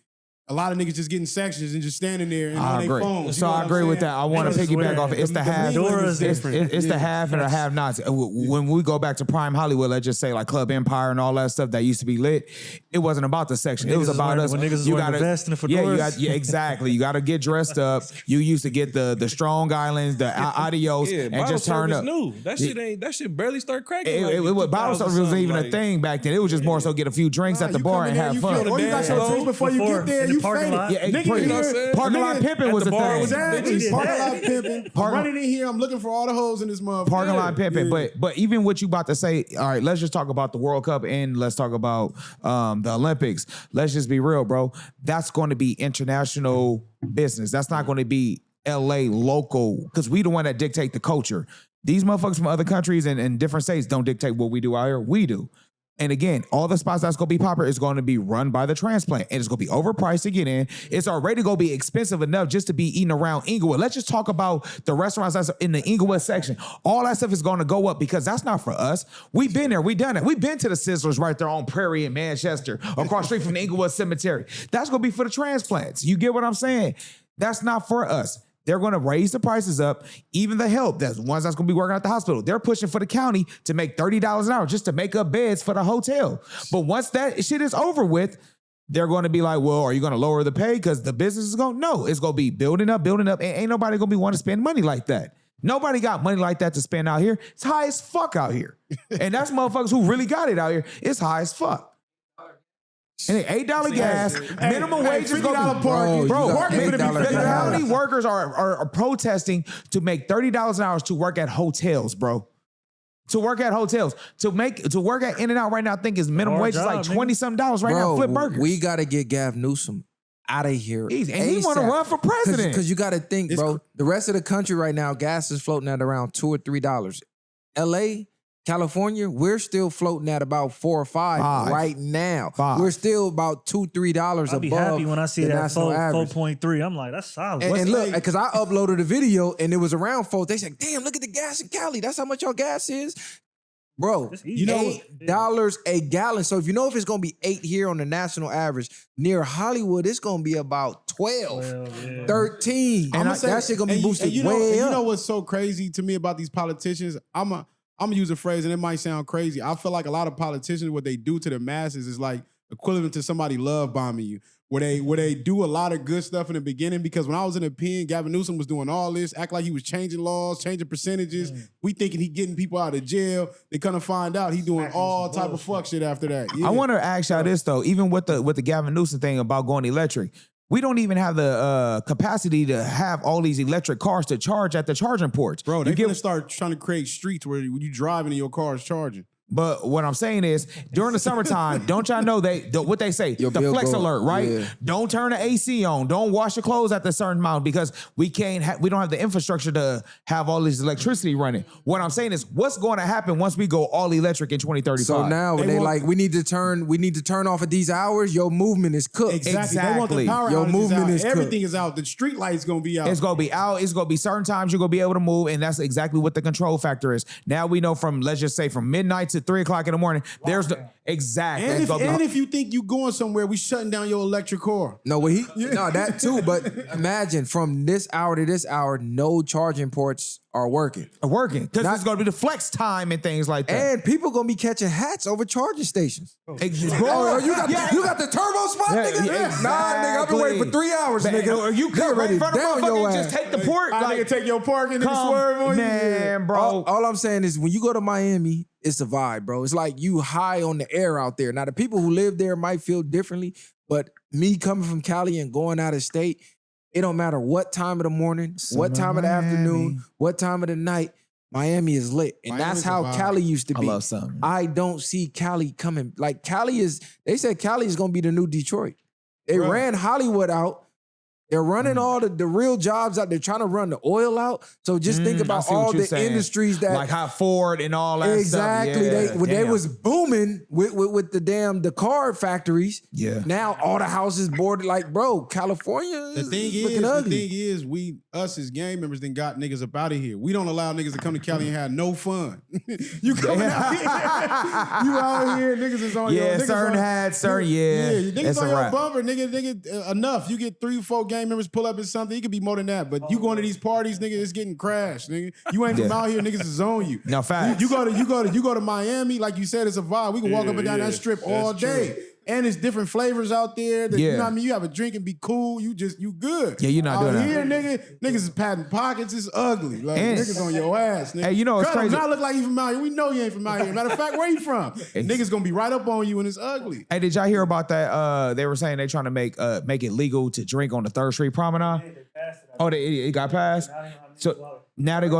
a lot of niggas just getting sections and just standing there and I on their agree. phones. You So know I what agree I'm with saying? that. I want to Niggas piggyback swear. off. It's the The half. Dora's Dora's It's different. the half and the have nots. When we go back to prime Hollywood, let's just say like Club Empire and all that stuff that used to be lit, it wasn't about the section. It was Niggas was about wearing- us. when niggas was You wearing the gotta- vest and the yeah, fedoras. exactly. You got to get dressed up. You used to get the Strong Islands, the Adios, Yeah, and bottle just turn service up. new. That shit barely start cracking. It was bottle service wasn't even a thing back then. It was just more so get a few drinks at the You bar come in and there, have you fun. feel- Or you got your drinks before you get there, in the you parking faded. lot. Yeah, Nigga, you know here- what I'm saying? Parking lot nigga, pimping at was the the bar thing. was- Exactly. Bitches. Parking lot pimping. I'm Parking- running in here. I'm looking for all the hoes in this motherfucker. Parking lot pimping, but even what you about to say, all right, let's just talk about the World Cup and let's talk about the Olympics. Let's just be real, bro. That's going to be international business. That's not going to be LA local because we the one that dictate the culture. These motherfuckers from other countries and different states don't dictate what we do out here. We do. And again, all the spots that's going to be popular is going to be run by the transplant. And it's going to be overpriced to get in. It's already going to be expensive enough just to be eating around Inglewood. Let's just talk about the restaurants that's in the Inglewood section. All that stuff is going to go up because that's not for us. We've been there. We've done it. We've been to the Sizzlers right there on Prairie in Manchester, across the street from the Inglewood Cemetery. That's going to be for the transplants. You get what I'm saying? That's not for us. They're going to raise the prices up. Even the help, that's ones that's going to be working at the hospital, they're pushing for the county to make $30 an hour just to make up beds for the hotel. But once that shit is over with, they're going to be like, well, are you going to lower the pay? Because the business is going, no, it's going to be building up. And ain't nobody going to be wanting to spend money like that. Nobody got money like that to spend out here. It's high as fuck out here. And that's motherfuckers who really got it out here. It's high as fuck. And $8 gas, minimum wage is going to $50 be, parking. bro, you got $8 the gas. county workers are protesting to make $30 an hour to work at hotels, bro. To work at hotels. To work at In-N-Out right now, I think is minimum Hard wage is like job, nigga. $20-something right now. Flip burgers. We got to get Gav Newsom out of here. And he want to run for president. Because you got to think, bro. The rest of the country right now, gas is floating at around $2 or $3. LA, California, we're still floating at about $4 or $5 right now. We're still about $2, $3 I'll be above happy when I see the that national average. 4.3. I'm like, that's solid. And look, because I uploaded a video and it was around 4. They said, damn, look at the gas in Cali. That's how much your gas is. Bro, You know, $8 a gallon. So if you know if it's going to be 8 here on the national average, near Hollywood, it's going to be about 12, 13. And that shit going to be boosted way up. You know what's so crazy to me about these politicians? I'm going to use a phrase, and it might sound crazy. I feel like a lot of politicians, what they do to the masses is like equivalent to somebody love bombing you. Where they do a lot of good stuff in the beginning, because when I was in the pen, Gavin Newsom was doing all this, act like he was changing laws, changing percentages. We thinking he getting people out of jail. They kind of find out he doing all type of fuck shit after that. Yeah. I want to ask y'all this though, even with the Gavin Newsom thing about going electric, we don't even have the capacity to have all these electric cars to charge at the charging ports. Bro, they're going to start trying to create streets where you driving and your car is charging. But what I'm saying is, during the summertime, don't y'all know what they say? The flex alert, right? Yeah. Don't turn the AC on. Don't wash your clothes at the certain amount because we don't have the infrastructure to have all this electricity running. What I'm saying is, what's going to happen once we go all electric in 2035? So now when they like, we need to turn off at these hours. Your movement is cooked. Exactly. They want the power your movement is everything cooked. is out. The street light's gonna be out. It's gonna be out. It's gonna be certain times you're gonna be able to move, and that's exactly what the control factor is. Now we know from, let's just say, from midnight to 3 o'clock in the morning. There's the exactly. And if you think you going somewhere, we shutting down your electric car. No, no, that too. But imagine from this hour to this hour, no charging ports are working. Because it's going to be the flex time and things like that. And people going to be catching hats over charging stations. Bro, you got the turbo spot, nigga? Exactly. Nah, nigga, I've been waiting for 3 hours, nigga. You come right in front of motherfucker, just take the port. Nigga, take your park and swerve on you. Man, bro. All I'm saying is when you go to Miami, it's a vibe, bro. It's like you high on the air out there. Now, the people who live there might feel differently, but me coming from Cali and going out of state, it don't matter what time of the morning, what time of the afternoon, what time of the night, Miami is lit. And that's how Cali used to be. I love something. I don't see Cali coming. Like they said Cali is going to be the new Detroit. They ran Hollywood out. They're running all the real jobs out. They're trying to run the oil out. So just think about all the industries that, like how Ford and all that stuff. Exactly. They was booming with the car factories. Yeah. Now all the houses boarded. Like, bro, California is looking ugly. The thing is, us as gang members then got niggas up out of here. We don't allow niggas to come to Cali and have no fun. You coming out here, you out here, niggas is on your certain hats, niggas on your bumper, nigga, enough. You get 3 or 4 gang members pull up in something, it could be more than that. But you going to these parties, nigga, it's getting crashed, nigga. You ain't from out here, niggas is on you. No facts. You go to Miami, like you said, it's a vibe. We can walk up and down that strip all day. True. And there's different flavors out there. You know what I mean? You have a drink and be cool. You good. Yeah, you're not doing that. Here, niggas is patting pockets. It's ugly. Like, niggas on your ass, nigga. Hey, you know what's crazy? Not look like you from out here. We know you ain't from out here. Matter of fact, where you from? Niggas gonna be right up on you and it's ugly. Hey, did y'all hear about that? They were saying they trying to make it legal to drink on the 3rd Street Promenade. It got passed. So now they go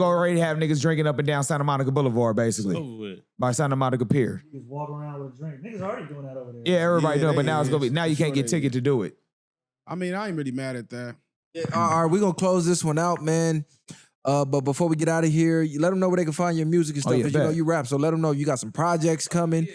already have niggas drinking up and down Santa Monica Boulevard, basically, by Santa Monica Pier. You just walk around with a drink. Niggas already doing that over there. Yeah, everybody doing, but now it's gonna be. Now you can't get ticket to do it. I mean, I ain't really mad at that. All right, we're gonna close this one out, man. But before we get out of here, you let them know where they can find your music and stuff, because you know you rap. So let them know you got some projects coming.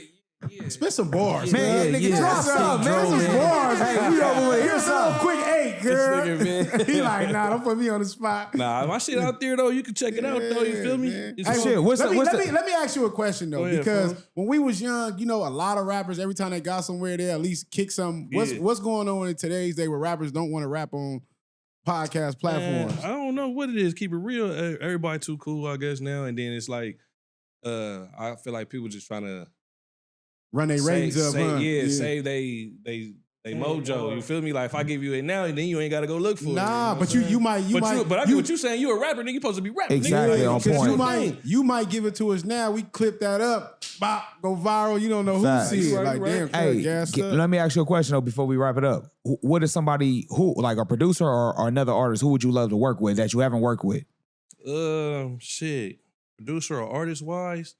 Spit some bars, man. Drop some, man. Some bars. Hey, we over with. Here's some quick 8, girl. He like, nah, don't put me on the spot. Nah, my shit out there though. You can check it out though. You feel me? Hey, let me ask you a question though, because when we was young, you know, a lot of rappers, every time they got somewhere, they at least kick some. What's going on in today's day where rappers don't want to rap on podcast platforms? I don't know what it is. Keep it real. Everybody too cool, I guess now. And then it's like, I feel like people just trying to run their ratings up, save they mojo. You feel me? Like if I give you it now, then you ain't gotta go look for it. Nah, but you might. But I get what you saying. You a rapper, nigga. You supposed to be rapping. Exactly on point. You might give it to us now. We clip that up, bop, go viral. You don't know who see it. Like damn, let me ask you a question though before we wrap it up. What is somebody who, like a producer or another artist, who would you love to work with that you haven't worked with? Shit, producer or artist wise.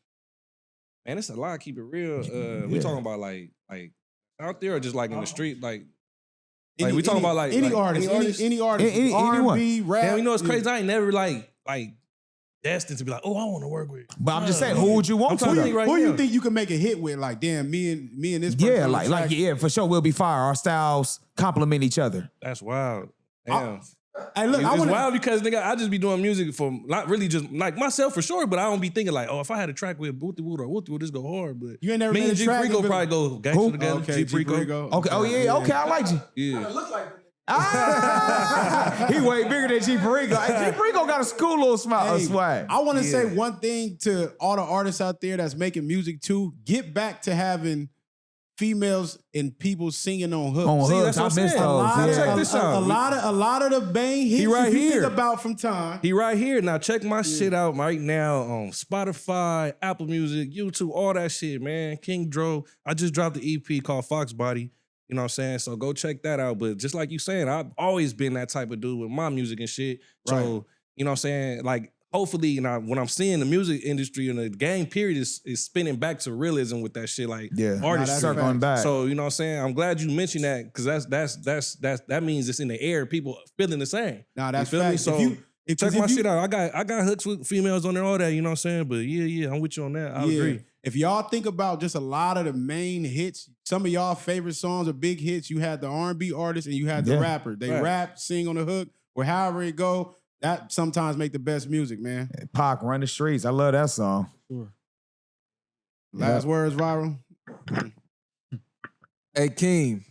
Man, it's a lot. Keep it real. We talking about like out there or just like in the street, like Like we talking about any artist, any artist, anyone. R&B, rap. Damn, you know what's crazy? I ain't never like destined to be like, oh, I want to work with. But I'm just saying, who would you want to? trying to think right Who now. you think you can make a hit with? Like, damn, me and this person Yeah, on the track. yeah, for sure. We'll be fire. Our styles complement each other. That's wild. Damn. Hey, look, It's wild because nigga, I just be doing music for not really just like myself for sure, but I don't be thinking like, oh, if I had a track with Wooty Woot or Wooty Woot, this go hard. But You ain't never me made and a G track Frico and probably go gangster together. Okay, G Frico. Okay. Oh yeah. Okay. I like you. Yeah. He way bigger than G Perico. Hey, G Perico got a school little smile, Hey, swag. I want to say one thing to all the artists out there that's making music too. Get back to having females and people singing on hooks. On See, hooks, that's I what I'm missed saying. those. Check Yeah. this out. A lot of the bang hits right if you here. think about from time. He right here. Now check my shit out right now on Spotify, Apple Music, YouTube, all that shit, man. King Dro. I just dropped the EP called Fox Body. You know what I'm saying? So go check that out. But just like you saying, I've always been that type of dude with my music and shit. So, Right. you know what I'm saying? Like, hopefully, when I'm seeing the music industry and the game period is spinning back to realism with that shit, like Yeah. artists Circling back. So, you know what I'm saying? I'm glad you mentioned that because that means it's in the air. People feeling the same. Nah, that's you feel me? facts. So If check you- my shit out. I got hooks with females on there, all that, you know what I'm saying? But yeah, I'm with you on that. I agree. If y'all think about just a lot of the main hits, some of y'all favorite songs are big hits. You had the R&B artist and you had the rapper. They rap, sing on the hook, or however it go. That sometimes make the best music, man. Pac, Run the Streets. I love that song. Last words, viral. Hey, Keem.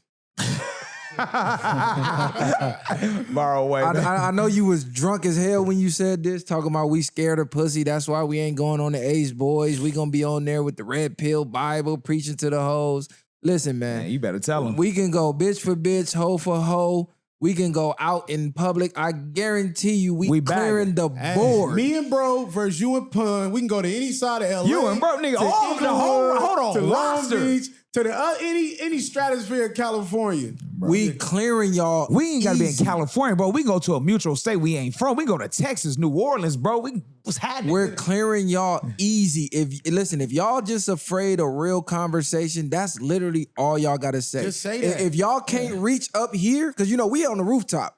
Borrow away. I know you was drunk as hell when you said this, talking about we scared of pussy. That's why we ain't going on the Ace Boys. We gonna be on there with the red pill Bible, preaching to the hoes. Listen, man, You better tell him. we can go bitch for bitch, hoe for hoe. We can go out in public. I guarantee you, we clearing the board. Me and bro versus you and Pun. We can go to any side of LA. You and bro, nigga, to all the whole, Inglewood, hold on, to Long roster. Beach, to the any stratosphere of California. We clearing y'all. We ain't gotta be in easy. California, bro. We go to a mutual state we ain't from. We go to Texas, New Orleans, bro. What's happening? We're clearing y'all easy. If y'all just afraid of real conversation, that's literally all y'all gotta say. Just say that. If y'all can't reach up here, because you know we on the rooftop.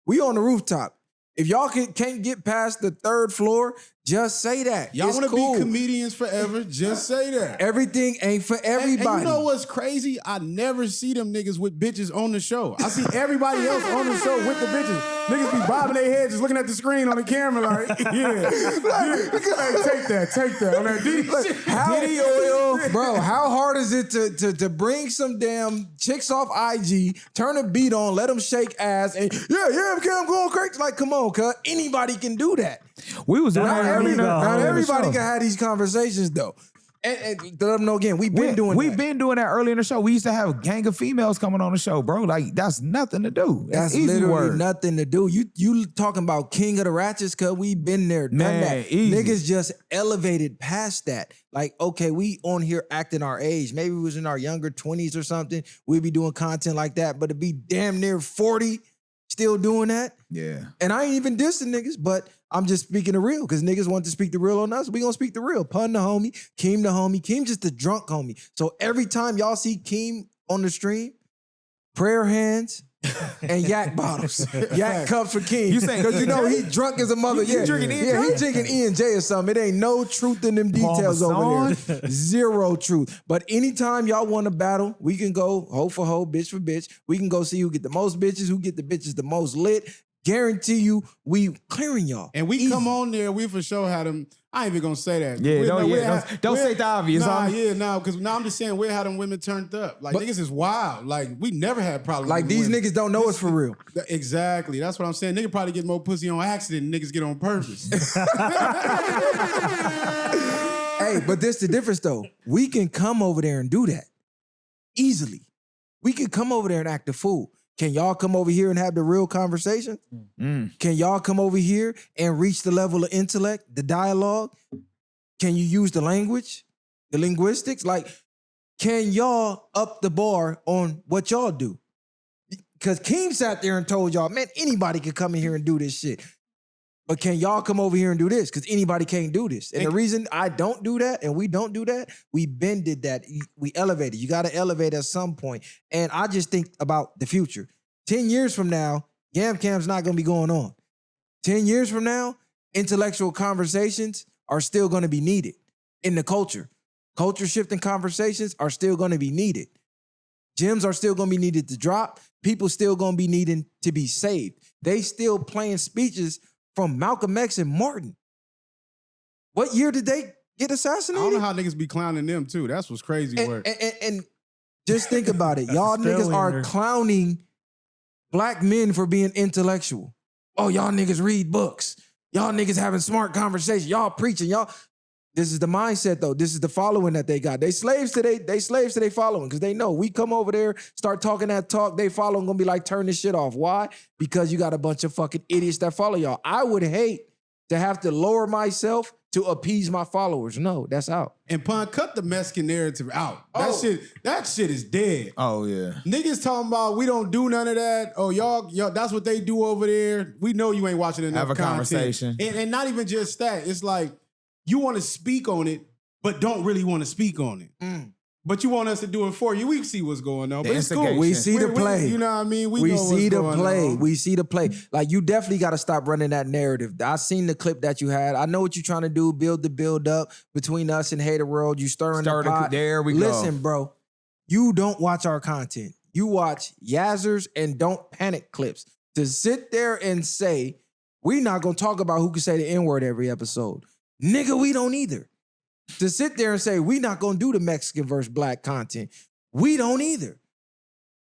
We on the rooftop. If y'all can't get past the third floor, just say that. Y'all want to be comedians forever? Just say that. Everything ain't for everybody. And you know what's crazy? I never see them niggas with bitches on the show. I see everybody else on the show with the bitches. Niggas be bobbing their head just looking at the screen on the camera like, yeah. Hey, take that on that Diddy shit. Diddy oil, bro. How hard is it to bring some damn chicks off IG, turn a beat on, let them shake ass, and I'm going crazy. Like, come on, cuz anybody can do that. We was doing Not that earlier. everybody can have these conversations though. And let them know again, we've been doing that earlier in the show. We used to have a gang of females coming on the show, bro. Like, that's nothing to do. That's easy literally word. nothing to do. You talking about king of the ratchets, cuz we been there, done Man, that. easy. Niggas just elevated past that. Like, okay, we on here acting our age. Maybe we was in our younger 20s or something. We'd be doing content like that, but to be damn near 40, still doing that. Yeah. And I ain't even dissing niggas, but I'm just speaking the real because niggas want to speak the real on us. We gonna speak the real. Pun the homie, Keem the homie. Keem just the drunk homie. So every time y'all see Keem on the stream, prayer hands and yak bottles. Yak cups for Keem. You saying because you know he drunk as a mother. You Yeah, drinking E&J? yeah, he drinking E&J or something. It ain't no truth in them details over there. Zero truth. But anytime y'all want to battle, we can go hoe for hoe, bitch for bitch. We can go see who get the most bitches, who get the bitches the most lit. Guarantee you, we clearing y'all. And we Easy. come on there, we for sure had them. I ain't even gonna say that. Yeah, don't we'll say the obvious, Nah, huh? because now I'm just saying we had them women turned up. Like, niggas is wild. Like, we never had problems. Like with these women. niggas don't know us for real. Exactly. That's what I'm saying. Nigga probably get more pussy on accident than niggas get on purpose. Hey, but this the difference though. We can come over there and do that easily. We can come over there and act a fool. Can y'all come over here and have the real conversation? Can y'all come over here and reach the level of intellect, the dialogue? Can you use the language, the linguistics? Like, can y'all up the bar on what y'all do? Because Keem sat there and told y'all, man, anybody could come in here and do this shit. But can y'all come over here and do this? Because anybody can't do this. And the reason I don't do that and we don't do that, we been did that. We elevated. You got to elevate at some point. And I just think about the future. 10 years from now, Yam Cam's not going to be going on. 10 years from now, intellectual conversations are still going to be needed in the culture. Culture shifting conversations are still going to be needed. Gems are still going to be needed to drop. People still going to be needing to be saved. They still playing speeches from Malcolm X and Martin. What year did they get I assassinated? don't know how niggas be clowning them too. That's what's crazy work. And just think about it. Y'all Still niggas in are there. clowning black men for being intellectual. Oh, y'all niggas read books. Y'all niggas having smart conversations. Y'all preaching. Y'all. This is the mindset though. This is the following that they got. They slaves to they following because they know we come over there, start talking that talk. They following gonna be like, turn this shit off. Why? Because you got a bunch of fucking idiots that follow y'all. I would hate to have to lower myself to appease my followers. No, that's out. And Pun, cut the Mexican narrative out. That shit is dead. Oh yeah. Niggas talking about we don't do none of that. Oh, y'all, that's what they do over there. We know you ain't watching enough Have a content. conversation. And not even just that. It's like you want to speak on it, but don't really want to speak on it. But you want us to do it for you. We see what's going on. The But it's cool. instigation. We see the We- play. you know what I mean? We We know see what's the going play. on. We see the play. Like, you definitely got to stop running that narrative. I seen the clip that you had. I know what you're trying to do, build the build up between us and Hater World. You stirring Stir the the- pot. there we go. Listen, bro, you don't watch our content. You watch Yazzers and Don't Panic clips. To sit there and say, we not going to talk about who can say the N-word every episode. Nigga, we don't either. To sit there and say, we not going to do the Mexican versus black content. We don't either.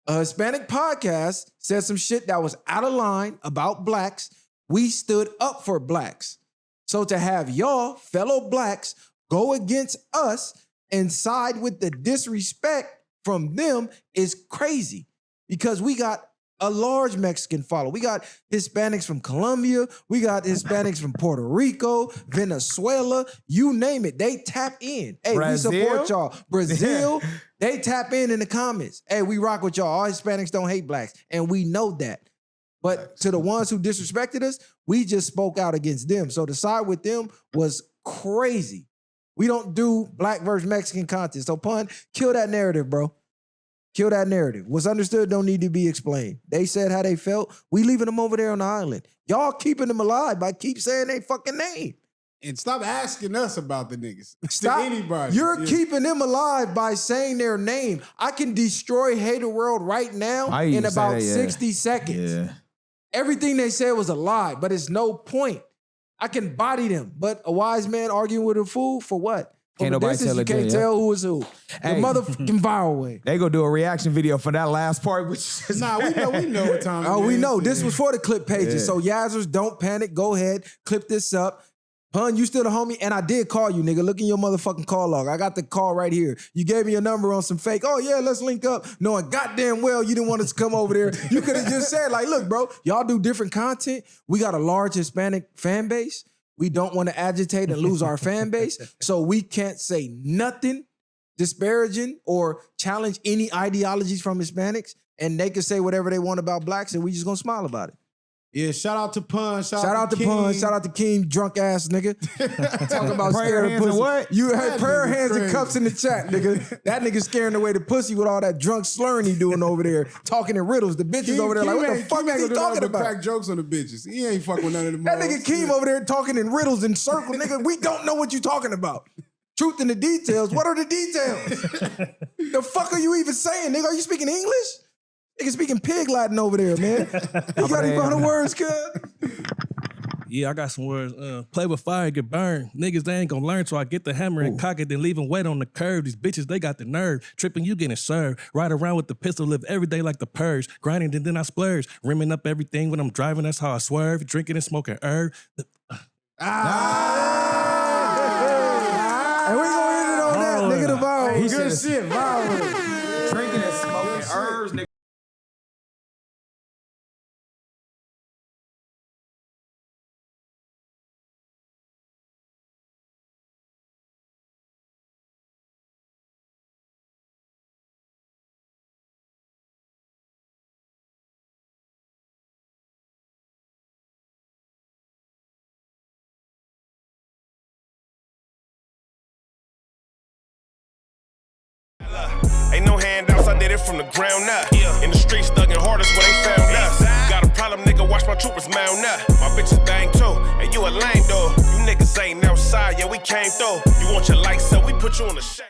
A Hispanic podcast said some shit that was out of line about blacks. We stood up for blacks. So to have y'all, fellow blacks, go against us and side with the disrespect from them is crazy because we got a large Mexican follow. We got Hispanics from Colombia. We got Hispanics from Puerto Rico, Venezuela, you name it. They tap in. Hey, Brazil? we support y'all. Brazil, they tap in the comments. Hey, we rock with y'all. All Hispanics don't hate blacks. And we know that. But to the ones who disrespected us, we just spoke out against them. So to side with them was crazy. We don't do black versus Mexican content. So Pun, kill that narrative, bro. Kill that narrative. What's understood don't need to be explained. They said how they felt. We leaving them over there on the island. Y'all keeping them alive by keep saying they fucking name. And stop asking us about the niggas. Stop. To anybody. You're Yeah. keeping them alive by saying their name. I can destroy Hater World right now I in used to say about that, yeah. 60 seconds. Yeah. Everything they said was a lie, but it's no point. I can body them, but a wise man arguing with a fool for what? Can't From a nobody distance, tell you it can't then, yeah. tell who is who. Hey. The motherfucking viral way. They gonna do a reaction video for that last part, which is Nah, we know what time Oh, it we is. know. This was for the clip pages. Yeah. So Yazzers, don't panic. Go ahead. Clip this up. Pun, you still the homie? And I did call you, nigga. Look in your motherfucking call log. I got the call right here. You gave me a number on some fake. Oh, yeah, let's link up. Knowing goddamn well you didn't want us to come over there. You could have just said, like, look, bro, y'all do different content. We got a large Hispanic fan base. We don't want to agitate and lose our fan base. So we can't say nothing disparaging or challenge any ideologies from Hispanics. And they can say whatever they want about blacks and we just gonna smile about it. Yeah, shout out to Pun. Shout out to Pun. Shout out to Keem, drunk ass nigga. Talk about Prayer scaring hands and pussy. what? You had That prayer nigga hands and crazy. cups in the chat, nigga. That nigga scaring away the pussy with all that drunk slurring he doing over there, talking in riddles. The bitches over there like, what the fuck is he talking about? Crack jokes on the bitches. He ain't fuck with none of them. That nigga Keem over there talking in riddles and circles, nigga. We don't know what you talking about. Truth in the details. What are the details? The fuck are you even saying, nigga? Are you speaking English? Nigga speaking pig Latin over there, man. You got any other words, cuz? Yeah, I got some words. Play with fire, get burned. Niggas, they ain't gonna learn, so I get the hammer and cock it, then leave them wet on the curb. These bitches, they got the nerve. Tripping, you getting served. Ride around with the pistol, live every day like the purge. Grinding, and then I splurge. Rimming up everything when I'm driving, that's how I swerve. Drinking and smoking herb. And we gonna end it on that, nigga. The viral. He Good said- shit, viral. Drinking and smoking herbs, nigga. Ain't no handouts, I did it from the ground up. In the streets, thugging hardest where they found my troopers mount up. My bitches bang too, and you a lame dude. You niggas ain't outside, yeah, we came through. You want your lights up, we put you on the shade.